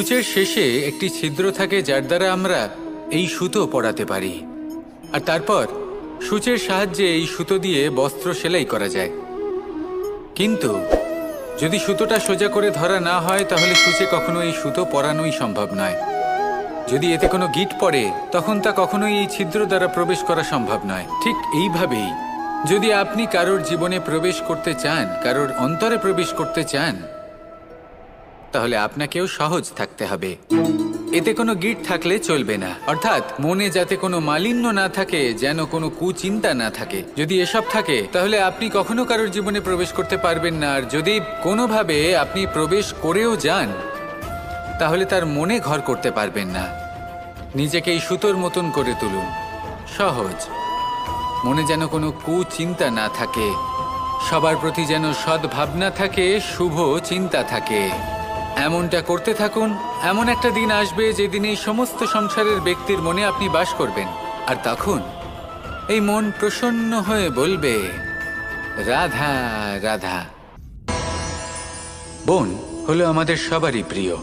সূচের শেষে একটি ছিদ্র থাকে যার দ্বারা আমরা এই সুতো পরাতে পারি, আর তারপর সূচের সাহায্যে এই সুতো দিয়ে বস্ত্র সেলাই করা যায়। কিন্তু যদি সুতোটা সোজা করে ধরা না হয় তাহলে সূচে কখনো এই সুতো পরানোই সম্ভব নয়। যদি এতে কোনো গিঁট পড়ে তখন তা কখনোই এই ছিদ্র দ্বারা প্রবেশ করা সম্ভব নয়। ঠিক এইভাবেই যদি আপনি কারোর জীবনে প্রবেশ করতে চান, কারোর অন্তরে প্রবেশ করতে চান, তাহলে আপনাকেও সহজ থাকতে হবে। এতে কোনো গিঁট থাকলে চলবে না, অর্থাৎ মনে যাতে কোনো মালিন্য না থাকে, যেন কোনো কুচিন্তা না থাকে। যদি এসব থাকে তাহলে আপনি কখনো কারোর জীবনে প্রবেশ করতে পারবেন না। আর যদি কোনোভাবে আপনি প্রবেশ করেও যান তাহলে তার মনে ঘর করতে পারবেন না। নিজেকে এই সুতোর মতন করে তুলুন, সহজ। মনে যেন কোনো কুচিন্তা না থাকে, সবার প্রতি যেন সদ্ভাবনা থাকে, শুভ চিন্তা থাকে। এমনটা করতে থাকুন। এমন একটা দিন আসবে যেদিন এই সমস্ত সংসারের ব্যক্তির মনে আপনি বাস করবেন, আর তখন এই মন প্রসন্ন হয়ে বলবে, রাধা রাধা। বন হলো আমাদের সবারই প্রিয়।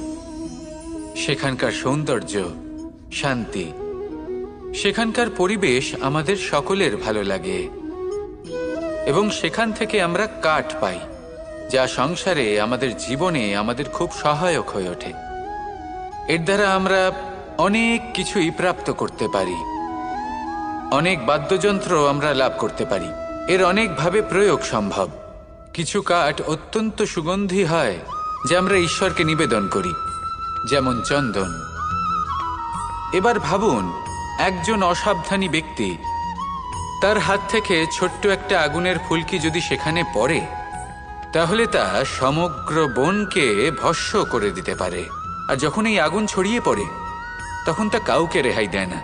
সেখানকার সৌন্দর্য, শান্তি, সেখানকার পরিবেশ আমাদের সকলের ভালো লাগে, এবং সেখান থেকে আমরা কাঠ পাই, যা সংসারে, আমাদের জীবনে আমাদের খুব সহায়ক হয়ে ওঠে। এর দ্বারা আমরা অনেক কিছুই প্রাপ্ত করতে পারি, অনেক বাদ্যযন্ত্র আমরা লাভ করতে পারি। এর অনেকভাবে প্রয়োগ সম্ভব। কিছু কাঠ অত্যন্ত সুগন্ধি হয় যা আমরা ঈশ্বরকে নিবেদন করি, যেমন চন্দন। এবার ভাবুন, একজন অসাবধানী ব্যক্তি, তার হাত থেকে ছোট্ট একটা আগুনের ফুলকি যদি সেখানে পড়ে তাহলে তা সমগ্র বনকে ভস্ম করে দিতে পারে। আর যখন এই আগুন ছড়িয়ে পড়ে তখন তা কাউকে রেহাই দেয় না।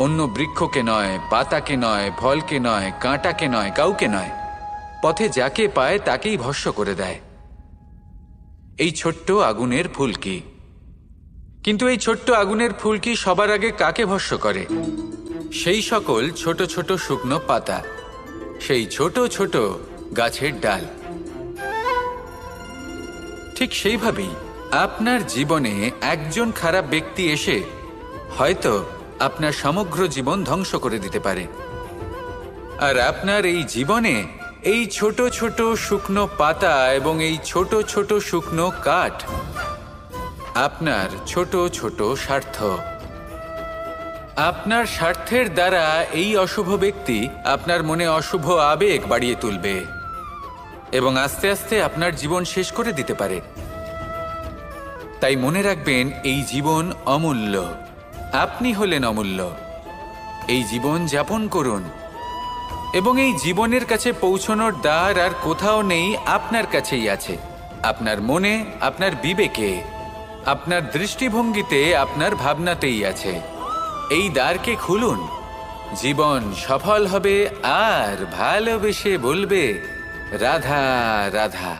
অন্য বৃক্ষকে নয়, পাতাকে নয়, ফলকে নয়, কাঁটাকে নয়, কাউকে নয়, পথে যাকে পায় তাকেই ভস্ম করে দেয়। এই ছোট্ট আগুনের ফুলকি। কিন্তু এই ছোট্ট আগুনের ফুলকি সবার আগে কাকে ভস্ম করে? সেই সকল ছোট ছোট শুকনো পাতা, সেই ছোট ছোট গাছের ডাল। ঠিক সেইভাবেই আপনার জীবনে একজন খারাপ ব্যক্তি এসে হয়তো আপনার সমগ্র জীবন ধ্বংস করে দিতে পারে। আর আপনার এই জীবনে এই ছোট ছোট শুকনো পাতা এবং এই ছোট ছোট শুকনো কাঠ আপনার ছোট ছোট স্বার্থ। আপনার স্বার্থের দ্বারা এই অশুভ ব্যক্তি আপনার মনে অশুভ আবেগ বাড়িয়ে তুলবে এবং আস্তে আস্তে আপনার জীবন শেষ করে দিতে পারে। তাই মনে রাখবেন, এই জীবন অমূল্য। আপনি হলেন অমূল্য। এই জীবন যাপন করুন, এবং এই জীবনের কাছে পৌঁছানোর দ্বার আর কোথাও নেই, আপনার কাছেই আছে। আপনার মনে, আপনার বিবেকে, আপনার দৃষ্টিভঙ্গিতে, আপনার ভাবনাতেই আছে। এই দ্বারকে খুলুন, জীবন সফল হবে আর ভালোবেসে বলবে, রাধা রাধা।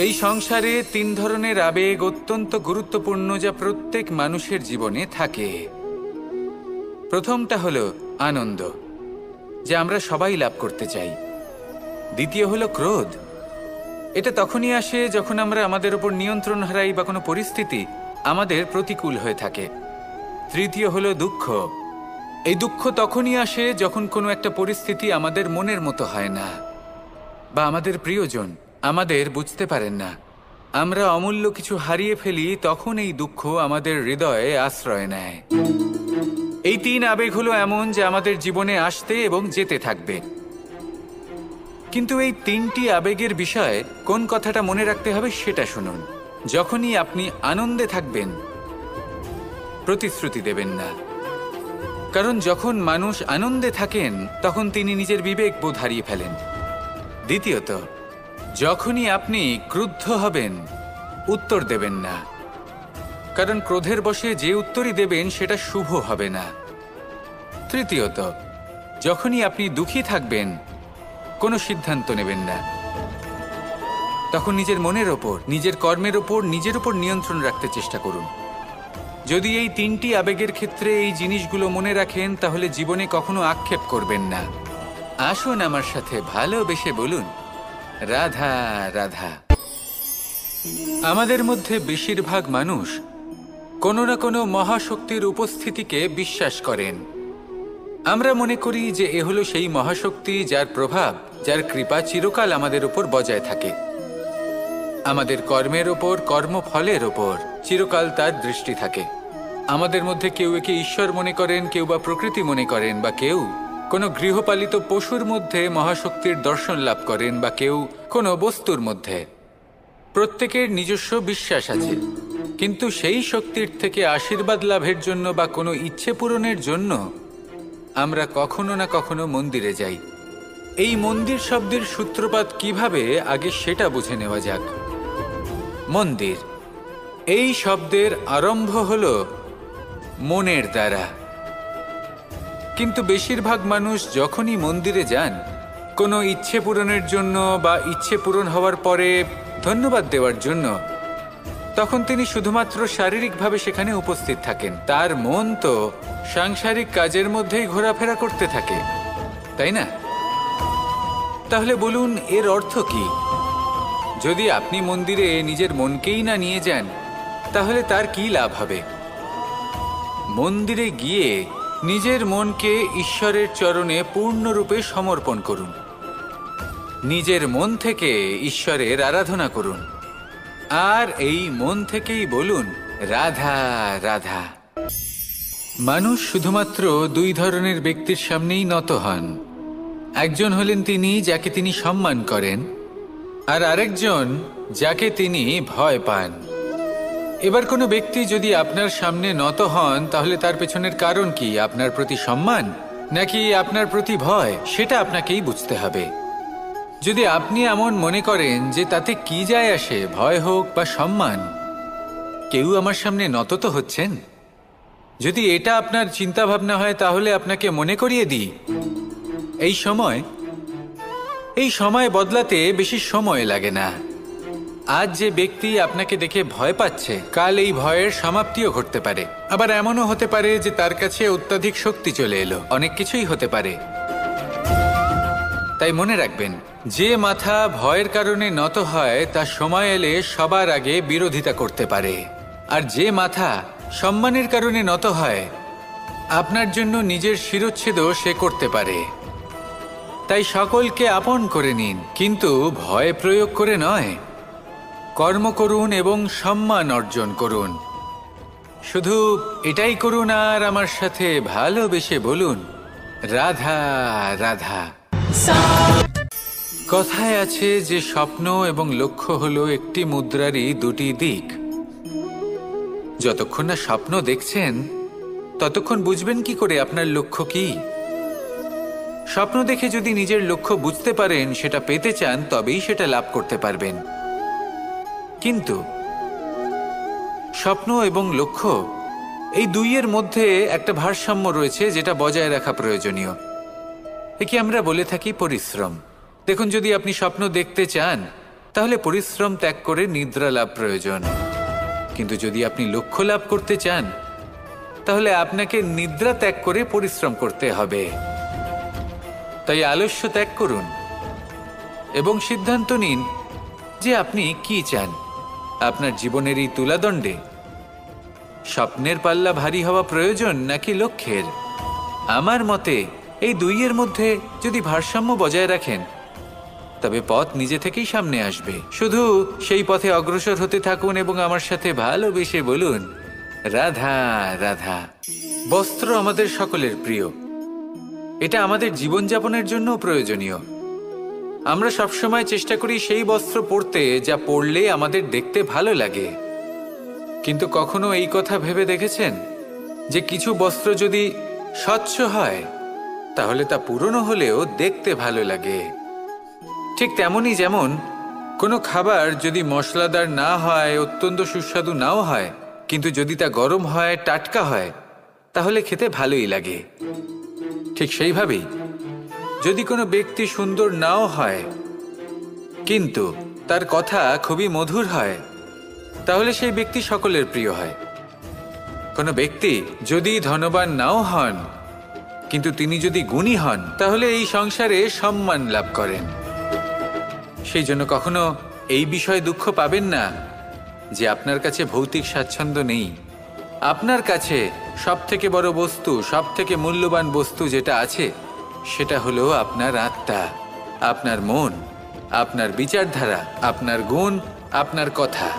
এই সংসারে 3 ধরনের আবেগ অত্যন্ত গুরুত্বপূর্ণ, যা প্রত্যেক মানুষের জীবনে থাকে। প্রথমটা হলো আনন্দ, যা আমরা সবাই লাভ করতে চাই। দ্বিতীয় হলো ক্রোধ। এটা তখনই আসে যখন আমরা আমাদের উপর নিয়ন্ত্রণ হারাই বা কোনো পরিস্থিতি আমাদের প্রতিকূল হয়ে থাকে। তৃতীয় হলো দুঃখ। এই দুঃখ তখনই আসে যখন কোনো একটা পরিস্থিতি আমাদের মনের মতো হয় না, বা আমাদের প্রিয়জন আমাদের বুঝতে পারেন না। আমরা অমূল্য কিছু হারিয়ে ফেলি, তখন এই দুঃখ আমাদের হৃদয়ে আশ্রয় নেয়। এই 3 আবেগ হলো এমন যে আমাদের জীবনে আসতে এবং যেতে থাকবে। কিন্তু এই 3টি আবেগের বিষয়ে কোন কথাটা মনে রাখতে হবে সেটা শুনুন। যখনই আপনি আনন্দে থাকবেন, প্রতিশ্রুতি দেবেন না, কারণ যখন মানুষ আনন্দে থাকেন তখন তিনি নিজের বিবেক বোধ হারিয়ে ফেলেন। দ্বিতীয়ত, যখনই আপনি ক্রুদ্ধ হবেন, উত্তর দেবেন না, কারণ ক্রোধের বশে যে উত্তরই দেবেন সেটা শুভ হবে না। তৃতীয়ত, যখনই আপনি দুঃখী থাকবেন, কোনো সিদ্ধান্ত নেবেন না। তখন নিজের মনের ওপর, নিজের কর্মের ওপর, নিজের উপর নিয়ন্ত্রণ রাখতে চেষ্টা করুন। যদি এই 3টি আবেগের ক্ষেত্রে এই জিনিসগুলো মনে রাখেন তাহলে জীবনে কখনো আক্ষেপ করবেন না। আসুন আমার সাথে ভালোবেসে বলুন, রাধা রাধা। আমাদের মধ্যে বেশিরভাগ মানুষ কোনো না কোনো মহাশক্তির উপস্থিতিকে বিশ্বাস করেন। আমরা মনে করি যে এ হলো সেই মহাশক্তি যার প্রভাব, যার কৃপা চিরকাল আমাদের উপর বজায় থাকে। আমাদের কর্মের ওপর, কর্মফলের ওপর চিরকাল তার দৃষ্টি থাকে। আমাদের মধ্যে কেউ একে ঈশ্বর মনে করেন, কেউ বা প্রকৃতি মনে করেন, বা কেউ কোনো গৃহপালিত পশুর মধ্যে মহাশক্তির দর্শন লাভ করেন, বা কেউ কোনো বস্তুর মধ্যে। প্রত্যেকের নিজস্ব বিশ্বাস আছে, কিন্তু সেই শক্তির থেকে আশীর্বাদ লাভের জন্য বা কোনো ইচ্ছে পূরণের জন্য আমরা কখনো না কখনো মন্দিরে যাই। এই মন্দির শব্দের সূত্রপাত কিভাবে, আগে সেটা বুঝে নেওয়া যাক। মন্দির এই শব্দের আরম্ভ হলো মনের দ্বারা, কিন্তু বেশিরভাগ মানুষ যখনই মন্দিরে যান কোনো ইচ্ছে পূরণের জন্য বা ইচ্ছে পূরণ হওয়ার পরে ধন্যবাদ দেওয়ার জন্য, তখন তিনি শুধুমাত্র শারীরিকভাবে সেখানে উপস্থিত থাকেন। তার মন তো সাংসারিক কাজের মধ্যেই ঘোরাফেরা করতে থাকে, তাই না? তাহলে বলুন, এর অর্থ কি? যদি আপনি মন্দিরে নিজের মনকেই না নিয়ে যান, তাহলে তার কি লাভ হবে? মন্দিরে গিয়ে নিজের মনকে ঈশ্বরের চরণে পূর্ণরূপে সমর্পণ করুন। নিজের মন থেকে ঈশ্বরের আরাধনা করুন, আর এই মন থেকেই বলুন রাধা রাধা। মানুষ শুধুমাত্র দুই ধরনের ব্যক্তির সামনেই নত হন। একজন হলেন তিনি যাকে তিনি সম্মান করেন, আর আরেকজন যাকে তিনি ভয় পান। এবার কোনো ব্যক্তি যদি আপনার সামনে নত হন, তাহলে তার পেছনের কারণ কি? আপনার প্রতি সম্মান নাকি আপনার প্রতি ভয়? সেটা আপনাকেই বুঝতে হবে। যদি আপনি এমন মনে করেন যে তাতে কি যায় আসে, ভয় হোক বা সম্মান, কেউ আমার সামনে নত তো হচ্ছেন, যদি এটা আপনার চিন্তা ভাবনা হয়, তাহলে আপনাকে মনে করিয়ে দিই, এই সময় বদলাতে বেশি সময় লাগে না। আজ যে ব্যক্তি আপনাকে দেখে ভয় পাচ্ছে, কাল এই ভয়ের সমাপ্তিও ঘটতে পারে। আবার এমনও হতে পারে যে তার কাছে অত্যাধিক শক্তি চলে এলো। অনেক কিছুই হতে পারে। তাই মনে রাখবেন, যে মাথা ভয়ের কারণে নত হয় তা সময় এলে সবার আগে বিরোধিতা করতে পারে, আর যে মাথা সম্মানের কারণে নত হয় আপনার জন্য নিজের শিরচ্ছেদও সে করতে পারে। তাই সকলকে আপন করে নিন, কিন্তু ভয় প্রয়োগ করে নয়। কর্ম করুন এবং সম্মান অর্জন করুন। শুধু এটাই করুন, আর আমার সাথে ভালোবেসে বলুন রাধা রাধা। কথায় আছে যে স্বপ্ন এবং লক্ষ্য হলো একটি মুদ্রারই দুটি দিক। যতক্ষণ না স্বপ্ন দেখছেন, ততক্ষণ বুঝবেন কি করে আপনার লক্ষ্য কি? স্বপ্ন দেখে যদি নিজের লক্ষ্য বুঝতে পারেন, সেটা পেতে চান, তবেই সেটা লাভ করতে পারবেন। কিন্তু স্বপ্ন এবং লক্ষ্য এই দুইয়ের মধ্যে একটা ভারসাম্য রয়েছে, যেটা বজায় রাখা প্রয়োজনীয়। একে আমরা বলে থাকি পরিশ্রম। দেখুন, যদি আপনি স্বপ্ন দেখতে চান, তাহলে পরিশ্রম ত্যাগ করে নিদ্রা লাভ প্রয়োজন। কিন্তু যদি আপনি লক্ষ্য লাভ করতে চান, তাহলে আপনাকে নিদ্রা ত্যাগ করে পরিশ্রম করতে হবে। তাই আলস্য ত্যাগ করুন এবং সিদ্ধান্ত নিন যে আপনি কি চান। আপনার জীবনের এই তুলাদণ্ডে স্বপ্নের পাল্লা ভারী হওয়া প্রয়োজন নাকি লক্ষ্যের? আমার মতে এই দুইয়ের মধ্যে যদি ভারসাম্য বজায় রাখেন, তবে পথ নিজে থেকেই সামনে আসবে। শুধু সেই পথে অগ্রসর হতে থাকুন এবং আমার সাথে ভালোবেসে বলুন রাধা রাধা। বস্ত্র আমাদের সকলের প্রিয়। এটা আমাদের জীবনযাপনের জন্য প্রয়োজনীয়। আমরা সবসময় চেষ্টা করি সেই বস্ত্র পরতে যা পরলে আমাদের দেখতে ভালো লাগে। কিন্তু কখনো এই কথা ভেবে দেখেছেন যে কিছু বস্ত্র যদি স্বচ্ছ হয়, তাহলে তা পুরনো হলেও দেখতে ভালো লাগে? ঠিক তেমনই, যেমন কোনো খাবার যদি মশলাদার না হয়, অত্যন্ত সুস্বাদু নাও হয়, কিন্তু যদি তা গরম হয়, টাটকা হয়, তাহলে খেতে ভালোই লাগে। ঠিক সেইভাবেই যদি কোনো ব্যক্তি সুন্দর নাও হয়, কিন্তু তার কথা খুবই মধুর হয়, তাহলে সেই ব্যক্তি সকলের প্রিয় হয়। কোনো ব্যক্তি যদি ধনবান নাও হন, কিন্তু তিনি যদি গুণী হন, তাহলে এই সংসারে সম্মান লাভ করেন। সেই জন্য কখনো এই বিষয়ে দুঃখ পাবেন না যে আপনার কাছে ভৌতিক স্বাচ্ছন্দ্য নেই। আপনার কাছে সবথেকে বড় বস্তু, সবথেকে মূল্যবান বস্তু যেটা আছে সেটা হলো আপনার আত্মা, আপনার মন, আপনার বিচারধারা, আপনার গুণ, আপনার কথা।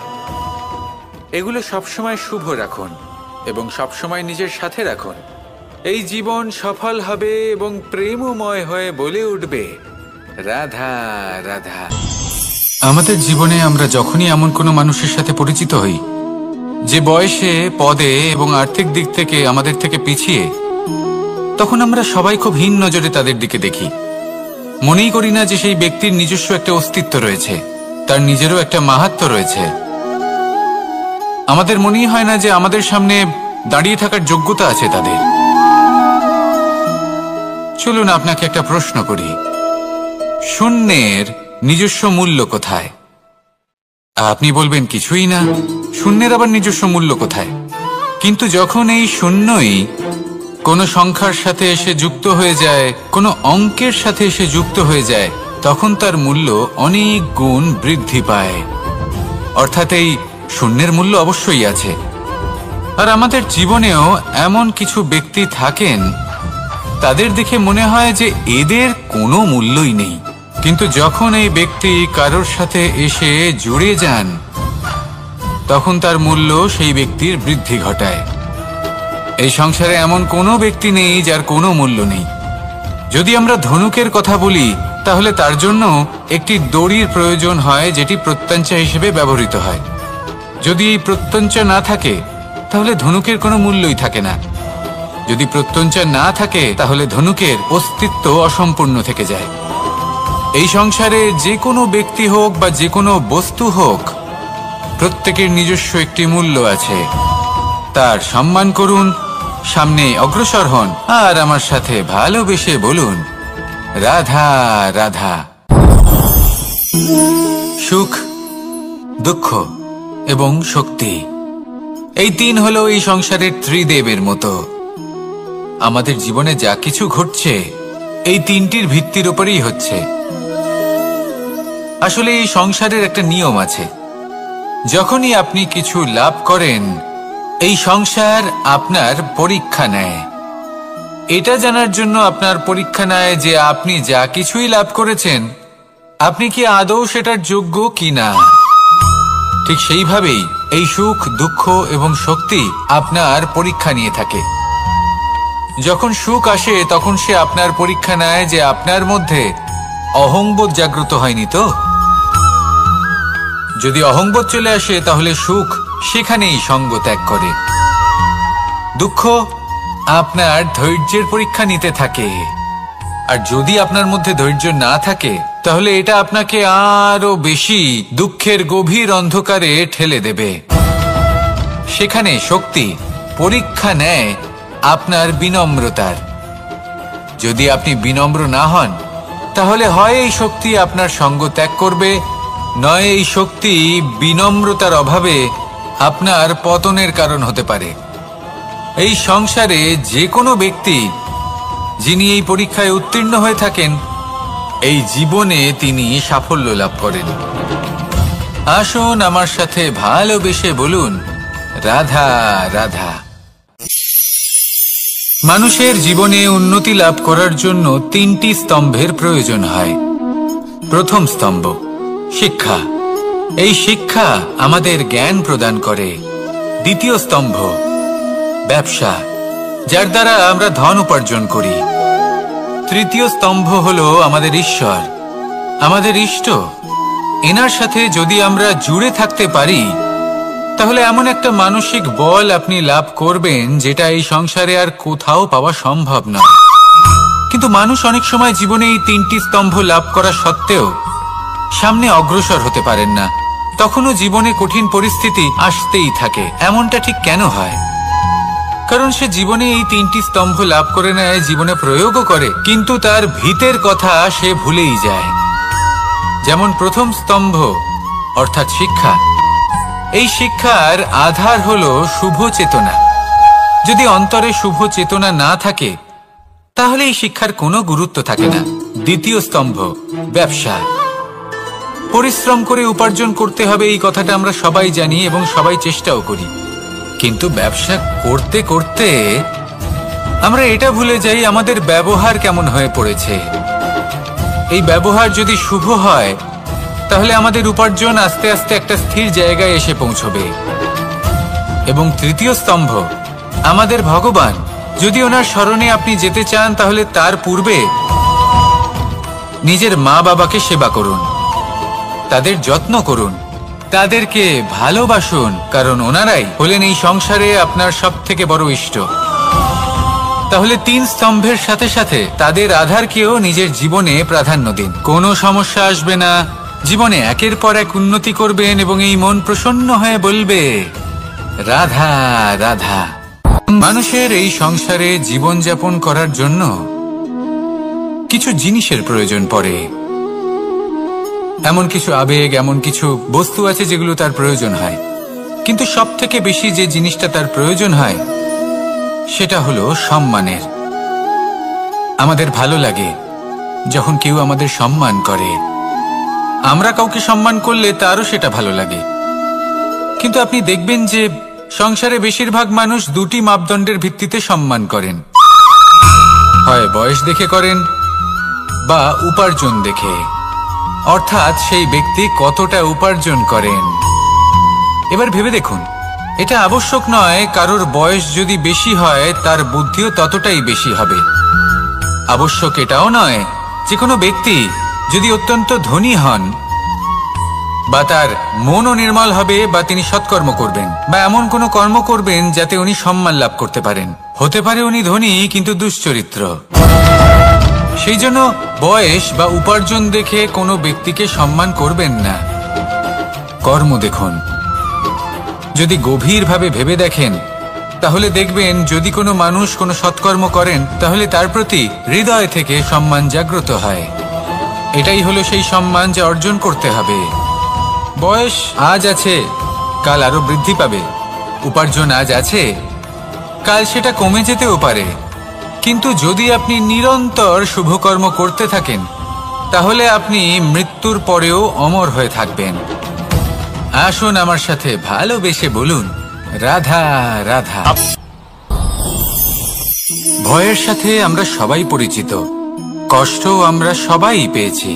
এগুলো সবসময় শুভ রাখুন এবং সবসময় নিজের সাথে রাখুন। এই জীবন সফল হবে এবং প্রেমময় হয়ে বলে উঠবে, রাধা রাধা। আমাদের জীবনে আমরা যখনই এমন কোনো মানুষের সাথে পরিচিত হই যে বয়সে, পদে এবং আর্থিক দিক থেকে আমাদের থেকে পিছিয়ে, তখন আমরা সবাই খুব হীন নজরে তাদের দিকে দেখি। মনেই করি না যে সেই ব্যক্তির নিজস্ব একটা অস্তিত্ব রয়েছে, তার নিজেরও একটা মাহাত্ম্য রয়েছে। আমাদের মনেই হয় না যে আমাদের সামনে দাঁড়িয়ে থাকার যোগ্যতা আছে তাদের। চলুন আপনাকে একটা প্রশ্ন করি, শূন্যের নিজস্ব মূল্য কোথায়? আপনি বলবেন কিছুই না। শূন্যের আবার নিজস্ব মূল্য কোথায়? কিন্তু যখন এই শূন্যই কোনো সংখ্যার সাথে এসে যুক্ত হয়ে যায়, কোনো অঙ্কের সাথে এসে যুক্ত হয়ে যায়, তখন তার মূল্য অনেক গুণ বৃদ্ধি পায়। অর্থাৎ এই শূন্যের মূল্য অবশ্যই আছে। আর আমাদের জীবনেও এমন কিছু ব্যক্তি থাকেন, তাদের দেখে মনে হয় যে এদের কোনো মূল্যই নেই। কিন্তু যখন এই ব্যক্তি কারোর সাথে এসে জুড়ে যান, তখন তার মূল্য সেই ব্যক্তির বৃদ্ধি ঘটায়। এই সংসারে এমন কোনো ব্যক্তি নেই যার কোনো মূল্য নেই। যদি আমরা ধনুকের কথা বলি, তাহলে তার জন্য একটি দড়ির প্রয়োজন হয়, যেটি প্রত্যঞ্চা হিসেবে ব্যবহৃত হয়। যদি এই প্রত্যঞ্চা না থাকে, তাহলে ধনুকের কোনো মূল্যই থাকে না। যদি প্রত্যঞ্চা না থাকে, তাহলে ধনুকের অস্তিত্ব অসম্পূর্ণ থেকে যায়। এই সংসারে যে কোনো ব্যক্তি হোক বা যে কোনো বস্তু হোক, প্রত্যেকের নিজস্ব একটি মূল্য আছে। তার সম্মান করুন, সামনে অগ্রসর হন, আর আমার সাথে ভালোবেসে বলুন, রাধা রাধা। সুখ, দুঃখ এবং শক্তি, এই তিন হলো এই সংসারের ত্রিদেবের মতো। আমাদের জীবনে যা কিছু ঘটছে এই তিনটির ভিত্তির উপরেই হচ্ছে। আসলে এই সংসারের একটা নিয়ম আছে, যখনই আপনি কিছু লাভ করেন, এই সংসার আপনার পরীক্ষা নেয়। এটা জানার জন্য আপনার পরীক্ষা নেয় যে আপনি যা কিছুই লাভ করেছেন, আপনি কি আদৌ সেটার যোগ্য কিনা। ঠিক সেইভাবেই এই সুখ, দুঃখ এবং শক্তি আপনার পরীক্ষা নিয়ে থাকে। যখন সুখ আসে, তখন সে আপনার পরীক্ষা নেয় যে আপনার মধ্যে অহংবোধ জাগ্রত হয়নি তো। যদি অহংবোধ চলে আসে, তাহলে সুখ সেখানেই সঙ্গ ত্যাগ করে। দুঃখ আপনার ধৈর্যের পরীক্ষা নিতে থাকে, আর যদি আপনার মধ্যে ধৈর্য না থাকে, তাহলে এটা আপনাকে আরো বেশি দুঃখের গভীর অন্ধকারে ঠেলে দেবে। সেখানে শক্তি পরীক্ষা নেয় আপনার বিনম্রতার। যদি আপনি বিনম্র না হন, তাহলে হয় এই শক্তি আপনার সঙ্গ ত্যাগ করবে, নয় এই শক্তি বিনম্রতার অভাবে আপনার পতনের কারণ হতে পারে। এই সংসারে যে কোনো ব্যক্তি যিনি এই পরীক্ষায় উত্তীর্ণ হয়ে থাকেন, এই জীবনে তিনি সাফল্য লাভ করেন। আসুন আমার সাথে ভালোবেসে বলুন, রাধা রাধা। মানুষের জীবনে উন্নতি লাভ করার জন্য তিনটি স্তম্ভের প্রয়োজন হয়। প্রথম স্তম্ভ শিক্ষা। এই শিক্ষা আমাদের জ্ঞান প্রদান করে। দ্বিতীয় স্তম্ভ ব্যবসা, যার দ্বারা আমরা ধন উপার্জন করি। তৃতীয় স্তম্ভ হলো আমাদের ঈশ্বর, আমাদের ইষ্ট। এনার সাথে যদি আমরা জুড়ে থাকতে পারি, তাহলে এমন একটা মানসিক বল আপনি লাভ করবেন যেটা এই সংসারে আর কোথাও পাওয়া সম্ভব নয়। কিন্তু মানুষ অনেক সময় জীবনে এই তিনটি স্তম্ভ লাভ করা সত্ত্বেও সামনে অগ্রসর হতে পারেন না। তখনও জীবনে কঠিন পরিস্থিতি আসতেই থাকে। এমনটা ঠিক কেন হয়? কারণ সে জীবনে এই তিনটি স্তম্ভ লাভ করে নেয়, জীবনে প্রয়োগও করে, কিন্তু তার ভিতের কথা সে ভুলেই যায়। যেমন প্রথম স্তম্ভ অর্থাৎ শিক্ষা। এই শিক্ষার আধার হলো শুভ চেতনা। যদি অন্তরে শুভ চেতনা না থাকে, তাহলে এই শিক্ষার কোনো গুরুত্ব থাকে না। দ্বিতীয় স্তম্ভ ব্যবসা। পরিশ্রম করে উপার্জন করতে হবে এই কথাটা আমরা সবাই জানি এবং সবাই চেষ্টাও করি, কিন্তু ব্যবসা করতে করতে আমরা এটা ভুলে যাই আমাদের ব্যবহার কেমন হয়ে পড়েছে। এই ব্যবহার যদি শুভ হয় তাহলে আমাদের উপার্জন আস্তে আস্তে একটা স্থির জায়গায় এসে পৌঁছবে। এবং তৃতীয় স্তম্ভ আমাদের ভগবান। যদি ওনার স্মরণে আপনি যেতে চান তাহলে তার পূর্বে নিজের মা বাবাকে সেবা করুন, তাদের যত্ন করুন, তাদেরকে ভালোবাসুন, কারণ ওনারাই হলেন এই সংসারে আপনার সবথেকে বড় ইষ্ট। তাহলে 3 স্তম্ভের সাথে সাথে তাদের আধারকেও নিজের জীবনে প্রাধান্য দিন। কোনো সমস্যা আসবে না, জীবনে একের পর এক উন্নতি করবেন এবং এই মন প্রসন্ন হয়ে বলবে রাধা রাধা। মানুষের এই সংসারে জীবনযাপন করার জন্য কিছু জিনিসের প্রয়োজন পড়ে। এমন কিছু আবেগ, এমন কিছু বস্তু আছে যেগুলো তার প্রয়োজন হয়, কিন্তু সব থেকে বেশি যে জিনিসটা তার প্রয়োজন হয় সেটা হলো সম্মানের। আমাদের ভালো লাগে যখন কেউ আমাদের সম্মান করে, আমরা কাউকে সম্মান করলে তারও সেটা ভালো লাগে। কিন্তু আপনি দেখবেন যে সংসারে বেশিরভাগ মানুষ 2টি মাপদণ্ডের ভিত্তিতে সম্মান করেন, হয় বয়স দেখে করেন বা উপার্জন দেখে, অর্থাৎ সেই ব্যক্তি কতটা উপার্জন করেন। এবার ভেবে দেখুন, এটা আবশ্যক নয় কারোর বয়স যদি বেশি হয় তার বুদ্ধিও ততটাই বেশি হবে। আবশ্যক এটাও নয় যে কোনো ব্যক্তি যদি অত্যন্ত ধনী হন বা তার মনও নির্মল হবে বা তিনি সৎকর্ম করবেন বা এমন কোনো কর্ম করবেন যাতে উনি সম্মান লাভ করতে পারেন। হতে পারে উনি ধনী কিন্তু দুশ্চরিত্র। সেই জন্য বয়স বা উপার্জন দেখে কোনো ব্যক্তিকে সম্মান করবেন না, কর্ম দেখুন। যদি গভীরভাবে ভেবে দেখেন তাহলে দেখবেন যদি কোনো মানুষ কোনো সৎকর্ম করেন তাহলে তার প্রতি হৃদয় থেকে সম্মান জাগ্রত হয়। এটাই হলো সেই সম্মান যা অর্জন করতে হবে। বয়স আজ আছে, কাল আরো বৃদ্ধি পাবে। উপার্জন আজ আছে, কাল সেটা কমে যেতেও পারে। কিন্তু যদি আপনি নিরন্তর শুভকর্ম করতে থাকেন তাহলে আপনি মৃত্যুর পরেও অমর হয়ে থাকবেন। আসুন আমার সাথে ভালোবেসে বলুন রাধা রাধা। ভয়ের সাথে আমরা সবাই পরিচিত, কষ্টও আমরা সবাই পেয়েছি।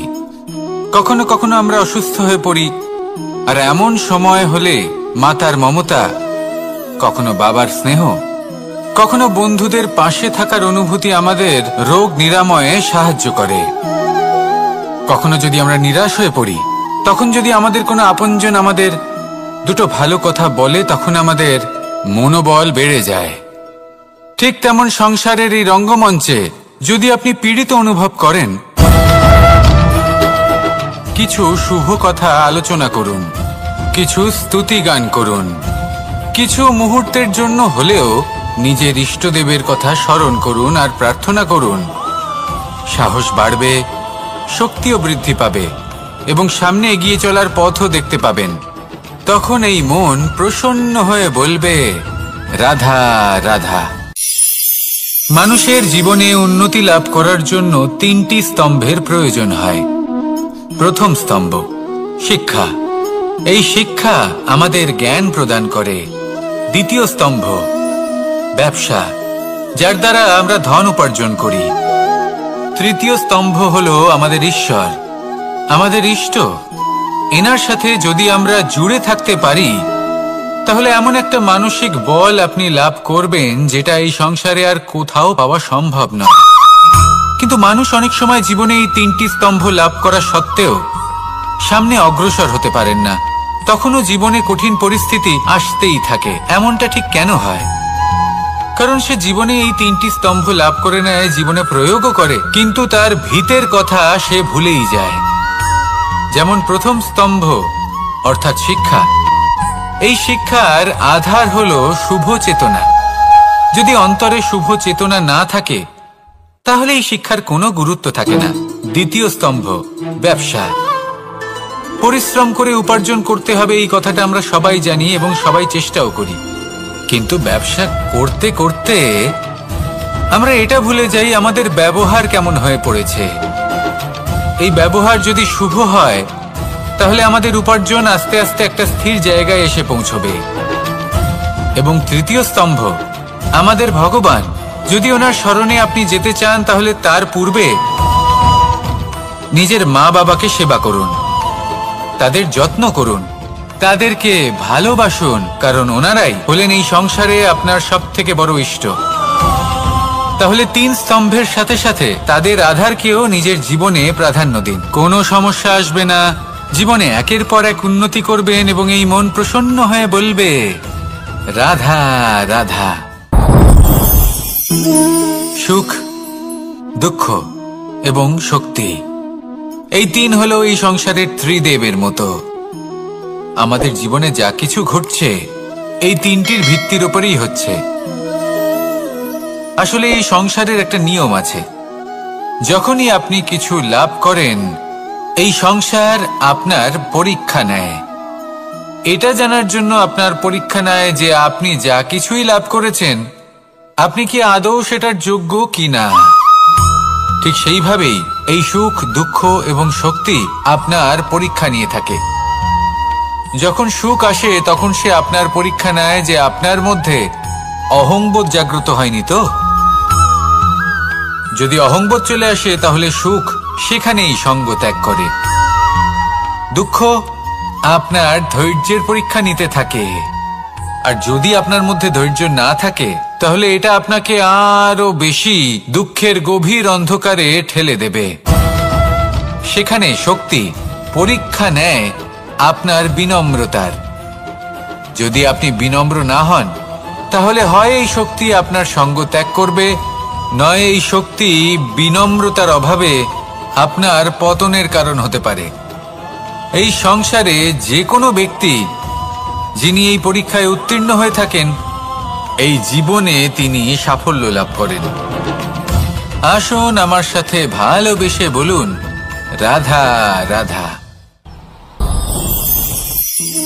কখনো কখনো আমরা অসুস্থ হয়ে পড়ি, আর এমন সময় হলে মাতার মমতা, কখনো বাবার স্নেহ, কখনো বন্ধুদের পাশে থাকার অনুভূতি আমাদের রোগ নিরাময়ে সাহায্য করে। কখনো যদি আমরা নিরাশ হয়ে পড়ি, তখন যদি আমাদের কোনো আপনজন আমাদের দুটো ভালো কথা বলে তখন আমাদের মনোবল বেড়ে যায়। ঠিক তেমন সংসারের এই রঙ্গমঞ্চে যদি আপনি পীড়িত অনুভব করেন, কিছু শুভ কথা আলোচনা করুন, কিছু স্তুতি গান করুন, কিছু মুহূর্তের জন্য হলেও নিজের ইষ্টদেবের কথা স্মরণ করুন আর প্রার্থনা করুন। সাহস বাড়বে, শক্তিও বৃদ্ধি পাবে এবং সামনে এগিয়ে চলার পথও দেখতে পাবেন। তখন এই মন প্রসন্ন হয়ে বলবে রাধা রাধা। মানুষের জীবনে উন্নতি লাভ করার জন্য 3টি স্তম্ভের প্রয়োজন হয়। প্রথম স্তম্ভ শিক্ষা। এই শিক্ষা আমাদের জ্ঞান প্রদান করে। দ্বিতীয় স্তম্ভ ব্যবসা, যার দ্বারা আমরা ধন উপার্জন করি। তৃতীয় স্তম্ভ হলো আমাদের ঈশ্বর, আমাদের ইষ্ট। এনার সাথে যদি আমরা জুড়ে থাকতে পারি তাহলে এমন একটা মানসিক বল আপনি লাভ করবেন যেটা এই সংসারে আর কোথাও পাওয়া সম্ভব নয়। কিন্তু মানুষ অনেক সময় জীবনে এই 3টি স্তম্ভ লাভ করা সত্ত্বেও সামনে অগ্রসর হতে পারেন না। তখনও জীবনে কঠিন পরিস্থিতি আসতেই থাকে। এমনটা ঠিক কেন হয়? কারণ সে জীবনে এই 3টি স্তম্ভ লাভ করে নেয়, জীবনে প্রয়োগও করে, কিন্তু তার ভিতের কথা সে ভুলেই যায়। যেমন প্রথম স্তম্ভ অর্থাৎ শিক্ষা। এই শিক্ষার আধার হলো শুভ চেতনা। যদি অন্তরে শুভ চেতনা না থাকে তাহলে এই শিক্ষার কোনো গুরুত্ব থাকে না। দ্বিতীয় স্তম্ভ ব্যবসা। পরিশ্রম করে উপার্জন করতে হবে এই কথাটা আমরা সবাই জানি এবং সবাই চেষ্টাও করি, কিন্তু ব্যবসা করতে করতে আমরা এটা ভুলে যাই আমাদের ব্যবহার কেমন হয়ে পড়েছে। এই ব্যবহার যদি শুভ হয় তাহলে আমাদের উপার্জন আস্তে আস্তে একটা স্থির জায়গায় এসে পৌঁছবে। এবং তৃতীয় স্তম্ভ আমাদের ভগবান। যদি ওনার স্মরণে আপনি যেতে চান তাহলে তার পূর্বে নিজের মা বাবাকে সেবা করুন, তাদের যত্ন করুন, তাদেরকে ভালোবাসুন, কারণ ওনারাই হলেন এই সংসারে আপনার সবথেকে বড় ইষ্ট। তাহলে 3 স্তম্ভের সাথে সাথে তাদের আধারকেও নিজের জীবনে প্রাধান্য দিন। কোনো সমস্যা আসবে না, জীবনে একের পর এক উন্নতি করবেন এবং এই মন প্রসন্ন হয়ে বলবে রাধা রাধা। সুখ, দুঃখ এবং শক্তি, এই 3 হলো এই সংসারের ত্রিদেবের মতো। আমাদের জীবনে যা কিছু ঘটছে এই 3টির ভিত্তির উপরেই হচ্ছে। আসলে এই সংসারের একটা নিয়ম আছে, যখনই আপনি কিছু লাভ করেন এই সংসার আপনার পরীক্ষা নেয়। এটা জানার জন্য আপনার পরীক্ষা নেয় যে আপনি যা কিছুই লাভ করেছেন আপনি কি আদৌ সেটার যোগ্য কিনা। ঠিক সেইভাবেই এই সুখ, দুঃখ এবং শক্তি আপনার পরীক্ষা নিয়ে থাকে। যখন সুখ আসে তখন সে আপনার পরীক্ষা নেয় যে আপনার মধ্যে অহংবোধ জাগ্রত হয়নি তো। যদি অহংবোধ চলে আসে তাহলে সুখ সেখানেই সঙ্গ ত্যাগ করে। দুঃখ আপনার ধৈর্যের পরীক্ষা নিতে থাকে, আর যদি আপনার মধ্যে ধৈর্য না থাকে তাহলে এটা আপনাকে আরো বেশি দুঃখের গভীর অন্ধকারে ঠেলে দেবে। সেখানে শক্তি পরীক্ষা নেয় আপনার বিনম্রতার। যদি আপনি বিনম্র না হন তাহলে হয় এই শক্তি আপনার সঙ্গ ত্যাগ করবে, নয় এই শক্তি বিনম্রতার অভাবে আপনার পতনের কারণ হতে পারে। এই সংসারে যে কোনো ব্যক্তি যিনি এই পরীক্ষায় উত্তীর্ণ হয়ে থাকেন এই জীবনে তিনি সাফল্য লাভ করেন। আসুন আমার সাথে ভালোবেসে বলুন রাধা রাধা।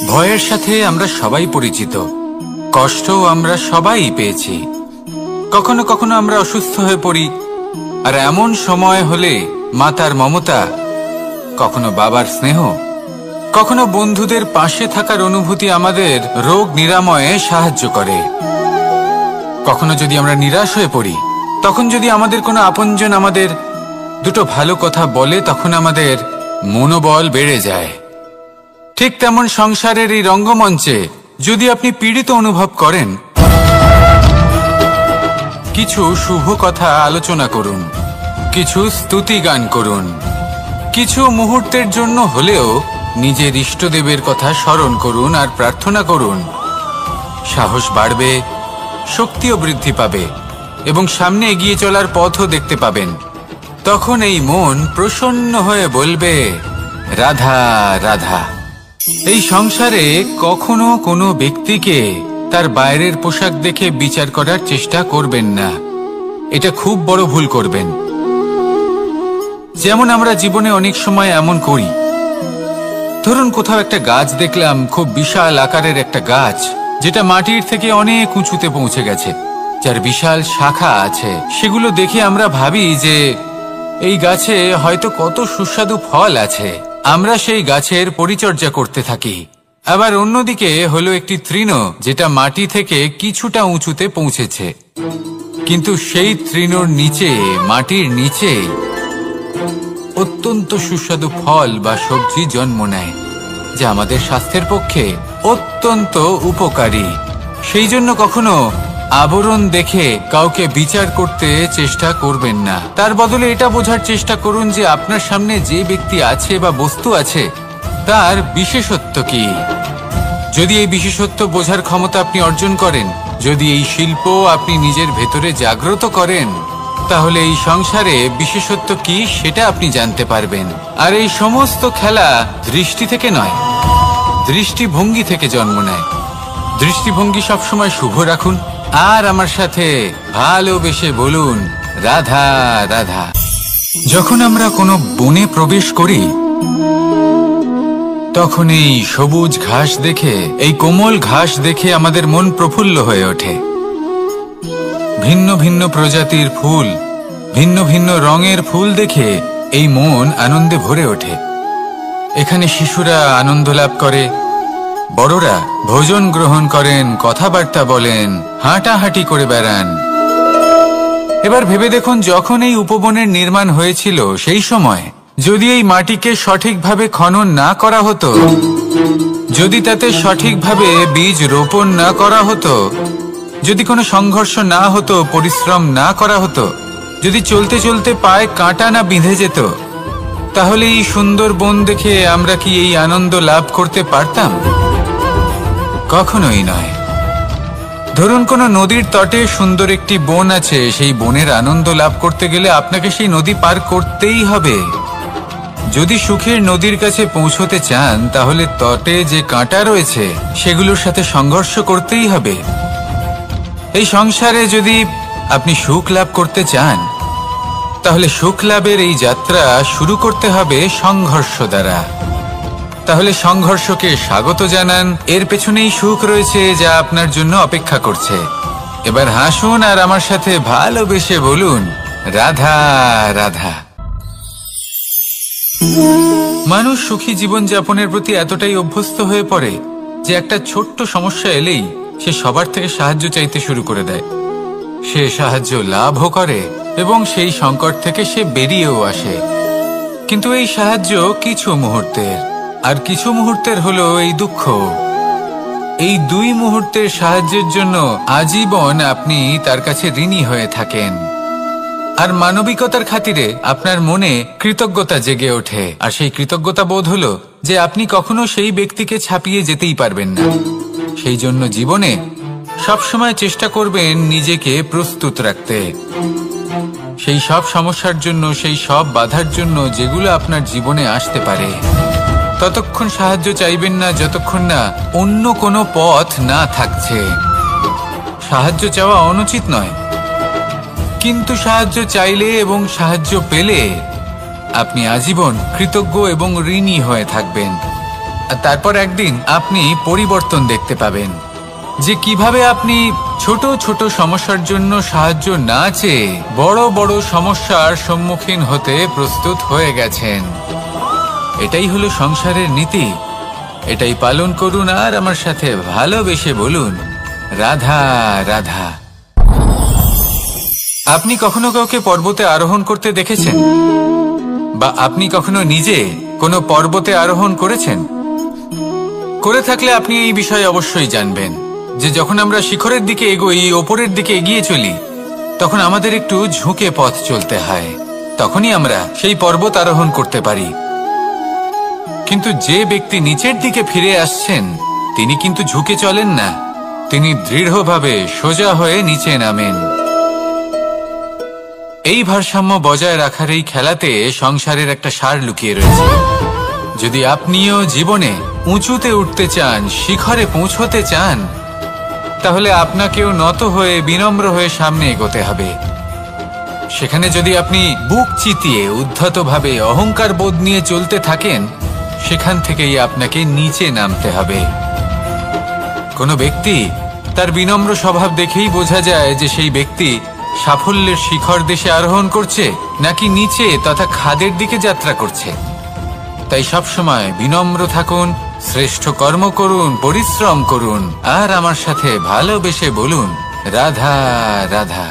ভয়ের সাথে আমরা সবাই পরিচিত, কষ্টও আমরা সবাই পেয়েছি। কখনো কখনো আমরা অসুস্থ হয়ে পড়ি, আর এমন সময় হলে মাতার মমতা, কখনো বাবার স্নেহ, কখনো বন্ধুদের পাশে থাকার অনুভূতি আমাদের রোগ নিরাময়ে সাহায্য করে। কখনো যদি আমরা নিরাশ হয়ে পড়ি, তখন যদি আমাদের কোনো আপনজন আমাদের দুটো ভালো কথা বলে তখন আমাদের মনোবল বেড়ে যায়। ঠিক তেমন সংসারের এই রঙ্গমঞ্চে যদি আপনি পীড়িত অনুভব করেন, কিছু শুভ কথা আলোচনা করুন, কিছু স্তুতি গান করুন, কিছু মুহূর্তের জন্য হলেও নিজের ইষ্টদেবের কথা স্মরণ করুন আর প্রার্থনা করুন। সাহস বাড়বে, শক্তিও বৃদ্ধি পাবে এবং সামনে এগিয়ে চলার পথও দেখতে পাবেন। তখন এই মন প্রসন্ন হয়ে বলবে রাধা রাধা। এই সংসারে কখনো কোনো ব্যক্তিকে তার বাইরের পোশাক দেখে বিচার করার চেষ্টা করবেন না, এটা খুব বড় ভুল করবেন। যেমন আমরা জীবনে অনেক সময় এমন করি, ধরুন কোথাও একটা গাছ দেখলাম, খুব বিশাল আকারের একটা গাছ যেটা মাটির থেকে অনেক উঁচুতে পৌঁছে গেছে, যার বিশাল শাখা আছে। সেগুলো দেখে আমরা ভাবি যে এই গাছে হয়তো কত সুস্বাদু ফল আছে, আমরা সেই গাছের পরিচর্যা করতে থাকি। আবার অন্যদিকে হলো একটি তৃণ যেটা মাটি থেকে কিছুটা উঁচুতে পৌঁছেছে, কিন্তু সেই তৃণর নিচে, মাটির নিচে অত্যন্ত সুস্বাদু ফল বা সবজি জন্ম নেয়, যা আমাদের স্বাস্থ্যের পক্ষে অত্যন্ত উপকারী। সেই জন্য কখনো আবরণ দেখে কাউকে বিচার করতে চেষ্টা করবেন না। তার বদলে এটা বোঝার চেষ্টা করুন যে আপনার সামনে যে ব্যক্তি আছে বা বস্তু আছে তার বিশেষত্ব কি। যদি এই বিশেষত্ব বোঝার ক্ষমতা আপনি অর্জন করেন, যদি এই শিল্প আপনি নিজের ভেতরে জাগ্রত করেন, তাহলে এই সংসারে বিশেষত্ব কি সেটা আপনি জানতে পারবেন। আর এই সমস্ত খেলা দৃষ্টি থেকে নয়, দৃষ্টিভঙ্গি থেকে জন্ম নেয়। দৃষ্টিভঙ্গি সবসময় শুভ রাখুন আর আমার সাথে ভালোবেসে বলুন রাধা রাধা। যখন আমরা কোনো বনে প্রবেশ করি তখন এই সবুজ ঘাস দেখে, এই কোমল ঘাস দেখে আমাদের মন প্রফুল্ল হয়ে ওঠে। ভিন্ন ভিন্ন প্রজাতির ফুল, ভিন্ন ভিন্ন রঙের ফুল দেখে এই মন আনন্দে ভরে ওঠে। এখানে শিশুরা আনন্দ লাভ করে, বড়রা ভোজন গ্রহণ করেন, কথাবার্তা বলেন, হাঁটাহাঁটি করে বেড়ান। এবার ভেবে দেখুন, যখন এই উপবনের নির্মাণ হয়েছিল সেই সময় যদি এই মাটিকে সঠিকভাবে খনন না করা হতো, যদি তাতে সঠিকভাবে বীজ রোপণ না করা হতো, যদি কোনো সংঘর্ষ না হতো, পরিশ্রম না করা হতো, যদি চলতে চলতে পায়ে কাঁটা না বিঁধে যেত, তাহলে এই সুন্দর বন দেখে আমরা কি এই আনন্দ লাভ করতে পারতাম? কখনোই নয়। ধরুন কোনো নদীর তটে সুন্দর একটি বন আছে, সেই বনের আনন্দ লাভ করতে গেলে আপনাকে সেই নদী পার করতেই হবে। যদি সুখের নদীর কাছে পৌঁছতে চান, তাহলে তটে যে কাঁটা রয়েছে সেগুলোর সাথে সংঘর্ষ করতেই হবে। এই সংসারে যদি আপনি সুখ লাভ করতে চান, তাহলে সুখ লাভের এই যাত্রা শুরু করতে হবে সংঘর্ষ দ্বারা। তাহলে সংঘর্ষকে স্বাগত জানান, এর পেছনেই সুখ রয়েছে যা আপনার জন্য অপেক্ষা করছে। এবার হাসুন আর আমার সাথে ভালোবেসে বলুন, রাধা রাধা। মানুষ সুখী জীবন যাপনের প্রতি এতটাই অভ্যস্ত হয়ে পড়ে যে একটা ছোট্ট সমস্যা এলেই সে সবার থেকে সাহায্য চাইতে শুরু করে দেয়। সে সাহায্য লাভও করে এবং সেই সংকট থেকে সে বেরিয়েও আসে। কিন্তু এই সাহায্য কিছু মুহূর্তের, আর কিছু মুহূর্তের হলো এই দুঃখ। এই দুই মুহূর্তের সাহায্যের জন্য আজীবন আপনি তার কাছে ঋণী হয়ে থাকেন। আর মানবিকতার খাতিরে আপনার মনে কৃতজ্ঞতা জেগে ওঠে, আর সেই কৃতজ্ঞতা বোধ হলো যে আপনি কখনো সেই ব্যক্তিকে ছাপিয়ে যেতেই পারবেন না। সেই জন্য জীবনে সবসময় চেষ্টা করবেন নিজেকে প্রস্তুত রাখতে সেই সব সমস্যার জন্য, সেই সব বাধার জন্য যেগুলো আপনার জীবনে আসতে পারে। ততক্ষণ সাহায্য চাইবেন না যতক্ষণ না অন্য কোনো পথ না থাকছে। সাহায্য চাওয়া অনুচিত নয়, কিন্তু সাহায্য চাইলে এবং সাহায্য পেলে আপনি আজীবন কৃতজ্ঞ এবং ঋণী হয়ে থাকবেন। আর তারপর একদিন আপনি পরিবর্তন দেখতে পাবেন যে কিভাবে আপনি ছোট ছোট সমস্যার জন্য সাহায্য না চেয়ে বড় বড় সমস্যার সম্মুখীন হতে প্রস্তুত হয়ে গেছেন। এটাই হলো সংসারের নীতি। এটাই পালন করুন আর আমার সাথে ভালোবেসে বলুন, রাধা রাধা। আপনি কখনো কাউকে পর্বতে আরোহণ করতে দেখেছেন? বা আপনি কখনো নিজে কোনো পর্বতে আরোহণ করেছেন? করে থাকলে আপনি এই বিষয়ে অবশ্যই জানবেন যে যখন আমরা শিখরের দিকে এগোই, ওপরের দিকে এগিয়ে চলি, তখন আমাদের একটু ঝুঁকে পথ চলতে হয়। তখনই আমরা সেই পর্বত আরোহণ করতে পারি। কিন্তু যে ব্যক্তি নিচের দিকে ফিরে আসছেন, তিনি কিন্তু ঝুঁকে চলেন না, তিনি দৃঢ়ভাবে সোজা হয়ে নিচে নামেন। এই ভারসাম্য বজায় রাখার এই খেলাতে সংসারের একটা সার লুকিয়ে রয়েছে। যদি আপনিও জীবনে উঁচুতে উঠতে চান, শিখরে পৌঁছতে চান, তাহলে আপনাকেও নত হয়ে, বিনম্র হয়ে সামনে এগোতে হবে। সেখানে যদি আপনি বুক চিতিয়ে উদ্ধতভাবে অহংকার বোধ নিয়ে চলতে থাকেন, সেখান থেকেই আপনাকে নিচে নামতে হবে। কোনো ব্যক্তি তার বিনম্র স্বভাব দেখেই বোঝা যায় যে সেই ব্যক্তি সাফল্যের শিখর দেশে আরোহণ করছে নাকি নিচে তথা খাদের দিকে যাত্রা করছে। তাই সবসময় বিনম্র থাকুন, শ্রেষ্ঠ কর্ম করুন, পরিশ্রম করুন আর আমার সাথে ভালোবেসে বলুন, রাধা রাধা।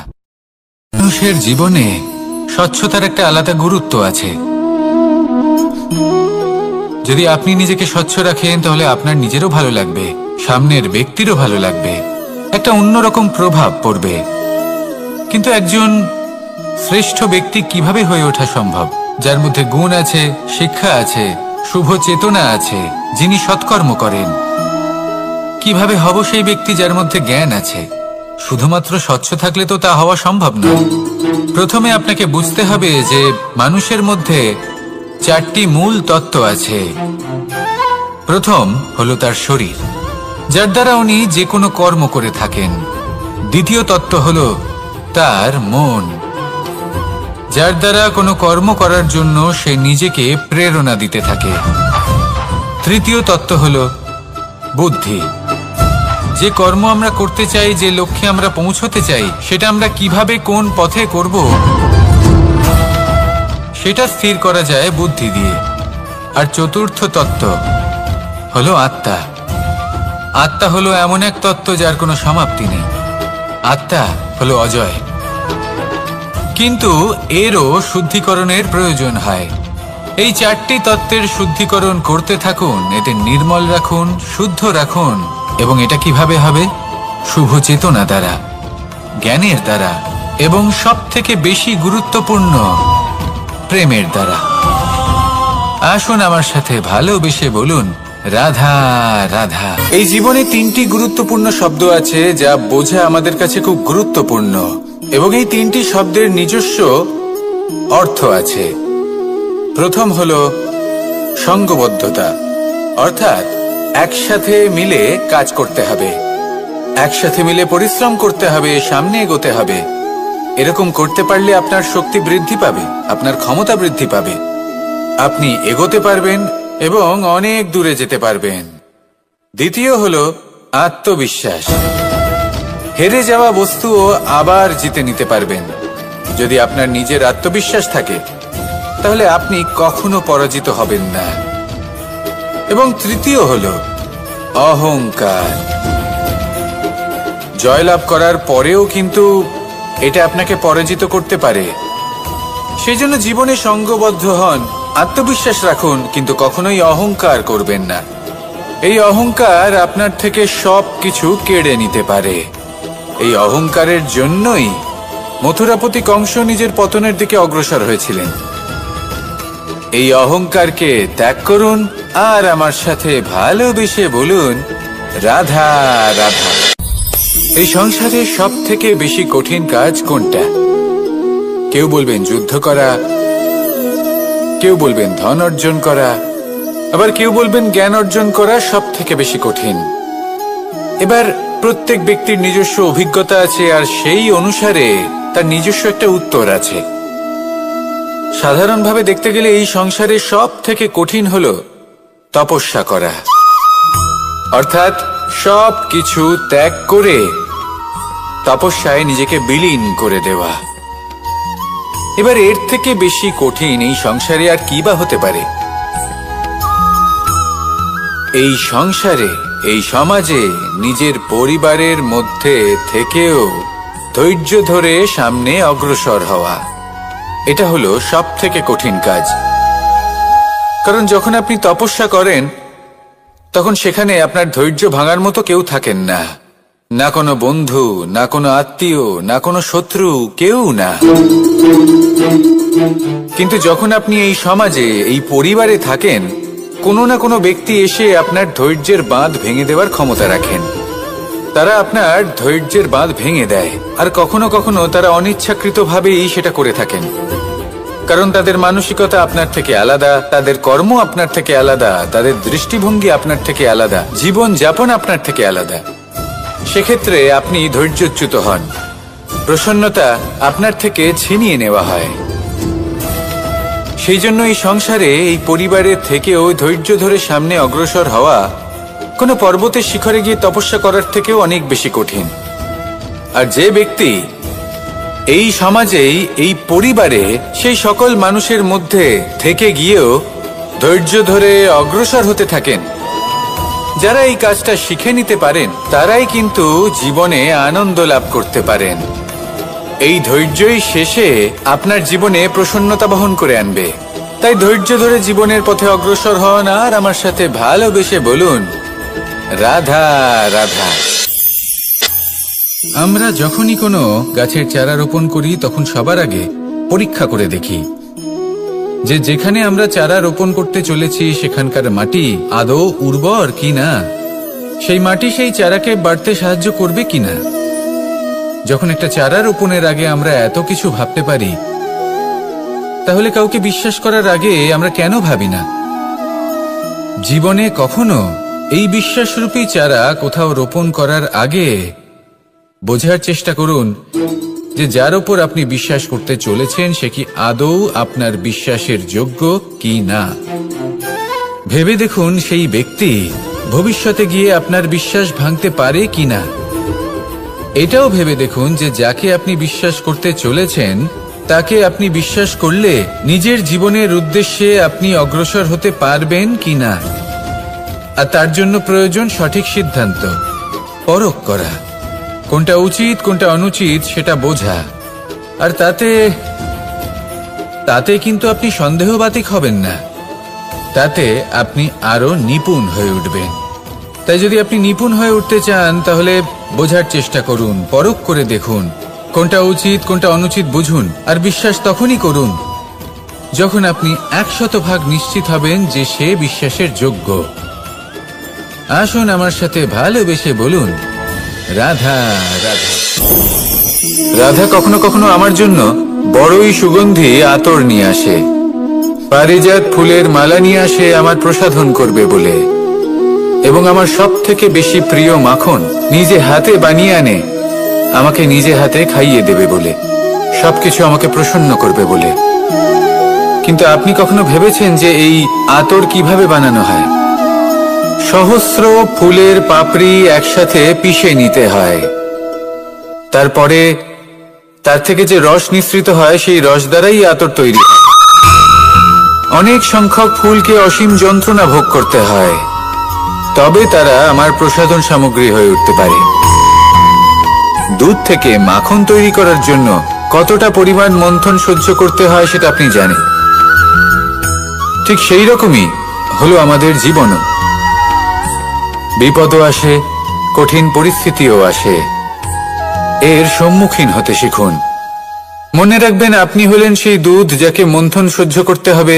মানুষের জীবনে স্বচ্ছতার একটা আলাদা গুরুত্ব আছে। যদি আপনি নিজেকে স্বচ্ছ রাখেন, তাহলে আপনার নিজেরও ভালো লাগবে, সামনের ব্যক্তিরও ভালো লাগবে, একটা অন্যরকম প্রভাব পড়বে। কিন্তু একজন শ্রেষ্ঠ ব্যক্তি কিভাবে হয়ে ওঠা সম্ভব? যার মধ্যে গুণ আছে, শিক্ষা আছে, শুভ চেতনা আছে, যিনি সৎকর্ম করেন। কিভাবে হব সেই ব্যক্তি যার মধ্যে জ্ঞান আছে? শুধুমাত্র স্বচ্ছ থাকলে তো তা হওয়া সম্ভব নয়। প্রথমে আপনাকে বুঝতে হবে যে মানুষের মধ্যে চারটি মূল তত্ত্ব আছে। প্রথম হলো তার শরীর, যার দ্বারা উনি যে কোনো কর্ম করে থাকেন। দ্বিতীয় তত্ত্ব হলো তার মন, যার দ্বারা কোনো কর্ম করার জন্য সে নিজেকে প্রেরণা দিতে থাকে। তৃতীয় তত্ত্ব হলো বুদ্ধি, যে কর্ম আমরা করতে চাই, যে লক্ষ্যে আমরা পৌঁছতে চাই, সেটা আমরা কিভাবে কোন পথে করব সেটা স্থির করা যায় বুদ্ধি দিয়ে। আর চতুর্থ তত্ত্ব হলো আত্মা। আত্মা হলো এমন এক তত্ত্ব যার কোনো সমাপ্তি নেই। আত্মা হলো অজয়, কিন্তু এরও শুদ্ধিকরণের প্রয়োজন হয়। এই চারটি তত্ত্বের শুদ্ধিকরণ করতে থাকুন, এতে নির্মল রাখুন, শুদ্ধ রাখুন। এবং এটা কিভাবে হবে? শুভ চেতনা দ্বারা, জ্ঞানের দ্বারা, এবং সব থেকে বেশি গুরুত্বপূর্ণ প্রেমের দ্বারা। আসুন আমার সাথে ভালোবেসে বলুন, রাধা রাধা। এই জীবনে তিনটি গুরুত্বপূর্ণ শব্দ আছে যা বোঝা আমাদের কাছে খুব গুরুত্বপূর্ণ, এবং এই তিনটি শব্দের নিজস্ব অর্থ আছে। প্রথম হলো সঙ্গবদ্ধতা, অর্থাৎ একসাথে মিলে কাজ করতে হবে, একসাথে মিলে পরিশ্রম করতে হবে, সামনে এগোতে হবে। এরকম করতে পারলে আপনার শক্তি বৃদ্ধি পাবে, আপনার ক্ষমতা বৃদ্ধি পাবে, আপনি এগোতে পারবেন এবং অনেক দূরে যেতে পারবেন। দ্বিতীয় হলো আত্মবিশ্বাস। হেরে যাওয়া বস্তুও আবার জিতে নিতে পারবেন। যদি আপনার নিজের আত্মবিশ্বাস থাকে তাহলে আপনি কখনো পরাজিত হবেন না। এবং তৃতীয় হলো অহংকার। জয়লাভ করার পরেও কিন্তু এটা আপনাকে পরাজিত করতে পারে। সেই জন্য জীবনে সঙ্গবদ্ধ হন, আত্মবিশ্বাস রাখুন, কিন্তু কখনোই অহংকার করবেন না। এই অহংকার আপনার থেকে সব কিছু কেড়ে নিতে পারে। এই অহংকারের জন্যই মথুরাপতি কংস নিজের পতনের দিকে অগ্রসর হয়েছিলেন। এই অহংকারকে ত্যাগ করুন আর আমার সাথে ভালোবেসে বলুন, রাধা রাধা। এই সংসারে সব থেকে বেশি কঠিন কাজ কোনটা? কেউ বলবেন যুদ্ধ করা, কেউ বলবেন ধন অর্জন করা, আবার কেউ বলবেন জ্ঞান অর্জন করা সব থেকে বেশি কঠিন। এবার প্রত্যেক ব্যক্তির নিজস্ব অভিজ্ঞতা আছে, আর সেই অনুসারে তার নিজস্ব একটা উত্তর আছে। সাধারণভাবে দেখতে গেলে এই সংসারে সব থেকে কঠিন হলো তপস্যা করা, অর্থাৎ সব কিছু ত্যাগ করে তপস্যায় নিজেকে বিলীন করে দেওয়া। এবার এর থেকে বেশি কঠিন এই সংসারে আর কি বা হতে পারে? এই সংসারে, এই সমাজে, নিজের পরিবারের মধ্যে থেকেও ধৈর্য ধরে সামনে অগ্রসর হওয়া, এটা হলো সব থেকে কঠিন কাজ। কারণ যখন আপনি তপস্যা করেন তখন সেখানে আপনার ধৈর্য ভাঙার মতো কেউ থাকেন না, না কোনো বন্ধু, না কোনো আত্মীয়, না কোনো শত্রু, কেউ না। কিন্তু যখন আপনি এই সমাজে, এই পরিবারে থাকেন, কোনো না কোনো ব্যক্তি এসে আপনার ধৈর্যের বাঁধ ভেঙে দেওয়ার ক্ষমতা রাখেন। তারা আপনার ধৈর্যের বাঁধ ভেঙে দেয়, আর কখনো কখনো তারা অনিচ্ছাকৃতভাবেই সেটা করে থাকেন। কারণ তাদের মানসিকতা আপনার থেকে আলাদা, তাদের কর্ম আপনার থেকে আলাদা, তাদের দৃষ্টিভঙ্গি আপনার থেকে আলাদা, জীবন যাপন আপনার থেকে আলাদা। সেক্ষেত্রে আপনি ধৈর্যচ্যুত হন, প্রসন্নতা আপনার থেকে ছিনিয়ে নেওয়া হয়। সেই জন্য এই সংসারে, এই পরিবারের থেকেও ধৈর্য ধরে সামনে অগ্রসর হওয়া কোনো পর্বতের শিখরে গিয়ে তপস্যা করার থেকেও অনেক বেশি কঠিন। আর যে ব্যক্তি এই সমাজেই, এই পরিবারে, সেই সকল মানুষের মধ্যে থেকে গিয়েও ধৈর্য ধরে অগ্রসর হতে থাকেন, যারা এই কাজটা শিখে নিতে পারেন, তারাই কিন্তু জীবনে আনন্দ লাভ করতে পারেন। এই ধৈর্যই শেষে আপনার জীবনে প্রসন্নতা বহন করে আনবে। তাই ধৈর্য ধরে জীবনের পথে অগ্রসর হন আর আমার সাথে ভালোবেসে বলুন, রাধা রাধা। আমরা যখনই কোনো গাছের চারা রোপণ করি তখন সবার আগে পরীক্ষা করে দেখি যে যেখানে আমরা চারা রোপণ করতে চলেছি সেখানকার মাটি আদৌ উর্বর কিনা, সেই মাটি সেই চারাকে বাড়তে সাহায্য করবে কিনা। যখন একটা চারা রোপণের আগে আমরা এত কিছু ভাবতে পারি, তাহলে কাউকে বিশ্বাস করার আগে আমরা কেন ভাবি না? জীবনে কখনো এই বিশ্বাসরূপী চারা কোথাও রোপণ করার আগে বোঝার চেষ্টা করুন যে যার উপর আপনি বিশ্বাস করতে চলেছেন সে কি আদৌ আপনার বিশ্বাসের যোগ্য কি না। ভেবে দেখুন সেই ব্যক্তি ভবিষ্যতে গিয়ে আপনার বিশ্বাস ভাঙতে পারে কিনা। এটাও ভেবে দেখুন যে যাকে আপনি বিশ্বাস করতে চলেছেন তাকে আপনি বিশ্বাস করলে নিজের জীবনের উদ্দেশ্যে আপনি অগ্রসর হতে পারবেন কি না। আর তার জন্য প্রয়োজন সঠিক সিদ্ধান্ত, পরখ করা, কোনটা উচিত কোনটা অনুচিত সেটা বোঝা। আর তাতে কিন্তু আপনি সন্দেহবাতিক হবেন না, তাতে আপনি আরো নিপুণ হয়ে উঠবেন। তাই যদি আপনি নিপুণ হয়ে উঠতে চান তাহলে বোঝার চেষ্টা করুন, পরখ করে দেখুন, কোনটা উচিত কোনটা অনুচিত বুঝুন। আর বিশ্বাস তখনই করুন যখন আপনি 100% নিশ্চিত হবেন যে সে বিশ্বাসের যোগ্য। আসুন আমার সাথে ভালোবেসে বলুন, রাধা রাধা। রাধা কখনো কখনো আমার জন্য বড়ই সুগন্ধি আতর নিয়ে আসে, পারিজাত ফুলের মালা নিয়ে আসে আমার প্রসাধন করবে বলে, এবং আমার সব থেকে বেশি প্রিয় মাখন নিজে হাতে বানিয়ে আনে আমাকে নিজে হাতে খাইয়ে দেবে বলে, সবকিছু আমাকে প্রসন্ন করবে বলে। কিন্তু আপনি কখনো ভেবেছেন যে এই আতর কিভাবে বানানো হয়? সহস্র ফুলের পাপড়ি একসাথে পিষে নিতে হয়, তারপরে তার থেকে যে রস নিঃসৃত হয় সেই রস দ্বারাই আতর তৈরি হয়। অনেক সংখ্যক ফুলকে অসীম যন্ত্রণা ভোগ করতে হয়, তবে তারা আমার প্রসাধন সামগ্রী হয়ে উঠতে পারে। দুধ থেকে মাখন তৈরি করার জন্য কতটা পরিমাণ মন্থন সহ্য করতে হয় সেটা আপনি জানেন। ঠিক সেই রকমই হলো আমাদের জীবনও। বিপদও আসে, কঠিন পরিস্থিতিও আসে, এর সম্মুখীন হতে শিখুন। মনে রাখবেন আপনি হলেন সেই দুধ যাকে মন্থন সহ্য করতে হবে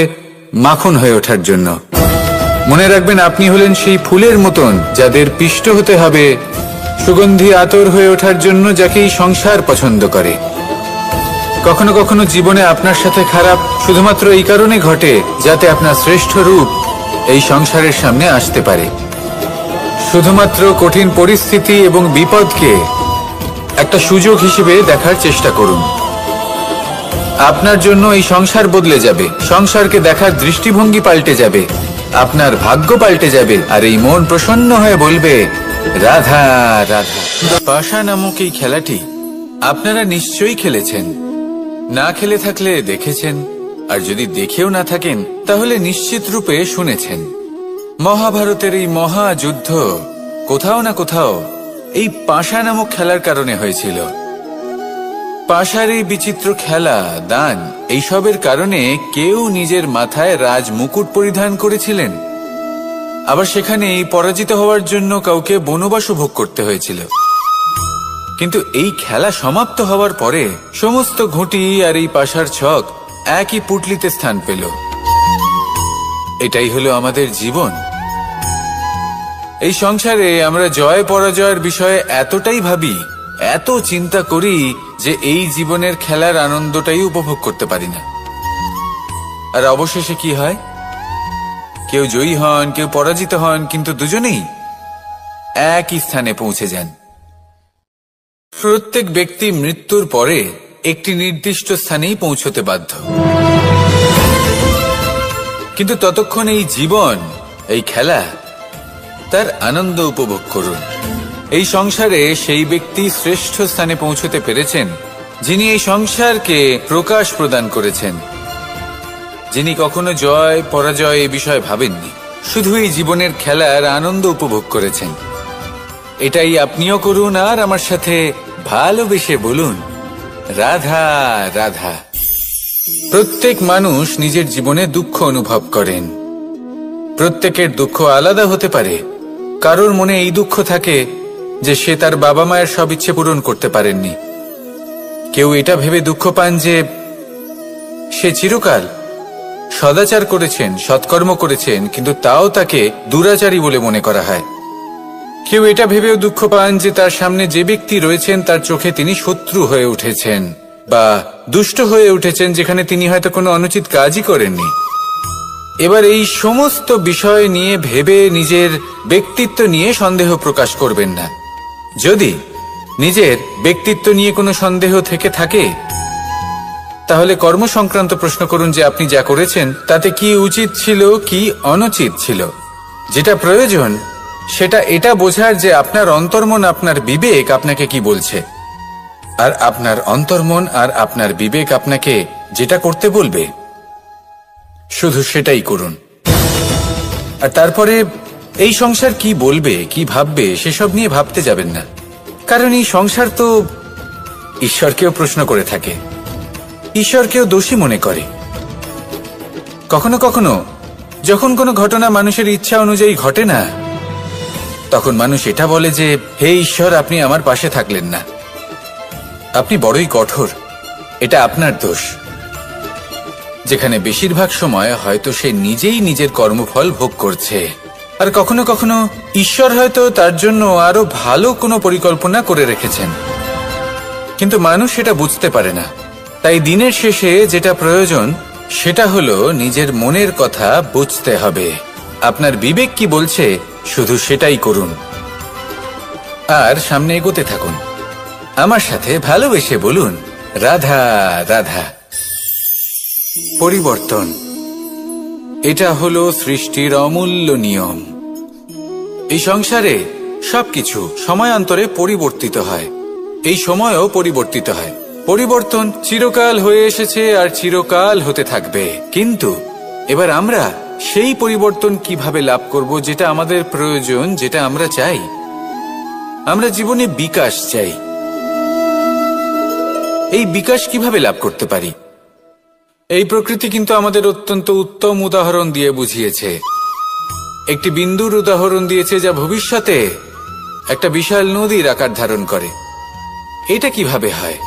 মাখন হয়ে ওঠার জন্য। মনে রাখবেন আপনি হলেন সেই ফুলের মতন যাদের পিষ্ট হতে হবে সুগন্ধি আতর হয়ে ওঠার জন্য, যাকে এই সংসার পছন্দ করে। কখনো কখনো জীবনে আপনার সাথে খারাপ শুধুমাত্র এই কারণে ঘটে যাতে আপনার শ্রেষ্ঠ রূপ এই সংসারের সামনে আসতে পারে। শুধুমাত্র কঠিন পরিস্থিতি এবং বিপদকে একটা সুযোগ হিসেবে দেখার চেষ্টা করুন। আপনার জন্য এই সংসার বদলে যাবে, সংসারকে দেখার দৃষ্টিভঙ্গি পাল্টে যাবে, আপনার ভাগ্য পাল্টে যাবে, আর এই মন প্রসন্ন হয়ে বলবে, রাধা রাধা। পাশা নামক এই খেলাটি আপনারা নিশ্চয়ই খেলেছেন, না খেলে থাকলে দেখেছেন, আর যদি দেখেও না থাকেন তাহলে নিশ্চিত রূপে শুনেছেন। মহাভারতের এই মহাযুদ্ধ কোথাও না কোথাও এই পাশা নামক খেলার কারণে হয়েছিল। পাশার এই বিচিত্র খেলা, দান, এইসবের কারণে কেউ নিজের মাথায় রাজ মুকুট পরিধান করেছিলেন, আবার সেখানে পরাজিত হওয়ার জন্য কাউকে বনবাসও ভোগ করতে হয়েছিল। কিন্তু এই খেলা সমাপ্ত হওয়ার পরে সমস্ত ঘুঁটি আর এই পাশার ছক একই পুটলিতে স্থান পেল। এটাই হলো আমাদের জীবন। এই সংসারে আমরা জয় পরাজয়ের বিষয়ে এতটাই ভাবি, এত চিন্তা করি যে এই জীবনের খেলার আনন্দটাই উপভোগ করতে পারি না। আর অবশেষে কি হয়? কেউ জয়ী হন, কেউ পরাজিত হন, কিন্তু দুজনেই একই স্থানে পৌঁছে যান। প্রত্যেক ব্যক্তি মৃত্যুর পরে একটি নির্দিষ্ট স্থানেই পৌঁছতে বাধ্য, কিন্তু ততক্ষণ এই জীবন, এই খেলা, তার আনন্দ উপভোগ করুন। এই সংসারে সেই ব্যক্তি শ্রেষ্ঠ স্থানে পৌঁছতে পেরেছেন যিনি এই সংসারকে প্রকাশ প্রদান করেছেন, যিনি কখনো জয় পরাজয় এ বিষয়ে ভাবেননি, শুধু এই জীবনের খেলার আনন্দ উপভোগ করেছেন। এটাই আপনিও করুন আর আমার সাথে ভালোবেসে বলুন, রাধা রাধা। প্রত্যেক মানুষ নিজের জীবনে দুঃখ অনুভব করেন। প্রত্যেকের দুঃখ আলাদা হতে পারে। কারোর মনে এই দুঃখ থাকে যে সে তার বাবা মায়ের সব ইচ্ছে পূরণ করতে পারেননি। কেউ এটা ভেবে দুঃখ পান যে সে চিরকাল সদাচার করেছেন, সৎকর্ম করেছেন, কিন্তু তাও তাকে দুরাচারী বলে মনে করা হয়। কেউ এটা ভেবেও দুঃখ পান যে তার সামনে যে ব্যক্তি রয়েছেন তার চোখে তিনি শত্রু হয়ে উঠেছেন বা দুষ্ট হয়ে উঠেছেন, যেখানে তিনি হয়তো কোনো অনুচিত কাজই করেননি। এবার এই সমস্ত বিষয় নিয়ে ভেবে নিজের ব্যক্তিত্ব নিয়ে সন্দেহ প্রকাশ করবেন না। যদি নিজের ব্যক্তিত্ব নিয়ে কোনো সন্দেহ থেকে থাকে তাহলে কর্ম সংক্রান্ত প্রশ্ন করুন যে আপনি যা করেছেন তাতে কি উচিত ছিল, কি অনুচিত ছিল। যেটা প্রয়োজন সেটা এটা বোঝার যে আপনার অন্তর্মন, আপনার বিবেক আপনাকে কি বলছে। আর আপনার অন্তর্মন আর আপনার বিবেক আপনাকে যেটা করতে বলবে শুধু সেটাই করুন। আর তারপরে এই সংসার কি বলবে, কি ভাববে, সেসব নিয়ে ভাবতে যাবেন না। কারণ এই সংসার তো ঈশ্বরকেও প্রশ্ন করে থাকে, ঈশ্বরকেও দোষী মনে করে। কখনো কখনো যখন কোনো ঘটনা মানুষের ইচ্ছা অনুযায়ী ঘটে না, তখন মানুষ এটা বলে যে, হে ঈশ্বর, আপনি আমার পাশে থাকলেন না, আপনি বড়ই কঠোর, এটা আপনার দোষ। যেখানে বেশিরভাগ সময় হয়তো সে নিজেই নিজের কর্মফল ভোগ করছে। আর কখনো কখনো ঈশ্বর হয়তো তার জন্য আরো ভালো কোনো পরিকল্পনা করে রেখেছেন, কিন্তু মানুষ সেটা বুঝতে পারে না। তাই দিনের শেষে যেটা প্রয়োজন সেটা হলো নিজের মনের কথা বুঝতে হবে। আপনার বিবেক কি বলছে শুধু সেটাই করুন, আর সামনে এগোতে থাকুন। আমার সাথে ভালোবেসে বলুন, রাধা রাধা। পরিবর্তন, এটা হলো সৃষ্টির অমূল্য নিয়ম। এই সংসারে সবকিছু সময়ান্তরে পরিবর্তিত হয়, এই সময়ও পরিবর্তিত হয়। পরিবর্তন চিরকাল হয়ে এসেছে আর চিরকাল হতে থাকবে। কিন্তু এবার আমরা সেই পরিবর্তন কিভাবে লাভ করব যেটা আমাদের প্রয়োজন, যেটা আমরা চাই। আমরা জীবনে বিকাশ চাই। এই বিকাশ কিভাবে লাভ করতে পারি? এই প্রকৃতি কিন্তু আমাদের অত্যন্ত উত্তম উদাহরণ দিয়ে বুঝিয়েছে। একটি বিন্দুর উদাহরণ দিয়েছে যা ভবিষ্যতে একটা বিশাল নদীর আকার ধারণ করে। এটা কিভাবে হয়?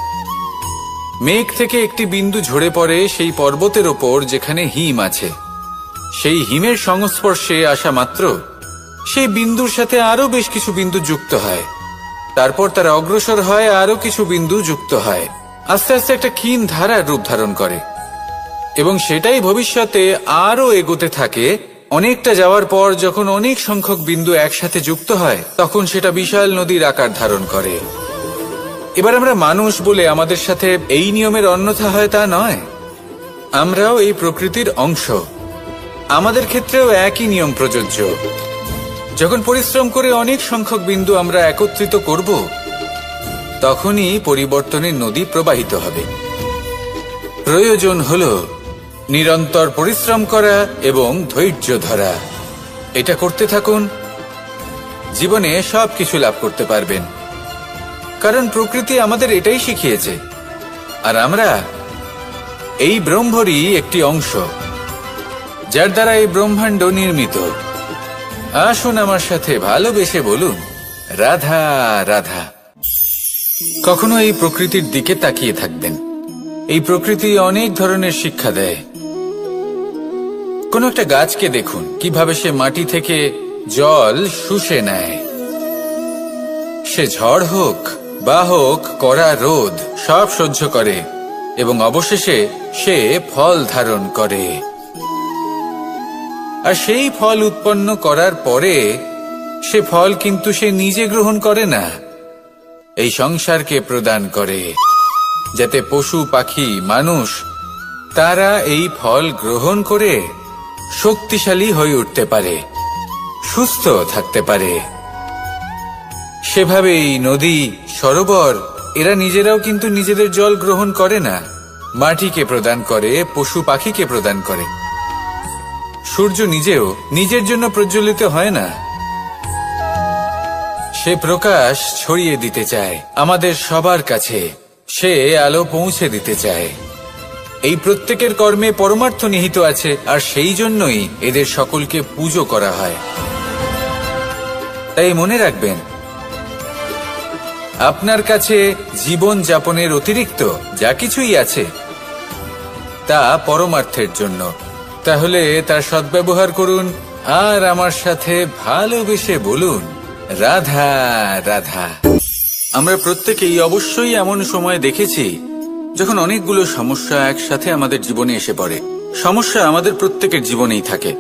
মেঘ থেকে একটি বিন্দু ঝরে পড়ে সেই পর্বতের ওপর যেখানে হিম আছে। সেই হিমের সংস্পর্শে আসা মাত্র সেই বিন্দুর সাথে আরো বেশ কিছু বিন্দু যুক্ত হয়। তারপর তারা অগ্রসর হয়, আরো কিছু বিন্দু যুক্ত হয়, আস্তে আস্তে একটা ক্ষীণ ধারার রূপ ধারণ করে। এবং সেটাই ভবিষ্যতে আরো এগোতে থাকে। অনেকটা যাওয়ার পর যখন অনেক সংখ্যক বিন্দু একসাথে যুক্ত হয়, তখন সেটা বিশাল নদীর আকার ধারণ করে। এবার আমরা মানুষ বলে আমাদের সাথে এই নিয়মের অন্যথা হয় তা নয়। আমরাও এই প্রকৃতির অংশ, আমাদের ক্ষেত্রেও একই নিয়ম প্রযোজ্য। যখন পরিশ্রম করে অনেক সংখ্যক বিন্দু আমরা একত্রিত করব, তখনই পরিবর্তনের নদী প্রবাহিত হবে। প্রয়োজন হলো নিরন্তর পরিশ্রম করা এবং ধৈর্য ধরা। এটা করতে থাকুন, জীবনে সবকিছু লাভ করতে পারবেন। কারণ প্রকৃতি আমাদের এটাই শিখিয়েছে, আর আমরা এই ব্রহ্মরই একটি অংশ, যার দ্বারা এই ব্রহ্মাণ্ড নির্মিত। আসুন আমার সাথে ভালোবেসে বলুন, রাধা রাধা। কখনো এই প্রকৃতির দিকে তাকিয়ে থাকবেন। এই প্রকৃতি অনেক ধরনের শিক্ষা দেয়। কোন একটা গাছকে দেখুন, কিভাবে সে মাটি থেকে জল শুষে নেয়। সে ঝড় হোক বা হোক কড়া রোদ, সব সহ্য করে এবং অবশেষে সে ফল ধারণ করে। আর সেই ফল উৎপন্ন করার পরে সে ফল কিন্তু সে নিজে গ্রহণ করে না, এই সংসারকে প্রদান করে, যাতে পশু পাখি মানুষ তারা এই ফল গ্রহণ করে শক্তিশালী হয়ে উঠতে পারে, সুস্থ থাকতে পারে। সেভাবেই নদী, সরোবর এরা নিজেরাও কিন্তু নিজেদের জল গ্রহণ করে না, মাটিকে প্রদান করে, পশু পাখিকে প্রদান করে। সূর্য নিজেও নিজের জন্য প্রজ্বলিত হয় না, সে প্রকাশ ছড়িয়ে দিতে চায় আমাদের সবার কাছে, সে আলো পৌঁছে দিতে চায়। এই প্রত্যেকের কর্মে পরমার্থ নিহিত আছে, আর সেই জন্যই এদের সকলকে পুজো করা হয়। তাই মনে রাখবেন, আপনার কাছে জীবন যাপনের অতিরিক্ত যা কিছুই আছে তা পরমার্থের জন্য। তাহলে তার সদ্ব্যবহার করুন, আর আমার সাথে ভালোবেসে বলুন, রাধা রাধা। আমরা প্রত্যেকেই অবশ্যই এমন সময় দেখেছি যখন অনেকগুলো সমস্যা একসাথে আমাদের জীবনে এসে পড়ে। সমস্যা আমাদের প্রত্যেকের জীবনেই থাকে।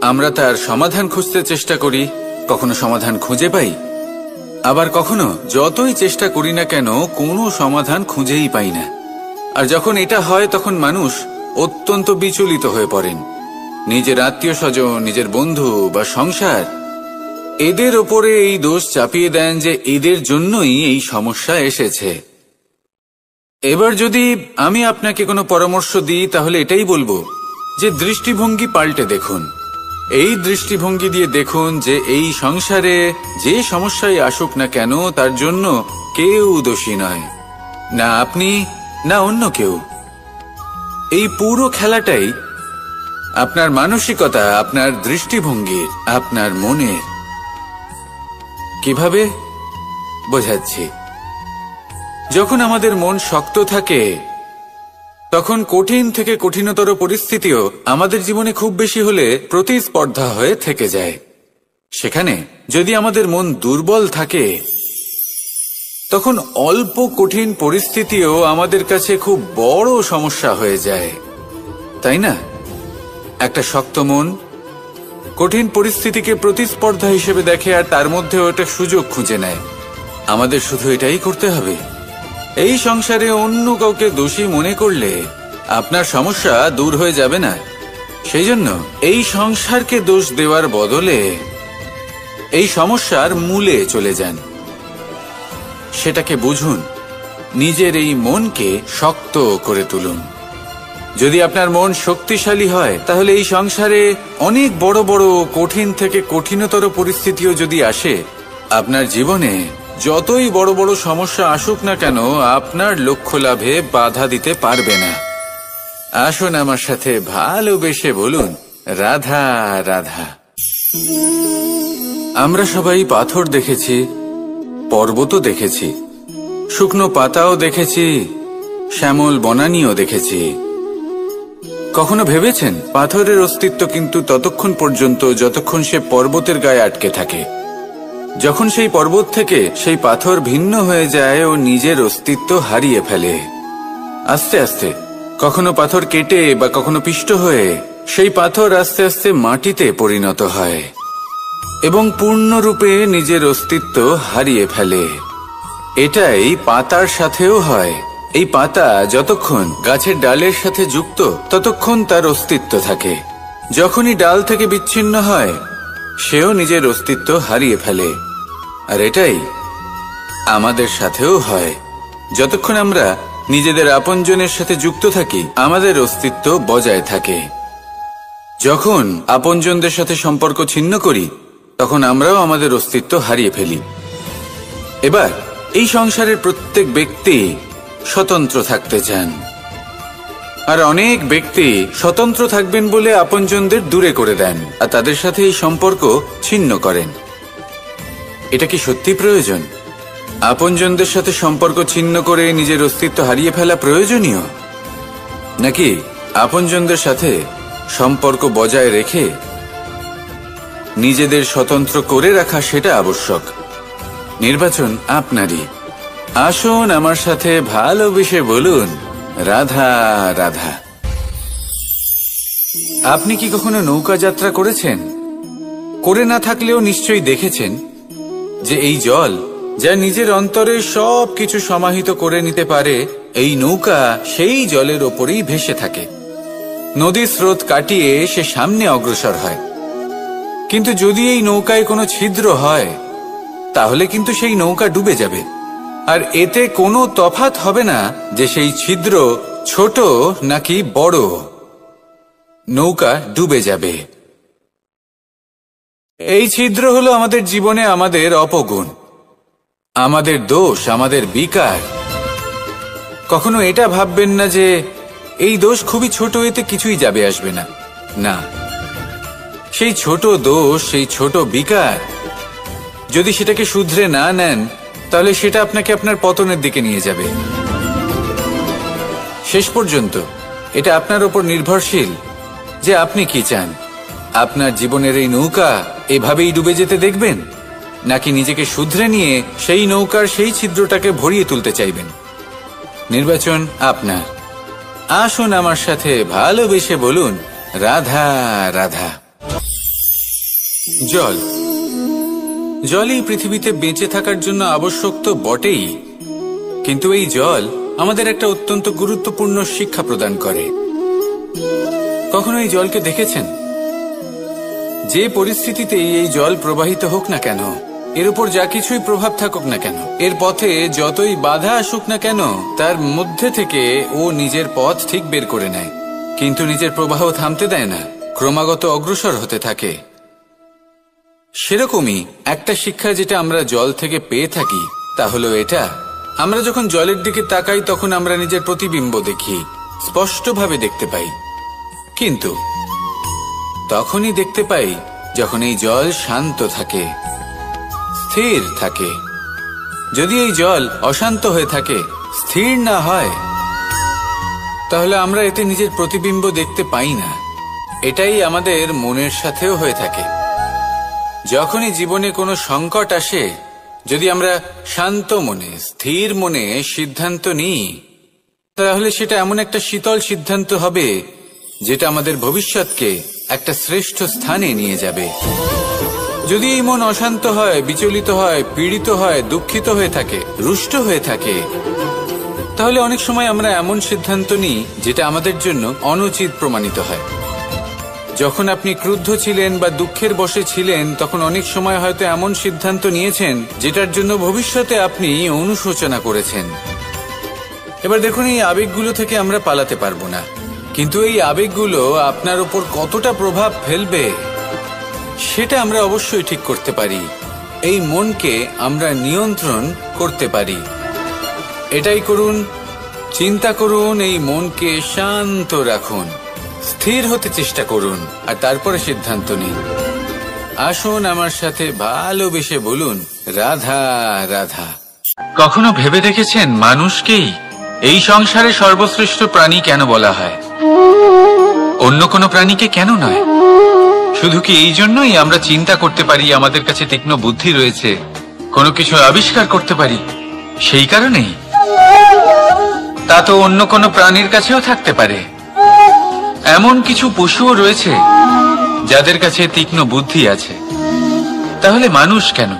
আমরা তার সমাধান খুঁজতে চেষ্টা করি, কখনো সমাধান খুঁজে পাই, আবার কখনো যতই চেষ্টা করি না কেন কোনো সমাধান খুঁজেই পাই না। আর যখন এটা হয় তখন মানুষ অত্যন্ত বিচলিত হয়ে পড়েন। নিজের আত্মীয় স্বজন, নিজের বন্ধু বা সংসার, এদের ওপরে এই দোষ চাপিয়ে দেন যে এদের জন্যই এই সমস্যা এসেছে। এবার যদি আমি আপনাকে কোনো পরামর্শ দিই তাহলে এটাই বলবো যে দৃষ্টিভঙ্গি পাল্টে দেখুন। এই দৃষ্টিভঙ্গি দিয়ে দেখুন যে এই সংসারে যে সমস্যায় আসুক না কেন তার জন্য কেউ দোষী নয়, না আপনি না অন্য কেউ। এই পুরো খেলাটাই আপনার মানসিকতা, আপনার দৃষ্টিভঙ্গির, আপনার মনের। কিভাবে বোঝাচ্ছি, যখন আমাদের মন শক্ত থাকে তখন কঠিন থেকে কঠিনতর পরিস্থিতিও আমাদের জীবনে খুব বেশি হলে প্রতিস্পর্ধা হয়ে থেকে যায়। সেখানে যদি আমাদের মন দুর্বল থাকে তখন অল্প কঠিন পরিস্থিতিও আমাদের কাছে খুব বড় সমস্যা হয়ে যায়, তাই না? একটা শক্ত মন কঠিন পরিস্থিতিকে প্রতিস্পর্ধা হিসেবে দেখে আর তার মধ্যেও একটা সুযোগ খুঁজে নেয়। আমাদের শুধু এটাই করতে হবে। এই সংসারে অন্য কাউকে দোষী মনে করলে আপনার সমস্যা দূর হয়ে যাবে না। সেই জন্য এই সংসারকে দোষ দেওয়ার বদলে এই সমস্যার মূলে চলে যান, সেটাকে বুঝুন, নিজের এই মনকে শক্ত করে তুলুন। যদি আপনার মন শক্তিশালী হয় তাহলে এই সংসারে অনেক বড় বড় কঠিন থেকে কঠিনতর পরিস্থিতিও যদি আসে, আপনার জীবনে যতই বড় বড় সমস্যা আসুক না কেন আপনার লক্ষ্য লাভে বাধা দিতে পারবে না। আসুন আমার সাথে ভালোবেসে বলুন, রাধা রাধা। আমরা সবাই পাথর দেখেছি, পর্বতও দেখেছি, শুকনো পাতাও দেখেছি, শ্যামল বনানীও দেখেছি। কখনো ভেবেছেন পাথরের অস্তিত্ব কিন্তু ততক্ষণ পর্যন্ত যতক্ষণ সে পর্বতের গায়ে আটকে থাকে। যখন সেই পর্বত থেকে সেই পাথর ভিন্ন হয়ে যায় ও নিজের অস্তিত্ব হারিয়ে ফেলে। আস্তে আস্তে কখনো পাথর কেটে বা কখনো পিষ্ট হয়ে সেই পাথর আস্তে আস্তে মাটিতে পরিণত হয় এবং পূর্ণরূপে নিজের অস্তিত্ব হারিয়ে ফেলে। এটাই পাতার সাথেও হয়। এই পাতা যতক্ষণ গাছের ডালের সাথে যুক্ত ততক্ষণ তার অস্তিত্ব থাকে। যখনই ডাল থেকে বিচ্ছিন্ন হয় সেও নিজের অস্তিত্ব হারিয়ে ফেলে। আর এটাই আমাদের সাথেও হয়। যতক্ষণ আমরা নিজেদের আপনজনের সাথে যুক্ত থাকি আমাদের অস্তিত্ব বজায় থাকে। যখন আপনজনদের সাথে সম্পর্ক ছিন্ন করি তখন আমরাও আমাদের অস্তিত্ব হারিয়ে ফেলি। এবার এই সংসারের প্রত্যেক ব্যক্তি স্বতন্ত্র থাকতে চান, আর অনেক ব্যক্তি স্বতন্ত্র থাকবেন বলে আপনজনদের দূরে করে দেন আর তাদের সাথে এই সম্পর্ক ছিন্ন করেন। এটা কি সত্যি প্রয়োজন? আপনজনদের সাথে সম্পর্ক ছিন্ন করে নিজের অস্তিত্ব হারিয়ে ফেলা প্রয়োজনীয়, নাকি আপনজনদের সাথে সম্পর্ক বজায় রেখে নিজেদের স্বতন্ত্র করে রাখা সেটা আবশ্যক? নির্বাচন আপনারই। আসুন আমার সাথে ভালোবেসে বলুন, রাধা রাধা। আপনি কি কখনো নৌকা যাত্রা করেছেন? করে না থাকলেও নিশ্চয়ই দেখেছেন যে এই জল যা নিজের অন্তরে সব কিছু সমাহিত করে নিতে পারে, এই নৌকা সেই জলের ওপরেই ভেসে থাকে। নদীর স্রোত কাটিয়ে সে সামনে অগ্রসর হয়। কিন্তু যদি এই নৌকায় কোনো ছিদ্র হয় তাহলে কিন্তু সেই নৌকা ডুবে যাবে। আর এতে কোনো তফাৎ হবে না যে সেই ছিদ্র ছোট নাকি বড়, নৌকা ডুবে যাবে। এই ছিদ্র হলো আমাদের জীবনে আমাদের অপগুণ, আমাদের দোষ, আমাদের বিকার। কখনো এটা ভাববেন না যে এই দোষ খুবই ছোট, এতে কিছুই যাবে আসবে না। না, সেই ছোট দোষ, সেই ছোট বিকার যদি সেটাকে শুধরে না নেন তাহলে সেটা আপনাকে আপনার পতনের দিকে নিয়ে যাবে। শেষ পর্যন্ত এটা আপনার উপর নির্ভরশীল যে আপনি কি চান। আপনার জীবনের এই নৌকা এভাবেই ডুবে যেতে দেখবেন, নাকি নিজেকে শুধরে নিয়ে সেই নৌকার সেই ছিদ্রটাকে ভরিয়ে তুলতে চাইবেন? নির্বাচন আপনার। আসুন আমার সাথে ভালোবেসে বলুন, রাধা রাধা। জল, জলই পৃথিবীতে বেঁচে থাকার জন্য আবশ্যক তো বটেই, কিন্তু এই জল আমাদের একটা অত্যন্ত গুরুত্বপূর্ণ শিক্ষা প্রদান করে। কখনো এই জলকে দেখেছেন? যে পরিস্থিতিতেই এই জল প্রবাহিত হোক না কেন এর উপর যা কিছুই প্রভাব থাকুক না কেন, এর পথে যতই বাধা আসুক না কেন, তার মধ্যে থেকে ও নিজের পথ ঠিক বের করে নেয়, কিন্তু নিজের প্রবাহ থামতে দেয় না, ক্রমাগত অগ্রসর হতে থাকে। সেরকমই একটা শিক্ষা যেটা আমরা জল থেকে পেয়ে থাকি তা হলো এটা, আমরা যখন জলের দিকে তাকাই তখন আমরা নিজের প্রতিবিম্ব দেখি, স্পষ্টভাবে দেখতে পাই, কিন্তু তখনই দেখতে পাই যখন এই জল শান্ত থাকে, স্থির থাকে। যদি এই জল অশান্ত হয়ে থাকে, স্থির না হয়, তাহলে আমরা এতে নিজের প্রতিবিম্ব দেখতে পাই না। এটাই আমাদের মনের সাথেও হয়ে থাকে। যখনই জীবনে কোনো সংকট আসে, যদি আমরা শান্ত মনে, স্থির মনে সিদ্ধান্ত নিই, তাহলে সেটা এমন একটা শীতল সিদ্ধান্ত হবে যেটা আমাদের ভবিষ্যৎকে একটা শ্রেষ্ঠ স্থানে নিয়ে যাবে। যদি এই মন অশান্ত হয়, বিচলিত হয়, পীড়িত হয়, দুঃখিত হয়ে থাকে, রুষ্ট হয়ে থাকে, তাহলে অনেক সময় আমরা এমন সিদ্ধান্ত নিই যেটা আমাদের জন্য অনুচিত প্রমাণিত হয়। যখন আপনি ক্রুদ্ধ ছিলেন বা দুঃখের বশে ছিলেন, তখন অনেক সময় হয়তো এমন সিদ্ধান্ত নিয়েছেন যেটার জন্য ভবিষ্যতে আপনি অনুশোচনা করেছেন। এবার দেখুন, এই আবেগগুলো থেকে আমরা পালাতে পারবো না, কিন্তু এই আবেগগুলো আপনার উপর কতটা প্রভাব ফেলবে সেটা আমরা অবশ্যই ঠিক করতে পারি। এই মনকে আমরা নিয়ন্ত্রণ করতে পারি। এটাই করুন, চিন্তা করুন, এই মনকে শান্ত রাখুন, স্থির হতে চেষ্টা করুন, আর তারপরে সিদ্ধান্ত নিন। আসুন আমার সাথে ভালোবেসে বলুন, রাধা রাধা। কখনো ভেবে দেখেছেন মানুষকেই এই সংসারে সর্বশ্রেষ্ঠ প্রাণী কেন বলা হয়? অন্য কোনো প্রাণীকে কেন নয়? শুধু কি এই জন্যই আমরা চিন্তা করতে পারি, আমাদের কাছে তীক্ষ্ণ বুদ্ধি রয়েছে, কোনো কিছু আবিষ্কার করতে পারি, সেই কারণেই? তা তো অন্য কোনো প্রাণীর কাছেও থাকতে পারে। এমন কিছু পশুও রয়েছে যাদের কাছে তীক্ষ্ণ বুদ্ধি আছে। তাহলে মানুষ কেন?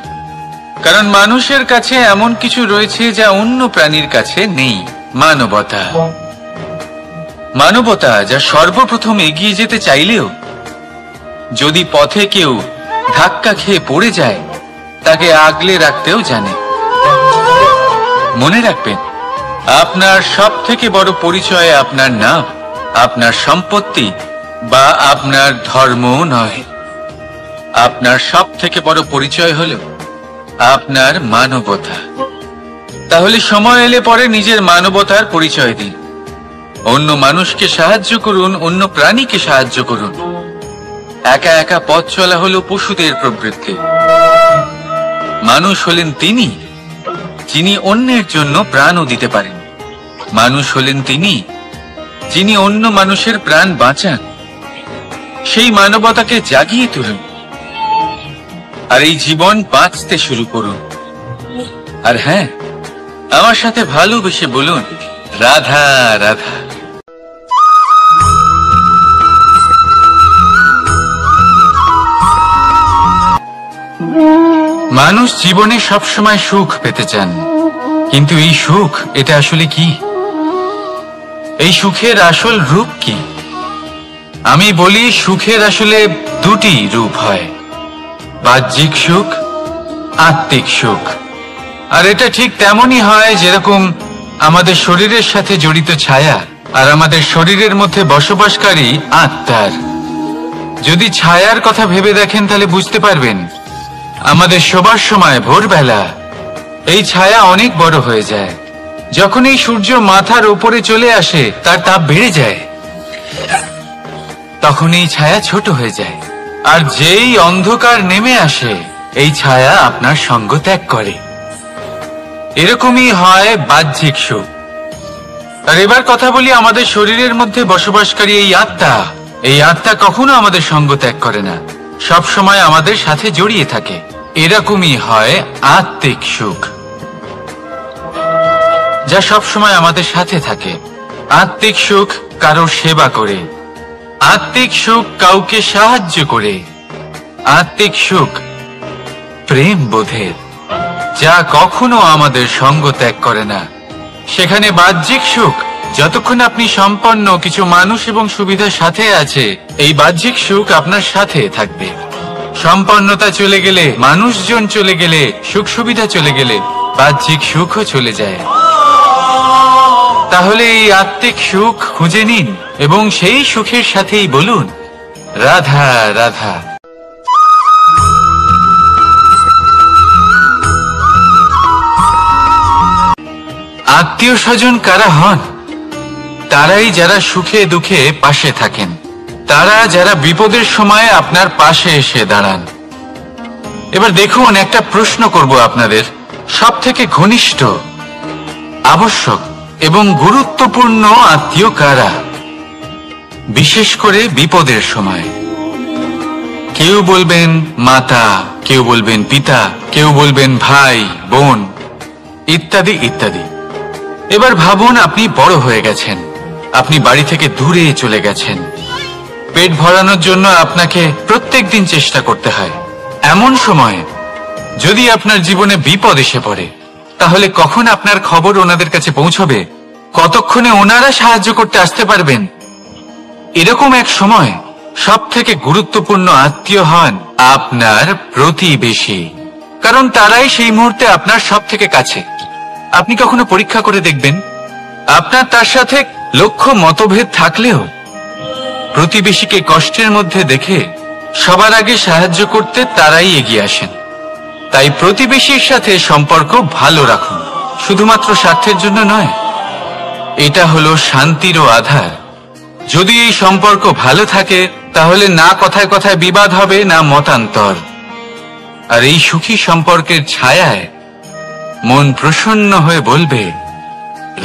কারণ মানুষের কাছে এমন কিছু রয়েছে যা অন্য প্রাণীর কাছে নেই, মানবতা। মানবতা যা সর্বপ্রথম এগিয়ে যেতে চাইলেও যদি পথে কেউ ধাক্কা খেয়ে পড়ে যায়, তাকে আগলে রাখতেও জানে। মনে রাখবেন, আপনার সব থেকে বড় পরিচয় আপনার নাম, আপনার সম্পত্তি বা আপনার ধর্ম নয়। আপনার সব থেকে বড় পরিচয় হল আপনার মানবতা। তাহলে সময় এলে পরে নিজের মানবতার পরিচয় দিন। অন্য মানুষকে সাহায্য করুন, অন্য প্রাণীকে সাহায্য করুন। একা একা পথ চলা হলো পশুদের প্রবৃত্তি। মানুষ হলেন তিনি যিনি অন্যের জন্য প্রাণও দিতে পারেন। মানুষ হলেন তিনি যিনি অন্য মানুষের প্রাণ বাঁচান। সেই মানবতাকে জাগিয়ে তুলুন, আর এই জীবন বাঁচতে শুরু করুন। আর হ্যাঁ, আমার সাথে ভালোবেসে বলুন, রাধা রাধা। মানুষ জীবনে সবসময় সুখ পেতে চান, কিন্তু এই সুখ, এটা আসলে কি? এই সুখের আসল রূপ কি? আমি বলি, সুখের আসলে দুটি রূপ হয়, বাহ্যিক সুখ, আত্মিক সুখ। আর এটা ঠিক তেমনই হয় যেরকম আমাদের শরীরের সাথে জড়িত ছায়া আর আমাদের শরীরের মধ্যে বসবাসকারী আত্মার। যদি ছায়ার কথা ভেবে দেখেন তাহলে বুঝতে পারবেন, আমাদের শোবার সময় ভোরবেলা এই ছায়া অনেক বড় হয়ে যায়। যখন এই সূর্য মাথার উপরে চলে আসে, তার তাপ বেড়ে যায়, তখন এই ছায়া ছোট হয়ে যায়। আর যেই অন্ধকার নেমে আসে, এই ছায়া আপনার সঙ্গ ত্যাগ করে। এরকমই হয় বাহ্যিক সুখ। আর এবার কথা বলি আমাদের শরীরের মধ্যে বসবাসকারী এই আত্মা। এই আত্মা কখনো আমাদের সঙ্গ ত্যাগ করে না, সব সময় আমাদের সাথে জড়িয়ে থাকে। এরকমই হয় আত্মিক সুখ, যা সব সময় আমাদের সাথে থাকে। আত্মিক সুখ কারোর সেবা করে, আত্মিক সুখ কাউকে সাহায্য করে, আত্মিক সুখ প্রেম বোধের, যা কখনো আমাদের সঙ্গ ত্যাগ করে না। সেখানে বাহ্যিক সুখ, যতক্ষণ আপনি সম্পন্ন কিছু মানুষ এবং সুবিধার সাথে আছে, এই বাহ্যিক সুখ আপনার সাথে থাকবে। সম্পন্নতা চলে গেলে, মানুষজন চলে গেলে, সুখ সুবিধা চলে গেলে বাহ্যিক সুখও চলে যায়। তাহলে এই আত্মিক সুখ খুঁজে নিন এবং সেই সুখের সাথেই বলুন, রাধা রাধা। আত্মীয় স্বজন কারা হন? তারাই যারা সুখে দুঃখে পাশে থাকেন, তারা যারা বিপদের সময় আপনার পাশে এসে দাঁড়ান। এবার দেখুন, একটা প্রশ্ন করব আপনাদের, সব থেকে ঘনিষ্ঠ, আবশ্যক এবং গুরুত্বপূর্ণ আত্মীয় কারা, বিশেষ করে বিপদের সময়? কেউ বলবেন মাতা, কেউ বলবেন পিতা, কেউ বলবেন ভাই বোন, ইত্যাদি ইত্যাদি। এবার ভাবুন, আপনি বড় হয়ে গেছেন, আপনি বাড়ি থেকে দূরে চলে গেছেন, পেট ভরানোর জন্য আপনাকে প্রত্যেকদিন চেষ্টা করতে হয়। এমন সময় যদি আপনার জীবনে বিপদ এসে পড়ে, তাহলে কখন আপনার খবর ওনাদের কাছে পৌঁছবে? কতক্ষণে ওনারা সাহায্য করতে আসতে পারবেন? এরকম এক সময় সব থেকে গুরুত্বপূর্ণ আত্মীয় হন আপনার প্রতিবেশী, কারণ তারাই সেই মুহূর্তে আপনার সব থেকে কাছে। আপনি কখনো পরীক্ষা করে দেখবেন, আপনার তার সাথে লক্ষ্য মতভেদ থাকলেও প্রতিবেশীকে কষ্টের মধ্যে দেখে সবার আগে সাহায্য করতে তারাই এগিয়ে আসেন। তাই প্রতিবেশীর সাথে সম্পর্ক ভালো রাখুন, শুধুমাত্র স্বার্থের জন্য নয়। এটা হলো শান্তিরও আধার। যদি এই সম্পর্ক ভালো থাকে, তাহলে না কথায় কথায় বিবাদ হবে, না মতান্তর। আর এই সুখী সম্পর্কের ছায়ায় মন প্রসন্ন হয়ে বলবে,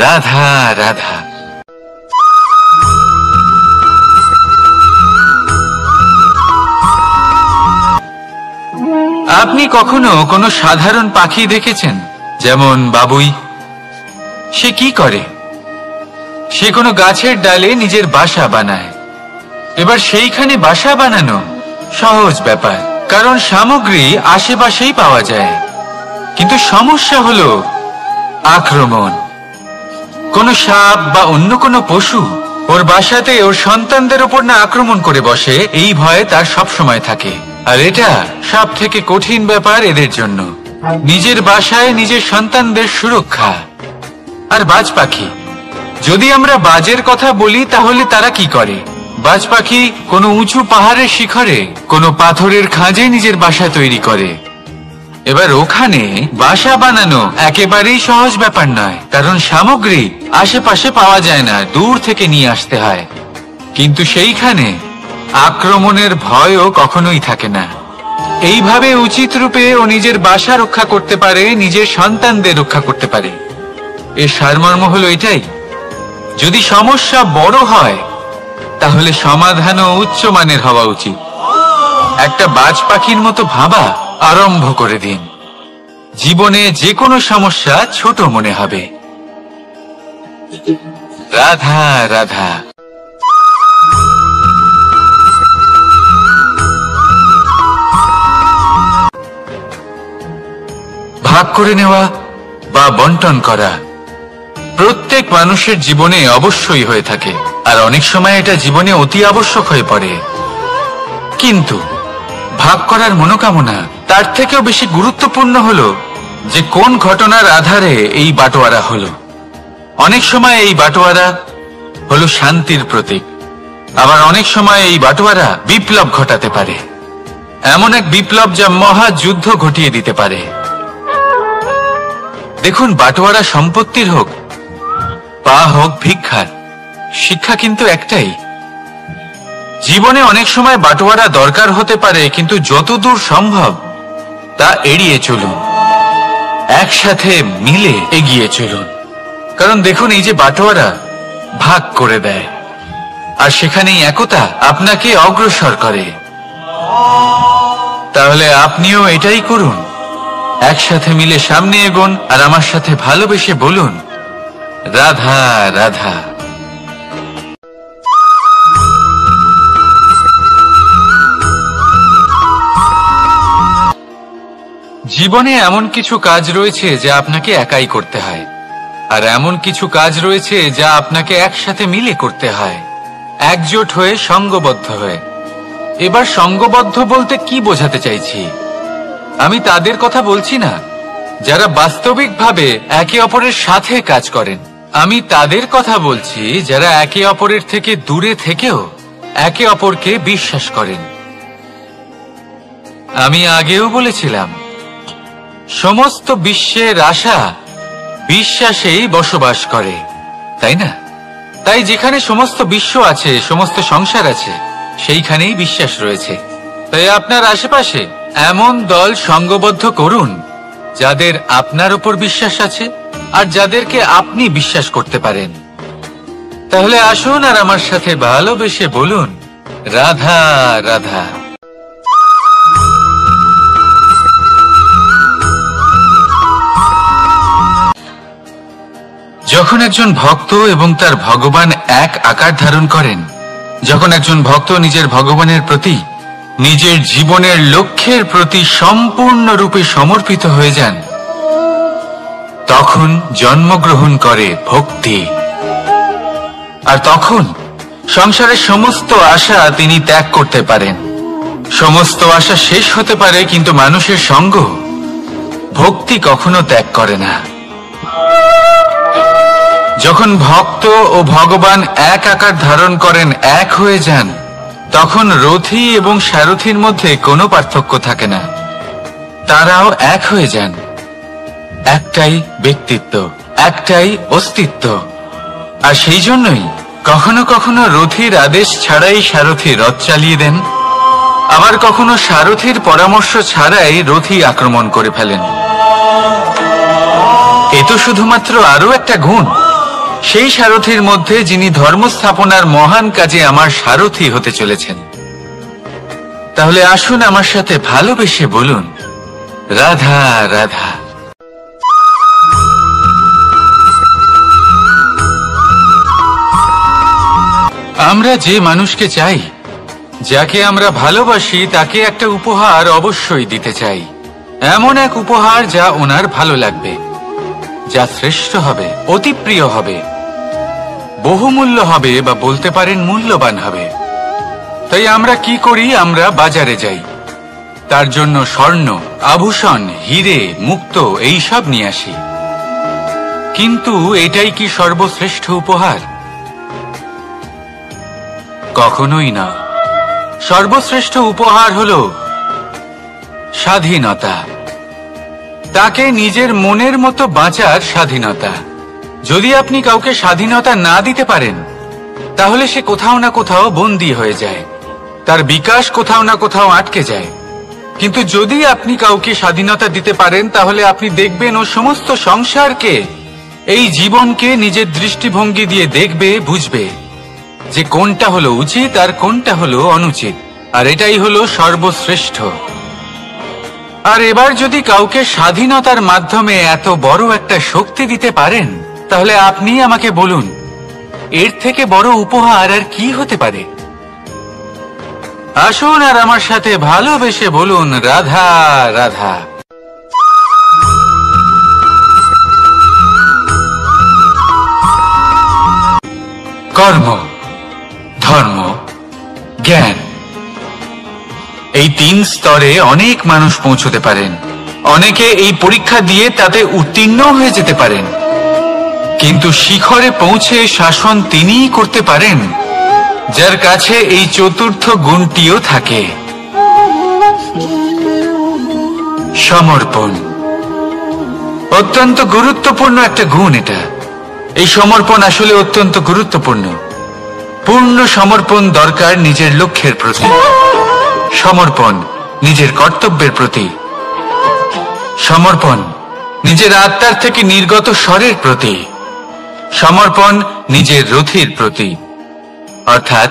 রাধা রাধা। আপনি কখনো কোনো সাধারণ পাখি দেখেছেন? যেমন বাবুই। সে কি করে? সে কোনো গাছের ডালে নিজের বাসা বানায়। এবার সেইখানে বাসা বানানো সহজ ব্যাপার, কারণ সামগ্রী আশেপাশেই পাওয়া যায়। কিন্তু সমস্যা হলো আক্রমণ। কোনো সাপ বা অন্য কোনো পশু ওর বাসাতে ওর সন্তানদের উপর না আক্রমণ করে বসে, এই ভয়ে তার সব সময় থাকে। আর এটা সব থেকে কঠিন ব্যাপার এদের জন্য, নিজের বাসায় নিজের সন্তানদের সুরক্ষা। আর বাজ পাখি, যদি আমরা বাজের কথা বলি, তাহলে তারা কি করে? বাজ পাখি কোনো উঁচু পাহাড়ের শিখরে, কোনো পাথরের খাঁজে নিজের বাসা তৈরি করে। এবার ওখানে বাসা বানানো একেবারেই সহজ ব্যাপার নয়, কারণ সামগ্রী আশেপাশে পাওয়া যায় না, দূর থেকে নিয়ে আসতে হয়। কিন্তু সেইখানে আক্রমণের ভয়ও কখনোই থাকে না। এইভাবে উচিত রূপে ও নিজের বাসা রক্ষা করতে পারে, নিজের সন্তানদের রক্ষা করতে পারে। এর সারমর্ম হলো এটাই, যদি সমস্যা বড় হয়, তাহলে সমাধানও উচ্চমানের হওয়া উচিত। একটা বাজ পাখির মতো ভাবা আরম্ভ করে দিন। জীবনে যে কোনো সমস্যা ছোট মনে হবে। রাধা রাধা। ভাগ করে নেওয়া বা বন্টন করা প্রত্যেক মানুষের জীবনে অবশ্যই হয়ে থাকে, আর অনেক সময় এটা জীবনে অতি আবশ্যক হয়ে পড়ে। কিন্তু ভাগ করার মনোকামনা তার থেকেও বেশি গুরুত্বপূর্ণ হলো যে কোন ঘটনার আধারে এই বাটোয়ারা হলো। অনেক সময় এই বাটোয়ারা হলো শান্তির প্রতীক, আবার অনেক সময় এই বাটোয়ারা বিপ্লব ঘটাতে পারে, এমন এক বিপ্লব যা মহাযুদ্ধ ঘটিয়ে দিতে পারে। দেখুন, বাটোয়ারা সম্পত্তির হোক বা হোক ভিক্ষার, শিক্ষা কিন্তু একটাই। জীবনে অনেক সময় বাটোয়ারা দরকার হতে পারে, কিন্তু যতদূর সম্ভব তা এড়িয়ে চলুন, একসাথে মিলে এগিয়ে চলুন। কারণ দেখুন, এই যে বাটোয়ারা ভাগ করে দেয়, আর সেখানেই একতা আপনাকে অগ্রসর করে। তাহলে আপনিও এটাই করুন, একসাথে মিলে সামনে এগোন, আর আমার সাথে ভালোবেসে বলুন, রাধা রাধা। জীবনে এমন কিছু কাজ রয়েছে যা আপনাকে একাই করতে হয়, আর এমন কিছু কাজ রয়েছে যা আপনাকে একসাথে মিলে করতে হয়, একজোট হয়ে, সঙ্গবদ্ধ হয়ে। এবার সঙ্গবদ্ধ বলতে কি বোঝাতে চাইছি? আমি তাদের কথা বলছি না যারা বাস্তবিকভাবে একে অপরের সাথে কাজ করেন। আমি তাদের কথা বলছি যারা একে অপরের থেকে দূরে থেকেও একে অপরকে বিশ্বাস করেন। আমি আগেও বলেছিলাম, সমস্ত বিশ্বের আশা বিশ্বাসেই বসবাস করে, তাই না? তাই যেখানে সমস্ত বিশ্ব আছে, সমস্ত সংসার আছে, সেইখানেই বিশ্বাস রয়েছে। তাই আপনার আশেপাশে এমন দল সঙ্গবদ্ধ করুন যাদের আপনার উপর বিশ্বাস আছে আর যাদেরকে আপনি বিশ্বাস করতে পারেন। তাহলে আসুন আর আমার সাথে ভালোবেসে বলুন, রাধা রাধা। যখন একজন ভক্ত এবং তার ভগবান এক আকার ধারণ করেন, যখন একজন ভক্ত নিজের ভগবানের প্রতি, নিজের জীবনের লক্ষ্যের প্রতি সম্পূর্ণরূপে সমর্পিত হয়ে যান, তখন জন্মগ্রহণ করে ভক্তি। আর তখন সংসারের সমস্ত আশা তিনি ত্যাগ করতে পারেন। সমস্ত আশা শেষ হতে পারে, কিন্তু মানুষের সঙ্গ ভক্তি কখনো ত্যাগ করে না। যখন ভক্ত ও ভগবান এক আকার ধারণ করেন, এক হয়ে যান, তখন রথী এবং সারথীর মধ্যে কোনো পার্থক্য থাকে না। তারাও এক হয়ে যান। একটাই ব্যক্তিত্ব, একটাই অস্তিত্ব। আর সেই জন্যই কখনো কখনো রথীর আদেশ ছাড়াই সারথী রথ চালিয়ে দেন, আবার কখনো সারথীর পরামর্শ ছাড়াই রথী আক্রমণ করে ফেলেন। এ তো শুধুমাত্র আরো একটা গুণ সেই সারথীর মধ্যে, যিনি ধর্ম স্থাপনার মহান কাজে আমার সারথী হতে চলেছেন। তাহলে আসুন আমার সাথে ভালোবেসে বলুন, রাধা রাধা। আমরা যে মানুষকে চাই, যাকে আমরা ভালোবাসি, তাকে একটা উপহার অবশ্যই দিতে চাই। এমন এক উপহার যা ওনার ভালো লাগবে, যা শ্রেষ্ঠ হবে, অতি প্রিয় হবে, বহুমূল্য হবে, বা বলতে পারেন মূল্যবান হবে। তাই আমরা কি করি? আমরা বাজারে যাই, তার জন্য স্বর্ণ, আভূষণ, হিরে, মুক্তো এইসব নিয়ে আসি। কিন্তু এটাই কি সর্বশ্রেষ্ঠ উপহার? কখনোই না। সর্বশ্রেষ্ঠ উপহার হলো স্বাধীনতা, তাকে নিজের মনের মতো বাঁচার স্বাধীনতা। যদি আপনি কাউকে স্বাধীনতা না দিতে পারেন, তাহলে সে কোথাও না কোথাও বন্দী হয়ে যায়, তার বিকাশ কোথাও না কোথাও আটকে যায়। কিন্তু যদি আপনি কাউকে স্বাধীনতা দিতে পারেন, তাহলে আপনি দেখবেন ও সমস্ত সংসারকে, এই জীবনকে নিজের দৃষ্টিভঙ্গি দিয়ে দেখবে, বুঝবে যে কোনটা হলো উচিত আর কোনটা হলো অনুচিত। আর এটাই হলো সর্বশ্রেষ্ঠ। আর এবার যদি কাউকে স্বাধীনতার মাধ্যমে এত বড় একটা শক্তি দিতে পারেন, তাহলে আপনি আমাকে বলুন, এর থেকে বড় উপহার আর কি হতে পারে? আসুন আর আমার সাথে ভালোবেসে বলুন, রাধা রাধা। কর্ম, ধর্ম, জ্ঞান, এই তিন স্তরে অনেক মানুষ পৌঁছতে পারেন। অনেকে এই পরীক্ষা দিয়ে তাতে উত্তীর্ণ হয়ে যেতে পারেন, কিন্তু শিখরে পৌঁছে শাসন তিনিই করতে পারেন যার কাছে এই চতুর্থ গুণটিও থাকে, সমর্পণ। অত্যন্ত গুরুত্বপূর্ণ একটা গুণ এটা। এই সমর্পণ আসলে অত্যন্ত গুরুত্বপূর্ণ। পূর্ণ সমর্পণ দরকার নিজের লক্ষ্যের প্রতি, সমর্পণ নিজের কর্তব্যের প্রতি, সমর্পণ নিজের আত্মার থেকে নির্গত স্বরের প্রতি, সমর্পণ নিজের রথীর প্রতি, অর্থাৎ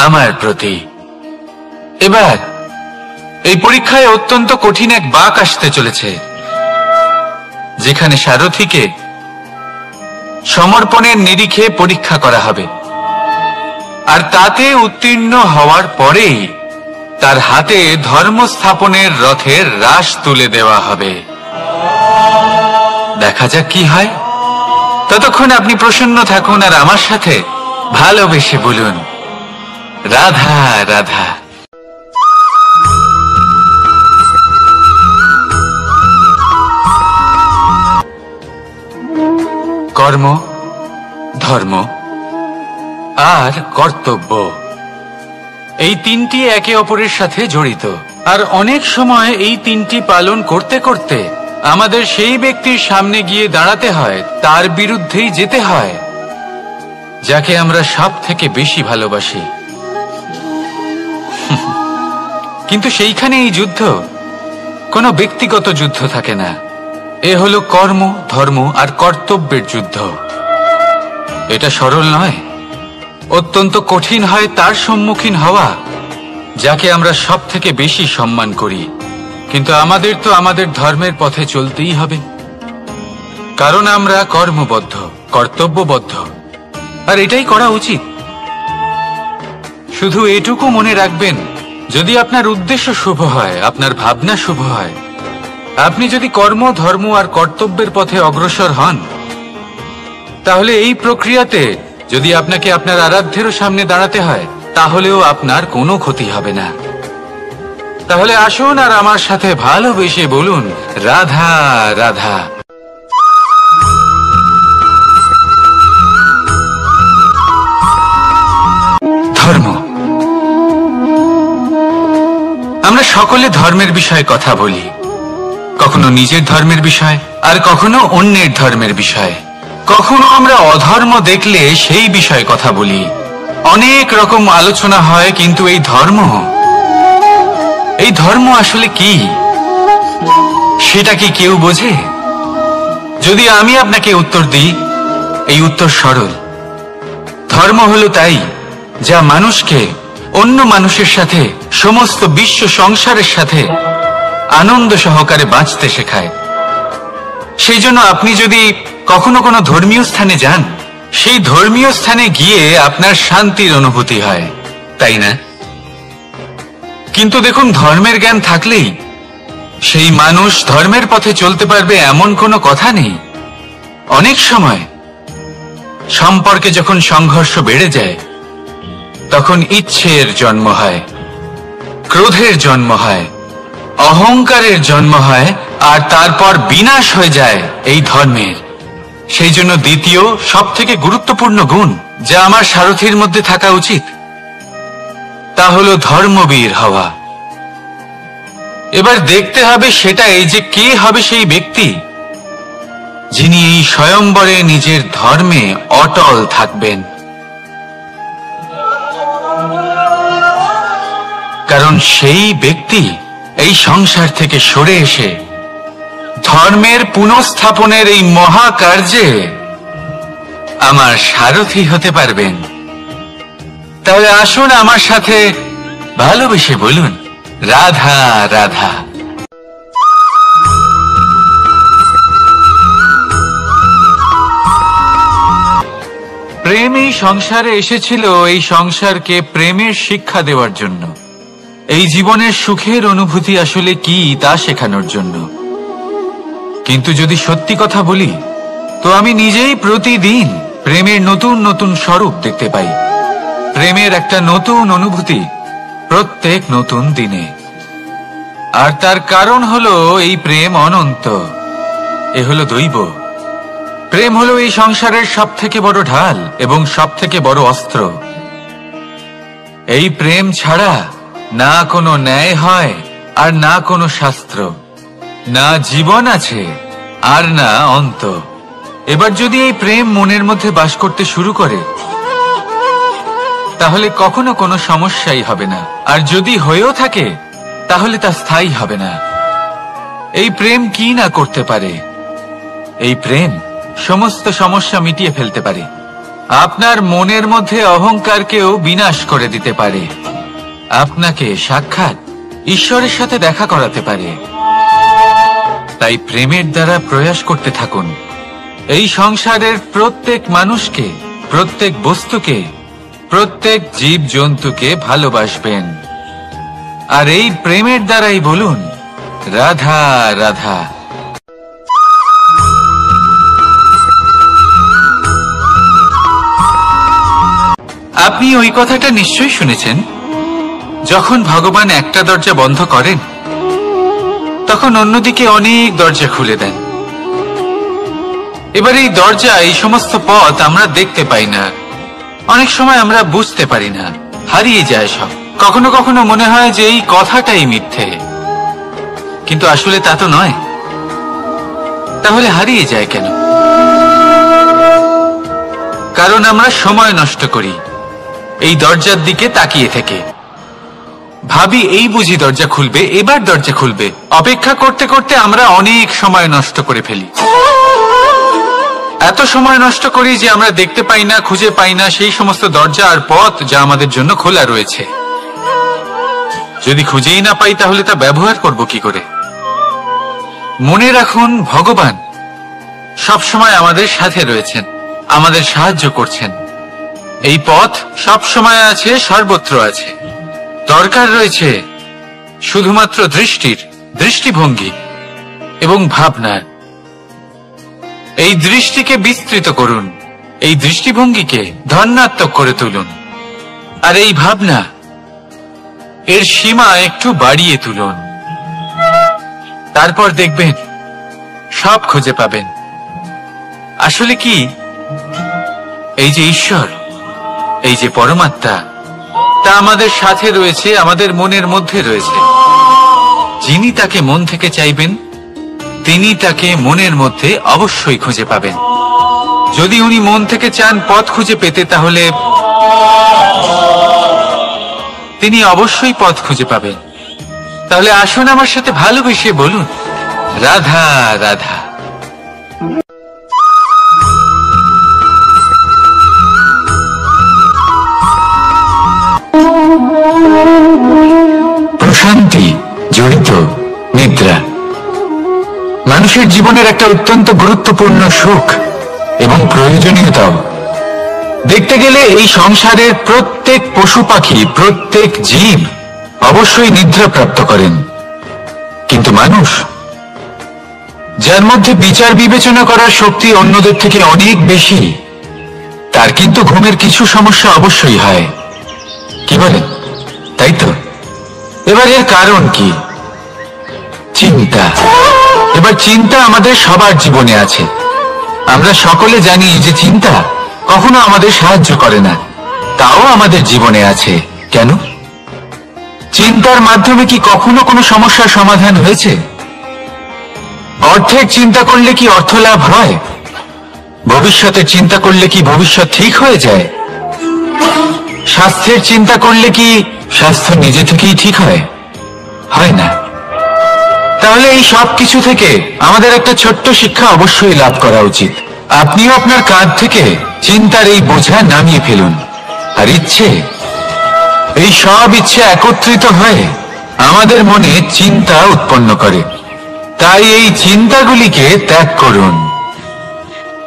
আমার প্রতি। এবার এই পরীক্ষায় অত্যন্ত কঠিন এক বাঁক আসতে চলেছে, যেখানে সারথীকে সমর্পণের নিরিখে পরীক্ষা করা হবে। আর তাতে উত্তীর্ণ হওয়ার পরেই তার হাতে ধর্ম স্থাপনের রথের রাশ তুলে দেওয়া হবে। দেখা যাক কি হয়। ততক্ষণ আপনি প্রসন্ন থাকুন আর আমার সাথে ভালোবেসে বলুন, রাধা রাধা। কর্ম, ধর্ম আর কর্তব্য। এই তিনটি একে অপরের সাথে জড়িত, আর অনেক সময় এই তিনটি পালন করতে করতে আমাদের সেই ব্যক্তির সামনে গিয়ে দাঁড়াতে হয়, তার বিরুদ্ধেই যেতে হয়, যাকে আমরা সব থেকে বেশি ভালোবাসি। কিন্তু সেইখানে এই যুদ্ধ কোনো ব্যক্তিগত যুদ্ধ থাকে না, এ হলো কর্ম, ধর্ম আর কর্তব্যের যুদ্ধ। এটা সরল নয়, অত্যন্ত কঠিন হয় তার সম্মুখীন হওয়া যাকে আমরা সব থেকে বেশি সম্মান করি। কিন্তু আমাদের তো আমাদের ধর্মের পথে চলতেই হবে, কারণ আমরা কর্মবদ্ধ, কর্তব্যবদ্ধ, আর এটাই করা উচিত। শুধু এটুকু মনে রাখবেন, যদি আপনার উদ্দেশ্য শুভ হয়, আপনার ভাবনা শুভ হয়, আপনি যদি কর্ম, ধর্ম আর কর্তব্যের পথে অগ্রসর হন, তাহলে এই প্রক্রিয়াতে যদি আপনাকে আপনার আরাধ্যেরও সামনে দাঁড়াতে হয়, তাহলেও আপনার কোনো ক্ষতি হবে না। তাহলে আসুন আর আমার সাথে ভালোবেসে বলুন, রাধা রাধা। ধর্ম। আমরা সকলে ধর্মের বিষয়ে কথা বলি, কখনো নিজের ধর্মের বিষয়, আর কখনো অন্যের ধর্মের বিষয়। কখনো আমরা অধর্ম দেখলে সেই বিষয়ে কথা বলি। অনেক রকম আলোচনা হয়, কিন্তু এই ধর্ম আসলে কি, সেটা কি কেউ বোঝে? যদি আমি আপনাকে উত্তর দিই, এই উত্তর সরল। ধর্ম হলো তাই যা মানুষকে অন্য মানুষের সাথে, সমস্ত বিশ্ব সংসারের সাথে আনন্দ সহকারে বাঁচতে শেখায়। সেই জন্য আপনি যদি কখনো কোনো ধর্মীয় স্থানে যান, সেই ধর্মীয় স্থানে গিয়ে আপনার শান্তির অনুভূতি হয়, তাই না? কিন্তু দেখুন, ধর্মের জ্ঞান থাকলেই সেই মানুষ ধর্মের পথে চলতে পারবে এমন কোনো কথা নেই। অনেক সময় সম্পর্কে যখন সংঘর্ষ বেড়ে যায়, তখন ইচ্ছের জন্ম হয়, ক্রোধের জন্ম হয়, অহংকারের জন্ম হয়, আর তারপর বিনাশ হয়ে যায় এই ধর্মের। সেই জন্য দ্বিতীয় সব থেকে গুরুত্বপূর্ণ গুণ যা আমার সারথীর মধ্যে থাকা উচিত, তা হলো ধর্মবীর হওয়া। এবার দেখতে হবে সেটা এই যে কে হবে সেই ব্যক্তি যিনি এই স্বয়ম্বরে নিজের ধর্মে অটল থাকবেন। কারণ সেই ব্যক্তি এই সংসার থেকে সরে এসে ধর্মের পুনঃস্থাপনের এই মহাকার্যে আমার সারথী হতে পারবেন। তাহলে আসুন আমার সাথে ভালোবেসে বলুন, রাধা রাধা। প্রেম এই সংসারে এসেছিল এই সংসারকে প্রেমের শিক্ষা দেওয়ার জন্য, এই জীবনের সুখের অনুভূতি আসলে কি তা শেখানোর জন্য। কিন্তু যদি সত্যি কথা বলি, তো আমি নিজেই প্রতিদিন প্রেমের নতুন নতুন স্বরূপ দেখতে পাই, প্রেমের একটা নতুন অনুভূতি প্রত্যেক নতুন দিনে। আর তার কারণ হলো এই প্রেম অনন্ত, এ হলো দৈব। প্রেম হলো এই সংসারের সব থেকে বড় ঢাল এবং সব থেকে বড় অস্ত্র। এই প্রেম ছাড়া না কোনো ন্যায় হয়, আর না কোনো শাস্ত্র, না জীবন আছে, আর না অন্ত। এবার যদি এই প্রেম মনের মধ্যে বাস করতে শুরু করে, তাহলে কখনো কোনো সমস্যাই হবে না, আর যদি হয়েও থাকে তাহলে তা স্থায়ী হবে না। এই প্রেম কি না করতে পারে? এই প্রেম সমস্ত সমস্যা মিটিয়ে ফেলতে পারে, আপনার মনের মধ্যে অহংকারকেও বিনাশ করে দিতে পারে, আপনাকে সাক্ষাৎ ঈশ্বরের সাথে দেখা করাতে পারে। তাই প্রেমের দ্বারা প্রয়াস করতে থাকুন, এই সংসারের প্রত্যেক মানুষকে, প্রত্যেক বস্তুকে, প্রত্যেক জীব জন্তুকে ভালোবাসবেন। আর এই প্রেমের দ্বারাই বলুন, রাধা রাধা। আপনি ওই কথাটা নিশ্চয়ই শুনেছেন, যখন ভগবান একটা দরজা বন্ধ করেন, তখন অন্যদিকে অনেক দরজা খুলে দেন। এবার এই দরজা, এই সমস্ত পথ আমরা দেখতে পাই না, অনেক সময় আমরা বুঝতে পারি না, হারিয়ে যায় সব। কখনো কখনো মনে হয় যে এই কথাটাই মিথ্যে, কিন্তু আসলে তা তো নয়। তাহলে হারিয়ে যায় কেন? কারণ আমরা সময় নষ্ট করি এই দরজার দিকে তাকিয়ে থেকে। ভাবি এই বুঝি দরজা খুলবে, এবার দরজা খুলবে। অপেক্ষা করতে করতে আমরা অনেক সময় নষ্ট করে ফেলি। এত সময় নষ্ট করি যে আমরা দেখতে পাই না, খুঁজে পাই না সেই সমস্ত দরজা আর পথ যা আমাদের জন্য খোলা রয়েছে। যদি খুঁজেই না পাই তাহলে তা ব্যবহার করব কি করে? মনে রাখুন, ভগবান সব সময় আমাদের সাথে রয়েছেন, আমাদের সাহায্য করছেন। এই পথ সব সময় আছে, সর্বত্র আছে। দরকার রয়েছে শুধুমাত্র দৃষ্টির, দৃষ্টিভঙ্গি এবং ভাবনার। এই দৃষ্টিকে বিস্তৃত করুন, এই দৃষ্টিভঙ্গিকে ধনাত্মক করে তুলুন, আর এই ভাবনা এর সীমা একটু বাড়িয়ে তুলুন। তারপর দেখবেন সব খুঁজে পাবেন। আসলে কি, এই যে ঈশ্বর, এই যে পরমাত্মা, তা আমাদের সাথে রয়েছে, আমাদের মনের মধ্যে রয়েছে। যিনি তাকে মন থেকে চাইবেন তিনি তাকে মনের মধ্যে অবশ্যই খুঁজে পাবেন। যদি উনি মন থেকে চান পথ খুঁজে পেতে, তাহলে তিনি অবশ্যই পথ খুঁজে পাবেন। তাহলে আসুন আমার সাথে ভালোবেসে বলুন, রাধা রাধা। প্রশান্তি জড়িত নিদ্রা মানুষের জীবনের একটা অত্যন্ত গুরুত্বপূর্ণ সুখ এবং প্রয়োজনীয়তাও। দেখতে গেলে এই সংসারের প্রত্যেক পশু পাখি, প্রত্যেক জীব অবশ্যই নিদ্রা প্রাপ্ত করেন, কিন্তু মানুষ, যার মধ্যে বিচার বিবেচনা করার শক্তি অন্যদের থেকে অনেক বেশি, তার কিন্তু ঘুমের কিছু সমস্যা অবশ্যই হয়। কি বলেন? তাই তো। এবার এর কারণ কি? চিন্তা। এবার চিন্তা আমাদের সবার জীবনে আছে। আমরা সকলে জানি যে চিন্তা কখনো আমাদের সাহায্য করে না, তাও আমাদের জীবনে আছে। কেন? চিন্তার মাধ্যমে কি কখনো কোনো সমস্যার সমাধান হয়েছে? অর্থের চিন্তা করলে কি অর্থ লাভ হয়? ভবিষ্যতের চিন্তা করলে কি ভবিষ্যৎ ঠিক হয়ে যায়? স্বাস্থ্যের চিন্তা করলে কি স্বাস্থ্য নিজে থেকেই ঠিক হয়? হয় না। তাহলে এই সব কিছু থেকে আমাদের একটা ছোট্ট শিক্ষা অবশ্যই লাভ করা উচিত। আপনিও আপনার কাঁধ থেকে চিন্তার এই বোঝা নামিয়ে ফেলুন। আর ইচ্ছে, এই সব ইচ্ছে একত্রিত হয়ে আমাদের মনে চিন্তা উৎপন্ন করে। তাই এই চিন্তাগুলিকে ত্যাগ করুন।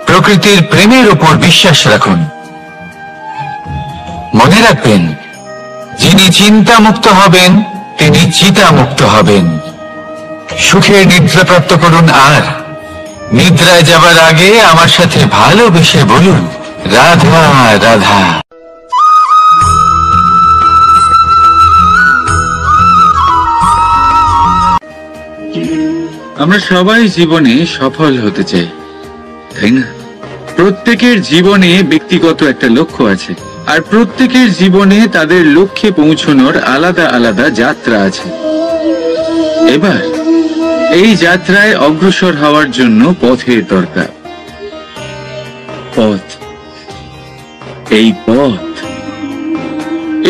প্রকৃতির প্রেমের উপর বিশ্বাস রাখুন। মনে রাখবেন, যিনি চিন্তা মুক্ত হবেন তিনি চিতা মুক্ত হবেন। সুখের নিদ্রা প্রাপ্ত করুন, আর নিদ্রায় যাবার আগে আমার সাথে ভালোবেসে বলুন, রাধা রাধা। আমরা সবাই জীবনে সফল হতে চাই, তাই না? প্রত্যেকের জীবনে ব্যক্তিগত একটা লক্ষ্য আছে, আর প্রত্যেকের জীবনে তাদের লক্ষ্যে পৌঁছানোর আলাদা আলাদা যাত্রা আছে। এবার এই যাত্রায় অগ্রসর হওয়ার জন্য পথের দরকার। পথ, এই পথ,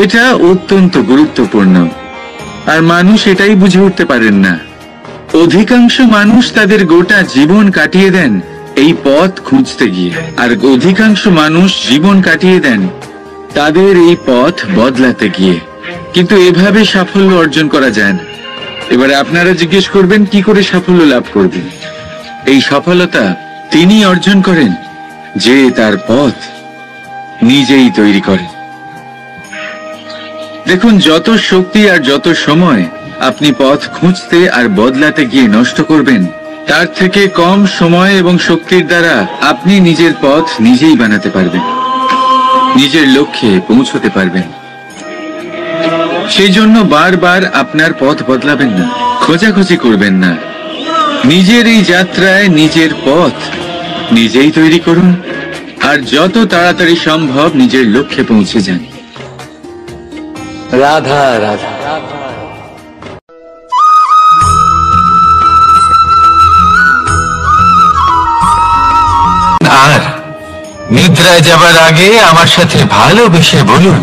এটা অত্যন্ত গুরুত্বপূর্ণ, আর মানুষ এটাই বুঝে উঠতে পারেন না। অধিকাংশ মানুষ তাদের গোটা জীবন কাটিয়ে দেন এই পথ খুঁজতে গিয়ে, আর অধিকাংশ মানুষ জীবন কাটিয়ে দেন তাদের এই পথ বদলাতে গিয়ে। কিন্তু এভাবে সাফল্য অর্জন করা যায় না। এবারে আপনারা জিজ্ঞেস করবেন, কি করে সাফল্য লাভ করবেন? এই সফলতা তিনি অর্জন করেন যে তার পথ নিজেই তৈরি করে। দেখুন, যত শক্তি আর যত সময় আপনি পথ খুঁজতে আর বদলাতে গিয়ে নষ্ট করবেন, তার থেকে কম সময় এবং শক্তির দ্বারা আপনি নিজের পথ নিজেই বানাতে পারবেন, নিজের লক্ষ্যে পৌঁছতে পারবেন। সেই জন্য বারবার আপনার পথ বদলাবেন না, খোঁজাখুঁজি করবেন না। নিজের এই যাত্রায় নিজের পথ নিজেই তৈরি করুন আর যত তাড়াতাড়ি সম্ভব নিজের লক্ষ্যে পৌঁছে যান। রাধা রাধা। আর নিদ্রায় যাবার আগে আমার সাথে ভালোবেসে বলুন,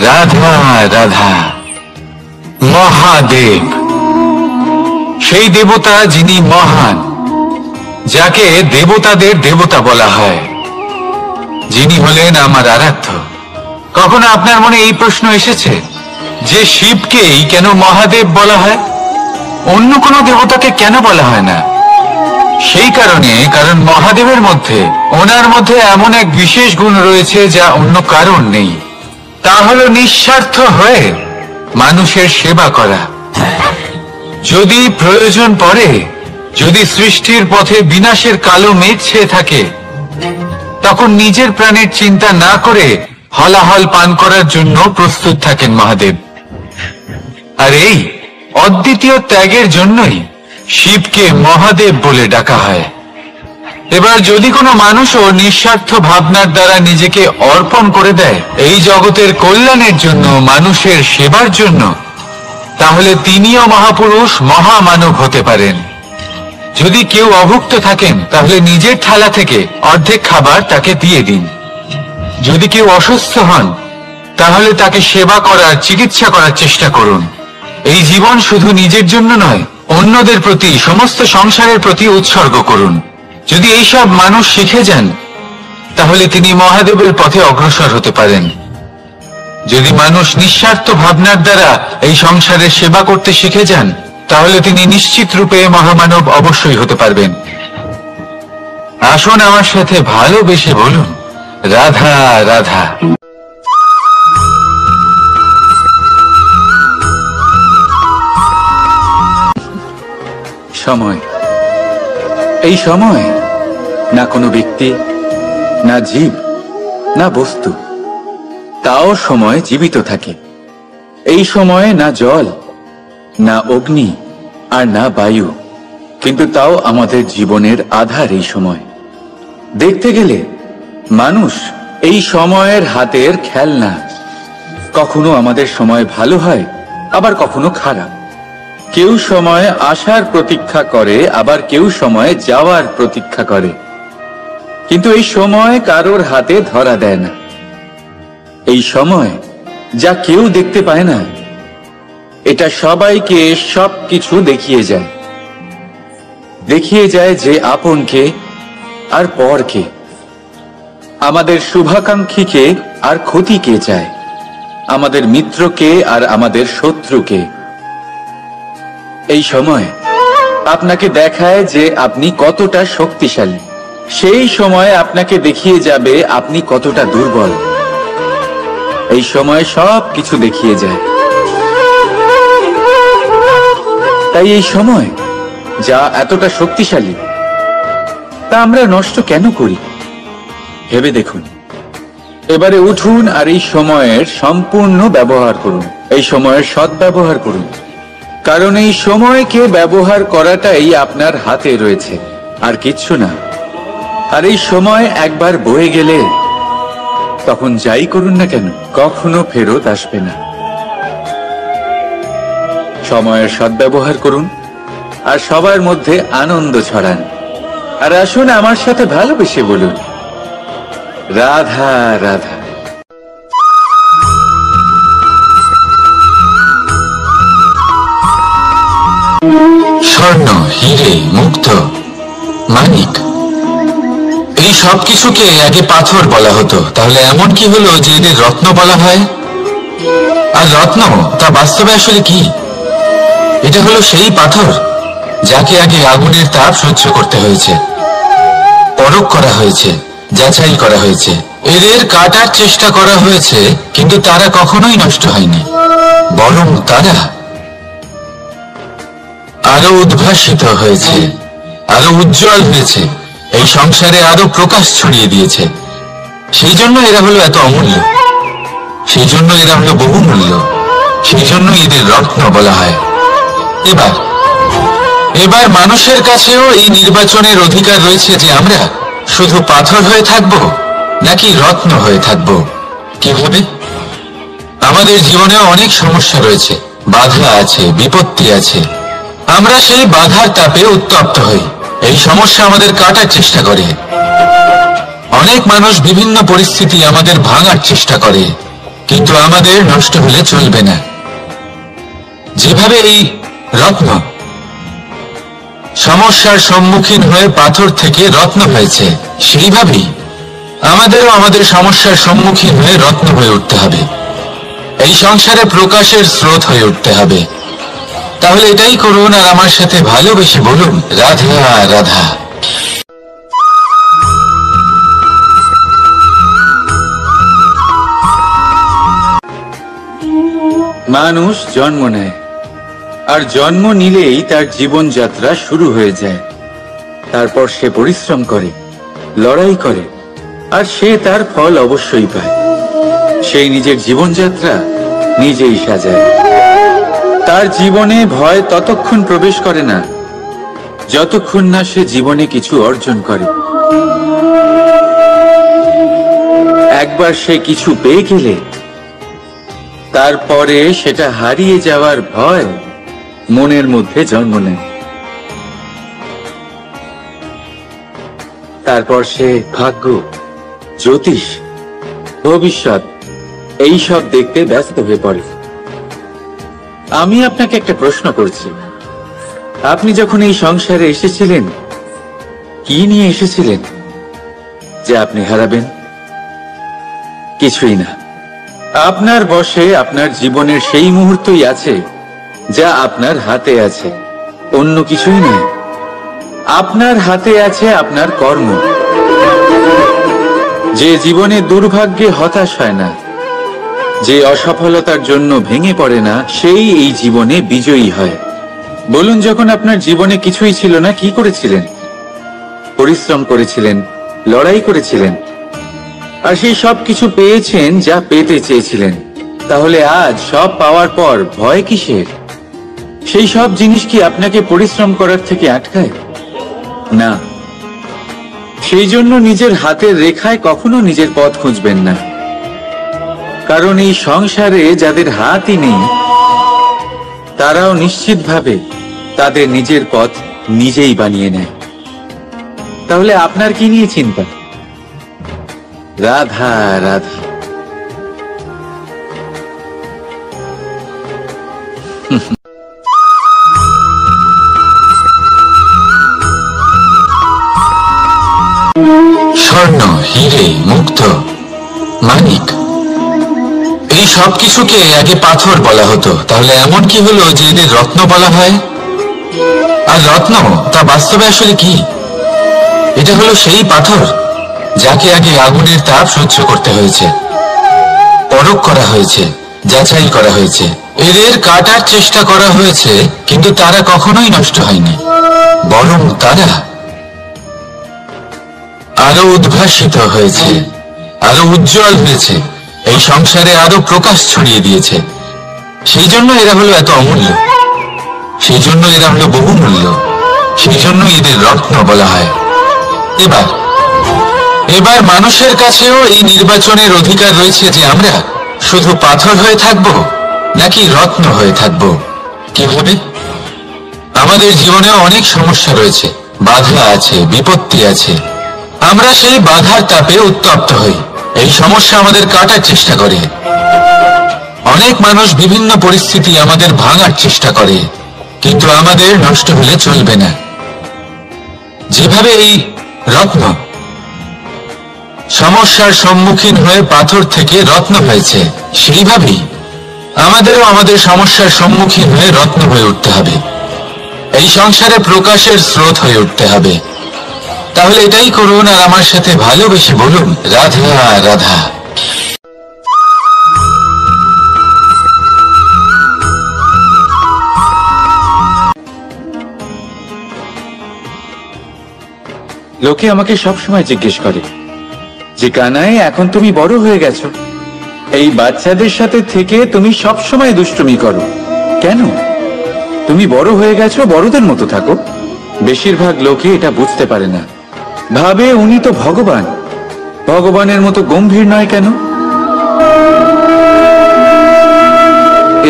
রাধা রাধা। মহাদেব, সেই দেবতা যিনি মহান, যাকে দেবতাদের দেবতা বলা হয়, যিনি হলেন আমার আরাধ্য। কখনো আপনার মনে এই প্রশ্ন এসেছে যে শিবকেই কেন মহাদেব বলা হয়, অন্য কোনো দেবতাকে কেন বলা হয় না? সেই কারণ মহাদেবের মধ্যে, ওনার মধ্যে এমন এক বিশেষ গুণ রয়েছে যা অন্য কারণ নেই। তা হলো নিঃস্বার্থ হয়ে মানুষের সেবা করা। যদি প্রয়োজন পড়ে, যদি সৃষ্টির পথে বিনাশের কালো মেঘ ছেয়ে থাকে, তখন নিজের প্রাণের চিন্তা না করে হলাহল পান করার জন্য প্রস্তুত থাকেন মহাদেব। আর এই অদ্বিতীয় ত্যাগের জন্যই শিবকে মহাদেব বলে ডাকা হয়। এবার যদি কোনো মানুষও নিঃস্বার্থ ভাবনার দ্বারা নিজেকে অর্পণ করে দেয় এই জগতের কল্যাণের জন্য, মানুষের সেবার জন্য, তাহলে তিনিও মহাপুরুষ, মহামানব হতে পারেন। যদি কেউ অভুক্ত থাকেন, তাহলে নিজের থালা থেকে অর্ধেক খাবার তাকে দিয়ে দিন। যদি কেউ অসুস্থ হন, তাহলে তাকে সেবা করার, চিকিৎসা করার চেষ্টা করুন। এই জীবন শুধু নিজের জন্য নয়, অন্যদের প্রতি, সমস্ত সংসারের প্রতি উৎসর্গ করুন। যদি এইসব মানুষ শিখে যান, তাহলে তিনি মহাদেবের পথে অগ্রসর হতে পারেন। যদি মানুষ নিঃস্বার্থ ভাবনার দ্বারা এই সংসারের সেবা করতে শিখে যান, তাহলে তিনি নিশ্চিত রূপে মহামানব অবশ্যই হতে পারবেন। আসুন আমার সাথে ভালোবেসে বলুন, রাধা রাধা। সময়, এই সময় না কোনো ব্যক্তি, না জীব, না বস্তু, তাও সময় জীবিত থাকে। এই সময়ে না জল, না অগ্নি, আর না বায়ু, কিন্তু তাও আমাদের জীবনের আধার। এই সময় দেখতে গেলে মানুষ এই সময়ের হাতের খেলনা। কখনো আমাদের সময় ভালো হয়, আবার কখনো খারাপ। কেউ সময় আসার প্রতীক্ষা করে, আবার কেউ সময় যাওয়ার প্রতীক্ষা করে, কিন্তু এই সময় কারোর হাতে ধরা দেয় না। এই সময় যা কেউ দেখতে পায় না, এটা সবাইকে সবকিছু দেখিয়ে যায়। দেখিয়ে যায় যে আপনকে আর পরকে, আমাদের শুভাকাঙ্ক্ষীকে আর ক্ষতিকে চায়, আমাদের মিত্রকে আর আমাদের শত্রুকে। এই সময় আপনাকে দেখায় যে আপনি কতটা শক্তিশালী, সেই সময় আপনাকে দেখিয়ে যাবে আপনি কতটা দুর্বল। এই সময় সব কিছু দেখিয়ে যায়। তাই এই সময় যা এতটা শক্তিশালী, তা আমরা নষ্ট কেন করি? ভেবে দেখুন। এবারে উঠুন আর এই সময়ের সম্পূর্ণ ব্যবহার করুন, এই সময়ের সদ্ব্যবহার করুন। কারণ এই সময়কে ব্যবহার করাটাই আপনার হাতে রয়েছে, আর কিচ্ছু না। আর এই সময় একবার বয়ে গেলে, তখন যাই করুন না কেন, কখনো ফেরত আসবে না। সময়ের সদ্ব্যবহার করুন আর সবার মধ্যে আনন্দ ছড়ান। আর আসুন আমার সাথে ভালোবেসে বলুন, রাধা রাধা। স্বর্ণ, হিরে, মুক্ত, মানিক, এই সব কিছুকে আগে পাথর বলা হতো। তাহলে এমন কি হলো যে এদের রত্ন বলা হয়? আর রত্ন তা বাস্তবে আসলে কি? এটা হলো সেই পাথর যাকে আগে আগুনের তাপ সহ্য করতে হয়েছে, পরখ করা হয়েছে, যাচাই করা হয়েছে, এদের কাটার চেষ্টা করা হয়েছে, কিন্তু তারা কখনোই নষ্ট হয়নি, বরং তারা আরো উদ্ভাসিত হয়েছে, আরো উজ্জ্বল হয়েছে, এই সংসারে আরো প্রকাশ ছড়িয়ে দিয়েছে। সেই জন্য এরা হলো এত অমূল্য, সেই জন্য এরা হলো বহুমূল্য, সেই জন্য এদের রত্ন বলা হয়। এবার মানুষের কাছেও এই নির্বাচনের অধিকার রয়েছে যে আমরা শুধু পাথর হয়ে থাকবো নাকি রত্ন হয়ে থাকবো? কি হবে? আমাদের জীবনে অনেক সমস্যা রয়েছে, বাধা আছে, বিপত্তি আছে। আমরা সেই বাধার তাপে উত্তপ্ত হই। এই সমস্যা আমাদের কাটার চেষ্টা করে। অনেক মানুষ বিভিন্ন পরিস্থিতি আমাদের ভাঙার চেষ্টা করে, কিন্তু আমাদের নষ্ট হলে চলবে না। যেভাবে এই রত্ন সমস্যার সম্মুখীন হয়ে পাথর থেকে রত্ন হয়েছে, সেইভাবেই আমাদেরও আমাদের সমস্যার সম্মুখীন হয়ে রত্ন হয়ে উঠতে হবে। এই সংসারে প্রকাশের স্রোত হয়ে উঠতে হবে। তাহলে এটাই করুন আর আমার সাথে ভালোবেসে বলুন, রাধা রাধা। মানুষ জন্ম নেয়, আর জন্ম নিলেই তার জীবনযাত্রা শুরু হয়ে যায়। তারপর সে পরিশ্রম করে, লড়াই করে, আর সে তার ফল অবশ্যই পায়। সেই নিজের জীবনযাত্রা নিজেই সাজায়। তার জীবনে ভয় ততক্ষণ প্রবেশ করে না যতক্ষণ না সে জীবনে কিছু অর্জন করে। একবার সে কিছু পেয়ে গেলে তারপরে সেটা হারিয়ে যাওয়ার ভয় মনের মধ্যে জন্ম নেয়। তারপর সে ভাগ্য, জ্যোতিষ, ভবিষ্যৎ এইসব দেখতে ব্যস্ত হয়ে পড়ে। আমি আপনাকে একটা প্রশ্ন করছি, আপনি যখন এই সংসারে এসেছিলেন, কি নিয়ে এসেছিলেন যে আপনি হারাবেন? কিছুই না। আপনার বশে আপনার জীবনের সেই মুহূর্তই আছে যা আপনার হাতে আছে, অন্য কিছুই নেই। আপনার হাতে আছে আপনার কর্ম। যে জীবনে দুর্ভাগ্যে হতাশ হয় না, যে অসফলতার জন্য ভেঙে পড়ে না, সেই এই জীবনে বিজয়ী হয়। বলুন, যখন আপনার জীবনে কিছুই ছিল না, কি করেছিলেন? পরিশ্রম করেছিলেন, লড়াই করেছিলেন, আর সেই সব কিছু পেয়েছেন যা পেতে চেয়েছিলেন। তাহলে আজ সব পাওয়ার পর ভয় কিসের? সেই সব জিনিস কি আপনাকে পরিশ্রম করার থেকে আটকায়? না। সেই জন্য নিজের হাতের রেখায় কখনো নিজের পথ খুঁজবেন না, কারণ এই সংসারে যাদের হাতই নেই তারাও নিশ্চিতভাবে তাদের নিজের পথ নিজেই বানিয়ে নেয়। তাহলে আপনার কি নিয়ে চিন্তা? রাধা রাধা। স্বর্ণ, হিরে, মুক্ত, মানিক, এই সব কিছুকে আগে পাথর বলা হতো। তাহলে এমন কি হলো যে এদের রত্ন বলা হয়? আর রত্ন তা বাস্তবে আসলে কি? এটা হলো সেই পাথর যাকে আগে আগুনের তাপ সহ্য করতে হয়েছে, পরখ করা হয়েছে, যাচাই করা হয়েছে, এদের কাটার চেষ্টা করা হয়েছে, কিন্তু তারা কখনোই নষ্ট হয়নি, বরং তারা আরো উদ্ভাসিত হয়েছে, আরো উজ্জ্বল হয়েছে, এই সংসারে আরো প্রকাশ ছড়িয়ে দিয়েছে। সেই জন্য এরা হলো এত অমূল্য, সেই জন্য এরা হলো বহুমূল্য, সেই জন্য এদের রত্ন বলা হয়। এবার মানুষের কাছেও এই নির্বাচনের অধিকার রয়েছে যে আমরা শুধু পাথর হয়ে থাকবো নাকি রত্ন হয়ে থাকবো। কি হবে? আমাদের জীবনে অনেক সমস্যা রয়েছে, বাধা আছে, বিপত্তি আছে। আমরা সেই বাধার তাপে উত্তপ্ত হই। এই সমস্যা আমাদের কাটার চেষ্টা করে। অনেক মানুষ বিভিন্ন পরিস্থিতি আমাদের ভাঙার চেষ্টা করে, কিন্তু আমাদের নষ্ট হলে চলবে না। যেভাবে এই রত্ন সমস্যার সম্মুখীন হয়ে পাথর থেকে রত্ন হয়েছে, সেইভাবেই আমাদেরও আমাদের সমস্যার সম্মুখীন হয়ে রত্ন হয়ে উঠতে হবে। এই সংসারে প্রকাশের স্রোত হয়ে উঠতে হবে। তাহলে এটাই করুন আর আমার সাথে ভালোবেসে বলুন, রাধা রাধা। লোকে আমাকে সবসময় জিজ্ঞেস করে যে কানাই, এখন তুমি বড় হয়ে গেছো, এই বাচ্চাদের সাথে থেকে তুমি সবসময় দুষ্টুমি করো কেন? তুমি বড় হয়ে গেছো, বড়দের মতো থাকো। বেশিরভাগ লোকে এটা বুঝতে পারে না ভাবে উনি তো ভগবান, ভগবানের মতো গম্ভীর নয় কেন?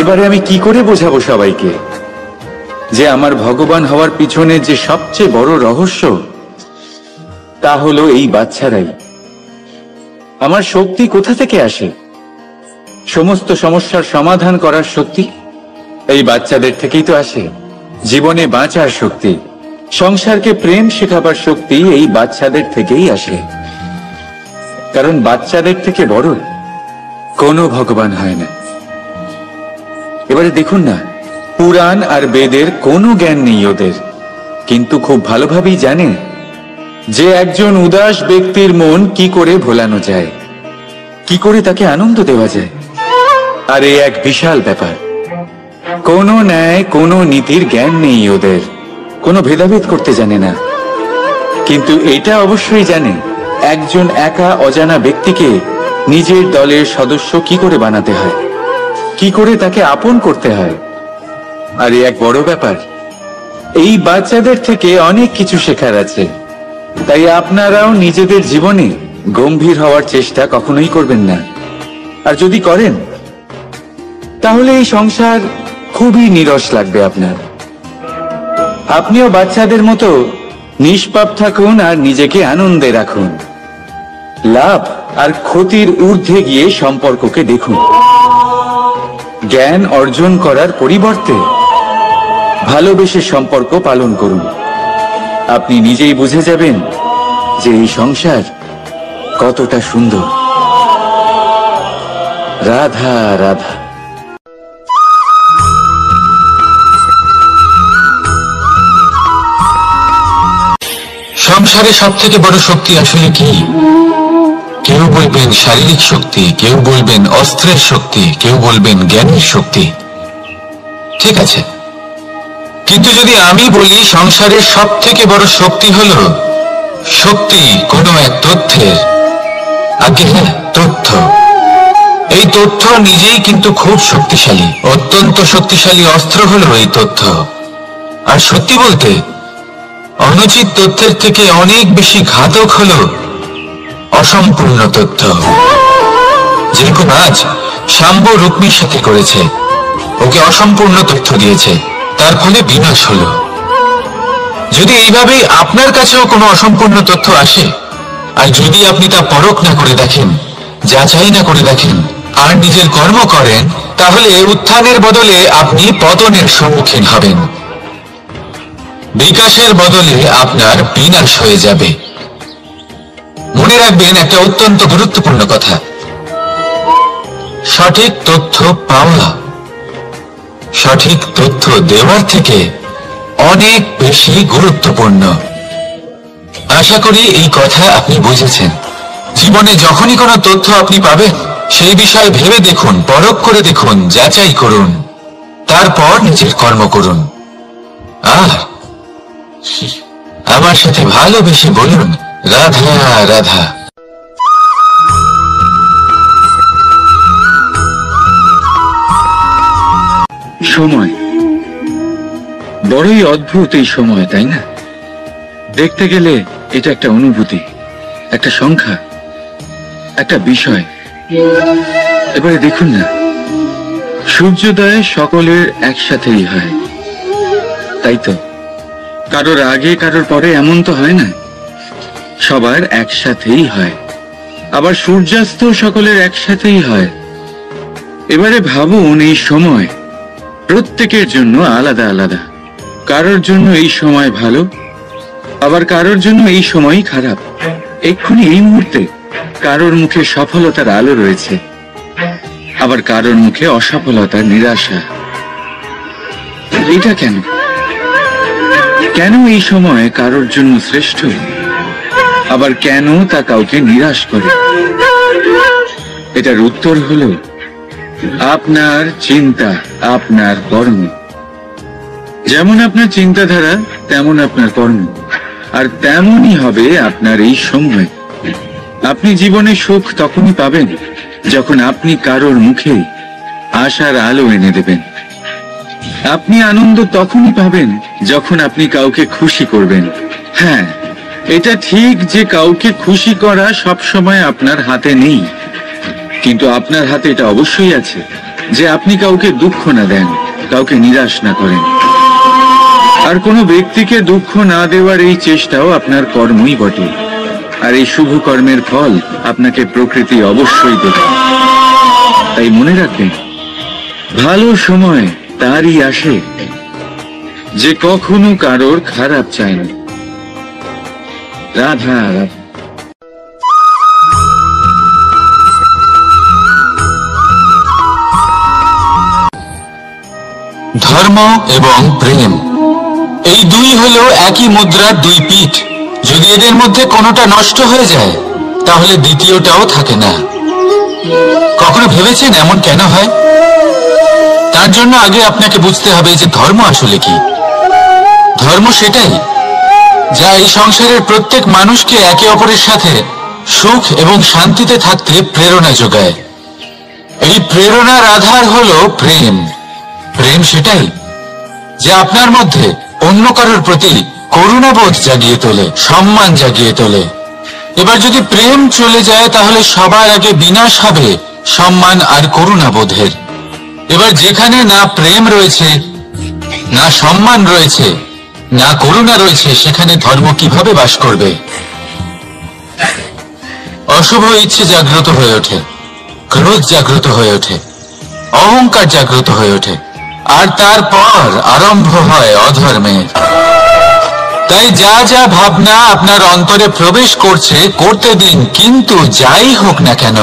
এবারে আমি কি করে বোঝাবো সবাইকে যে আমার ভগবান হওয়ার পিছনে যে সবচেয়ে বড় রহস্য তা হলো এই বাচ্চারাই। আমার শক্তি কোথা থেকে আসে? সমস্ত সমস্যার সমাধান করার শক্তি এই বাচ্চাদের থেকেই তো আসে। জীবনে বাঁচার শক্তি, সংসারকে প্রেম শেখাবার শক্তি এই বাচ্চাদের থেকেই আসে। কারণ বাচ্চাদের থেকে বড় কোনো ভগবান হয় না। এবারে দেখুন না, পুরাণ আর বেদের কোনো জ্ঞান নেই ওদের, কিন্তু খুব ভালোভাবেই জানে যে একজন উদাস ব্যক্তির মন কি করে ভোলানো যায়, কি করে তাকে আনন্দ দেওয়া যায়। আর এই এক বিশাল ব্যাপার। কোনো ন্যায়, কোনো নীতির জ্ঞান নেই ওদের, কোনো ভেদাভেদ করতে জানে না। কিন্তু এটা অবশ্যই জানে একজন একা অজানা ব্যক্তিকে নিজের দলের সদস্য কি করে বানাতে হয়, কি করে তাকে আপন করতে হয়। আর এক বড় ব্যাপার, এই বাচ্চাদের থেকে অনেক কিছু শেখার আছে। তাই আপনারাও নিজেদের জীবনে গম্ভীর হওয়ার চেষ্টা কখনোই করবেন না। আর যদি করেন তাহলে এই সংসার খুবই নিরস লাগবে আপনার। আপনিও বাচ্চাদের মতো নিষ্পাপ থাকুন আর নিজেকে আনন্দে রাখুন। লাভ আর ক্ষতির ঊর্ধ্বে গিয়ে সম্পর্ককে দেখুন। জ্ঞান অর্জন করার পরিবর্তে ভালোবেসে সম্পর্ক পালন করুন। আপনি নিজেই বুঝে যাবেন যে এই সংসার কতটা সুন্দর। রাধা রাধা। সংসারে সব থেকে বড় শক্তি আসলে কি? কেউ বলবেন শারীরিক শক্তি, কেউ বলবেন অস্ত্রের শক্তি, কেউ বলবেন জ্ঞানের শক্তি। ঠিক আছে, কিন্তু যদি আমি বলি সংসারের সব থেকে বড় শক্তি হলো শক্তি কোনো এক তথ্যের, আগে হ্যাঁ, তথ্য। এই তথ্য নিজেই কিন্তু খুব শক্তিশালী, অত্যন্ত শক্তিশালী অস্ত্র হলো এই তথ্য। আর সত্যি বলতে অনুচিত তথ্যের থেকে অনেক বেশি ঘাতক হলো অসম্পূর্ণ তথ্য। যেরকম আজ শাম্ব রুক্মির সাথে করেছে, ওকে অসম্পূর্ণ তথ্য দিয়েছে, তার ফলে বিনাশ হলো। যদি এইভাবেই আপনার কাছেও কোনো অসম্পূর্ণ তথ্য আসে, আর যদি আপনি তা পরখ না করে দেখেন, যাচাই না করে দেখেন, আর নিজের কর্ম করেন, তাহলে উত্থানের বদলে আপনি পতনের সম্মুখীন হবেন। বিকাশের বদলে আপনার বিনাশ হয়ে যাবে। মনে রাখবেন একটা অত্যন্ত গুরুত্বপূর্ণ কথা, সঠিক তথ্য পাওয়া সঠিক তথ্য দেওয়ার থেকে অনেক বেশি গুরুত্বপূর্ণ। আশা করি এই কথা আপনি বুঝেছেন। জীবনে যখনই কোনো তথ্য আপনি পাবেন, সেই বিষয়ে ভেবে দেখুন, পরখ করে দেখুন, যাচাই করুন, তারপর নিজের কর্ম করুন। আর আমার সাথে ভালোবেসে বলুন, রাধা রাধা। সময় বড়ই অদ্ভুত, এই সময়, তাই না? দেখতে গেলে এটা একটা অনুভূতি, একটা সংখ্যা, একটা বিষয়। এবারে দেখুন না, সূর্যোদয় সকলের একসাথেই হয়, তাই তো? কারোর আগে কারোর পরে এমন তো হয় না, সবার একসাথেই হয়। আবার সূর্যাস্ত সকলের একসাথেই হয়। এবারে ভাবুন, এই সময় প্রত্যেকের জন্য আলাদা আলাদা। কারোর জন্য এই সময় ভালো, আবার কারোর জন্য এই সময়ই খারাপ। এক্ষুনি এই মুহূর্তে কারোর মুখে সফলতার আলো রয়েছে, আবার কারোর মুখে অসফলতার নিরাশা। এটা কেন? কেন এই সময় কারোর জন্য শ্রেষ্ঠ, আবার কেন তা কাউকে নিরাশ করে? এটার উত্তর হলো আপনার চিন্তা, আপনার কর্ম। যেমন আপনার চিন্তাধারা, তেমন আপনার কর্ম, আর তেমনই হবে আপনার এই সময়। আপনি জীবনে সুখ তখনই পাবেন যখন আপনি কারোর মুখে আশার আলো এনে দেবেন। আপনি আনন্দ তখনই পাবেন যখন আপনি কাউকে খুশি করবেন। হ্যাঁ, এটা ঠিক যে কাউকে খুশি করা সবসময় আপনার হাতে নেই, কিন্তু আপনার হাতে এটা অবশ্যই আছে যে আপনি কাউকে দুঃখ না দেন, কাউকে নিরাশ না করেন। আর কোনো ব্যক্তিকে দুঃখ না দেওয়ার এই চেষ্টাও আপনার কর্মই বটে। আর এই শুভ কর্মের ফল আপনাকে প্রকৃতি অবশ্যই দেবে। তাই মনে রাখবেন, ভালো সময় তারই আসে যে কখনো কারোর খারাপ চায় না। রাধা রাধা। ধর্ম এবং প্রেম এই দুই হলো একই মুদ্রার দুই পিঠ। যদি এদের মধ্যে কোনোটা নষ্ট হয়ে যায় তাহলে দ্বিতীয়টাও থাকে না। কখনো ভেবেছেন এমন কেন হয়? তার জন্য আগে আপনাকে বুঝতে হবে যে ধর্ম আসলে কি। ধর্ম সেটাই যা এই সংসারের প্রত্যেক মানুষকে একে অপরের সাথে সুখ এবং শান্তিতে থাকতে প্রেরণা যোগায়। এই প্রেরণার আধার হলো প্রেম। প্রেম সেটাই যা আপনার মধ্যে অন্য কারোর প্রতি করুণাবোধ জাগিয়ে তোলে, সম্মান জাগিয়ে তোলে। এবার যদি প্রেম চলে যায় তাহলে সবার আগে বিনাশ হবে সম্মান আর করুণাবোধের। এবার যেখানে না প্রেম রয়েছে, না সম্মান রয়েছে, না করুণা রয়েছে, সেখানে ধর্ম কিভাবে বাস করবে? অশুভ ইচ্ছে জাগ্রত হয়ে ওঠে, ক্রোধ জাগ্রত হয়ে ওঠে, অহংকার জাগ্রত হয়ে ওঠে, আর তারপর আরম্ভ হয় অধর্মের। তাই যা যা ভাবনা আপনার অন্তরে প্রবেশ করছে করতে দিন, কিন্তু যাই হোক না কেন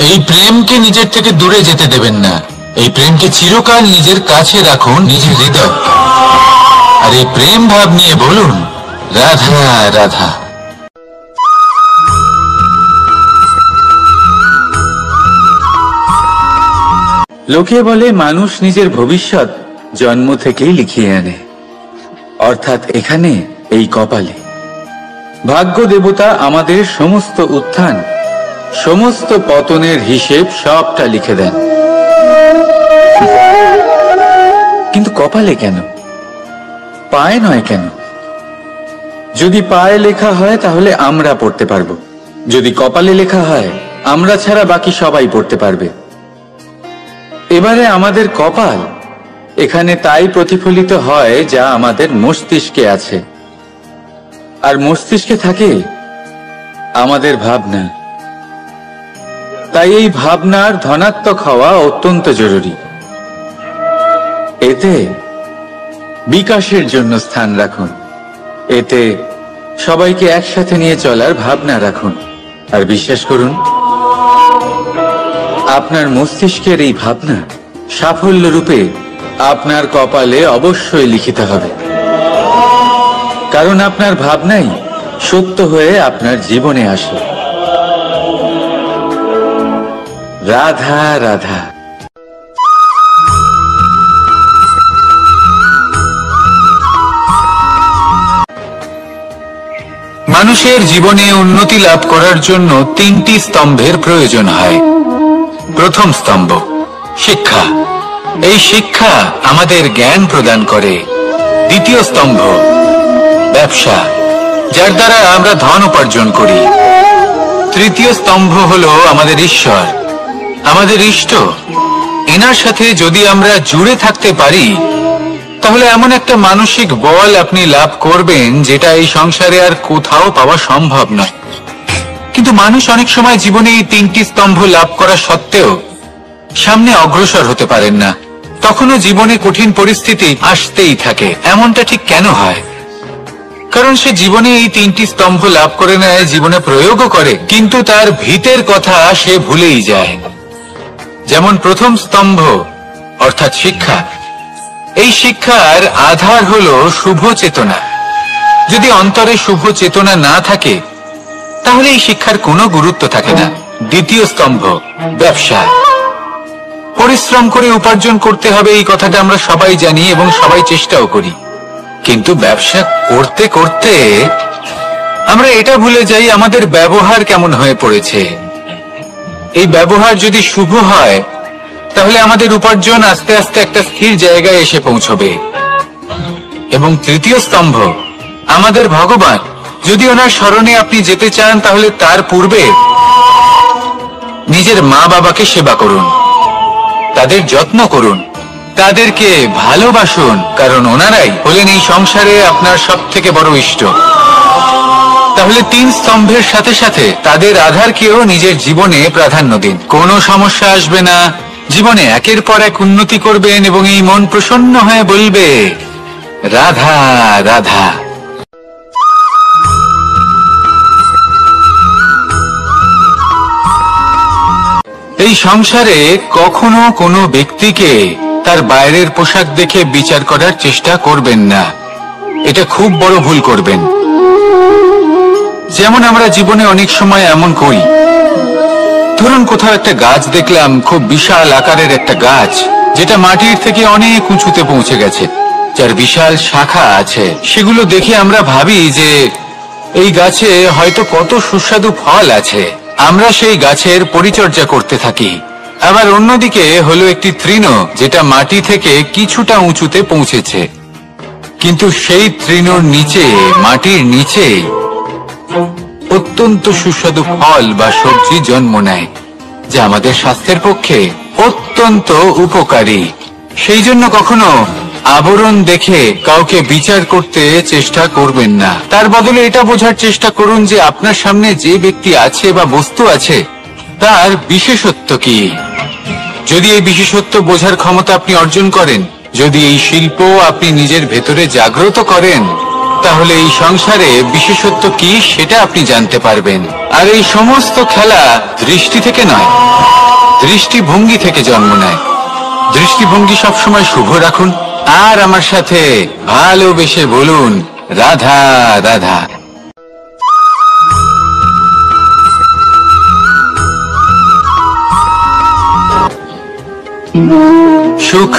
এই প্রেমকে নিজের থেকে দূরে যেতে দেবেন না। এই প্রেমকে চিরকাল নিজের কাছে রাখুন, নিজের হৃদয়। আর এই প্রেম ভাব নিয়ে বলুন, রাধা রাধা। লোকে বলে মানুষ নিজের ভবিষ্যৎ জন্ম থেকেই লিখিয়ে আনে, অর্থাৎ এখানে এই কপালে। ভাগ্য দেবতা আমাদের সমস্ত উত্থান, সমস্ত পতনের হিসেব সবটা লিখে দেন। কিন্তু কপালে কেন, পায়ে নয় কেন? যদি পায়ে লেখা হয় তাহলে আমরা পড়তে পারবো, যদি কপালে লেখা হয় আমরা ছাড়া বাকি সবাই পড়তে পারবে। এবারে আমাদের কপাল এখানে তাই প্রতিফলিত হয় যা আমাদের মস্তিষ্কে আছে, আর মস্তিষ্কে থাকে আমাদের ভাবনা। তাই এই ভাবনার ধনাত্মক হওয়া অত্যন্ত জরুরি। এতে বিকাশের জন্য স্থান রাখুন, এতে সবাইকে একসাথে নিয়ে চলার ভাবনা রাখুন। আর বিশ্বাস করুন, আপনার মস্তিষ্কের এই ভাবনা সাফল্য রূপে আপনার কপালে অবশ্যই লিখিত হবে, কারণ আপনার ভাবনাই সত্য হয়ে আপনার জীবনে আসে। রাধা রাধা। মানুষের জীবনে উন্নতি লাভ করার জন্য তিনটি স্তম্ভের প্রয়োজন হয়। প্রথম স্তম্ভ শিক্ষা। এই শিক্ষা আমাদের জ্ঞান প্রদান করে। দ্বিতীয় স্তম্ভ ব্যবসা, যার দ্বারা আমরা ধন উপার্জন করি। তৃতীয় স্তম্ভ হলো আমাদের ঈশ্বর, আমাদের ইষ্ট। এনার সাথে যদি আমরা জুড়ে থাকতে পারি তাহলে এমন একটা মানসিক বল আপনি লাভ করবেন যেটা এই সংসারে আর কোথাও পাওয়া সম্ভব নয়। কিন্তু মানুষ অনেক সময় জীবনে এই তিনটি স্তম্ভ লাভ করা সত্ত্বেও সামনে অগ্রসর হতে পারেন না। তখনও জীবনে কঠিন পরিস্থিতি আসতেই থাকে। এমনটা ঠিক কেন হয়? কারণ সে জীবনে এই তিনটি স্তম্ভ লাভ করে নেয়, জীবনে প্রয়োগও করে, কিন্তু তার ভিতের কথা সে ভুলেই যায়। যেমন প্রথম স্তম্ভ অর্থাৎ শিক্ষা। এই শিক্ষার আধার হলো শুভ চেতনা। যদি অন্তরে শুভ চেতনা না থাকে তাহলে এই শিক্ষার কোনো গুরুত্ব থাকে না। দ্বিতীয় স্তম্ভ ব্যবসা। পরিশ্রম করে উপার্জন করতে হবে, এই কথাটা আমরা সবাই জানি এবং সবাই চেষ্টাও করি। কিন্তু ব্যবসা করতে করতে আমরা এটা ভুলে যাই আমাদের ব্যবহার কেমন হয়ে পড়েছে। এই ব্যবহার যদি শুভ হয় তাহলে আমাদের উপার্জন আস্তে আস্তে একটা স্থির জায়গায় এসে পৌঁছবে। এবং তৃতীয় স্তম্ভ আমাদের ভগবান, যদি ওনার স্মরণে আপনি যেতে চান তাহলে তার পূর্বে নিজের মা বাবাকে সেবা করুন, তাদের যত্ন করুন, তাদেরকে ভালোবাসুন, কারণ ওনারাই হলেন এই সংসারে আপনার সব থেকে বড় ইষ্ট। তাহলে 3 স্তম্ভের সাথে সাথে তাদের আধারকেও নিজের জীবনে প্রাধান্য দিন। কোনো সমস্যা আসবে না, জীবনে একের পর এক উন্নতি করবেন এবং এই মন প্রসন্ন হয়ে বলবে রাধা রাধা। এই সংসারে কখনো কোনো ব্যক্তিকে তার বাইরের পোশাক দেখে বিচার করার চেষ্টা করবেন না, এটা খুব বড় ভুল করবেন। যেমন আমরা জীবনে অনেক সময় এমন করি, ধরুন কোথাও একটা গাছ দেখলাম, খুব বিশাল আকারের একটা গাছ, যেটা মাটির থেকে অনেক উঁচুতে পৌঁছে গেছে, যার বিশাল শাখা আছে। সেগুলো দেখে আমরা ভাবি যে এই গাছে হয়তো কত সুস্বাদু ফল আছে, আমরা সেই গাছের পরিচর্যা করতে থাকি। আবার অন্যদিকে হলো একটি তৃণ, যেটা মাটি থেকে কিছুটা উঁচুতে পৌঁছেছে, কিন্তু সেই তৃণর নিচে, মাটির নিচে অত্যন্ত সুস্বাদু ফল বা সবজি জন্ম নেয়, যা আমাদের স্বাস্থ্যের পক্ষে অত্যন্ত উপকারী। সেই জন্য কখনো আবরণ দেখে কাউকে বিচার করতে চেষ্টা করবেন না, তার বদলে এটা বোঝার চেষ্টা করুন যে আপনার সামনে যে ব্যক্তি আছে বা বস্তু আছে তার বিশেষত্ব কি। যদি এই বিশেষত্ব বোঝার ক্ষমতা আপনি অর্জন করেন, যদি এই শিল্প আপনি নিজের ভেতরে জাগ্রত করেন, তাহলে এই সংসারে বিশেষত্ব কি সেটা আপনি জানতে পারবেন। আর এই সমস্ত খেলা দৃষ্টি থেকে নয়, দৃষ্টিভঙ্গি থেকে জন্ম নেয়। দৃষ্টিভঙ্গি সবসময় শুভ রাখুন, আর আমার সাথে ভালোবেসে বলুন রাধা রাধা। সুখ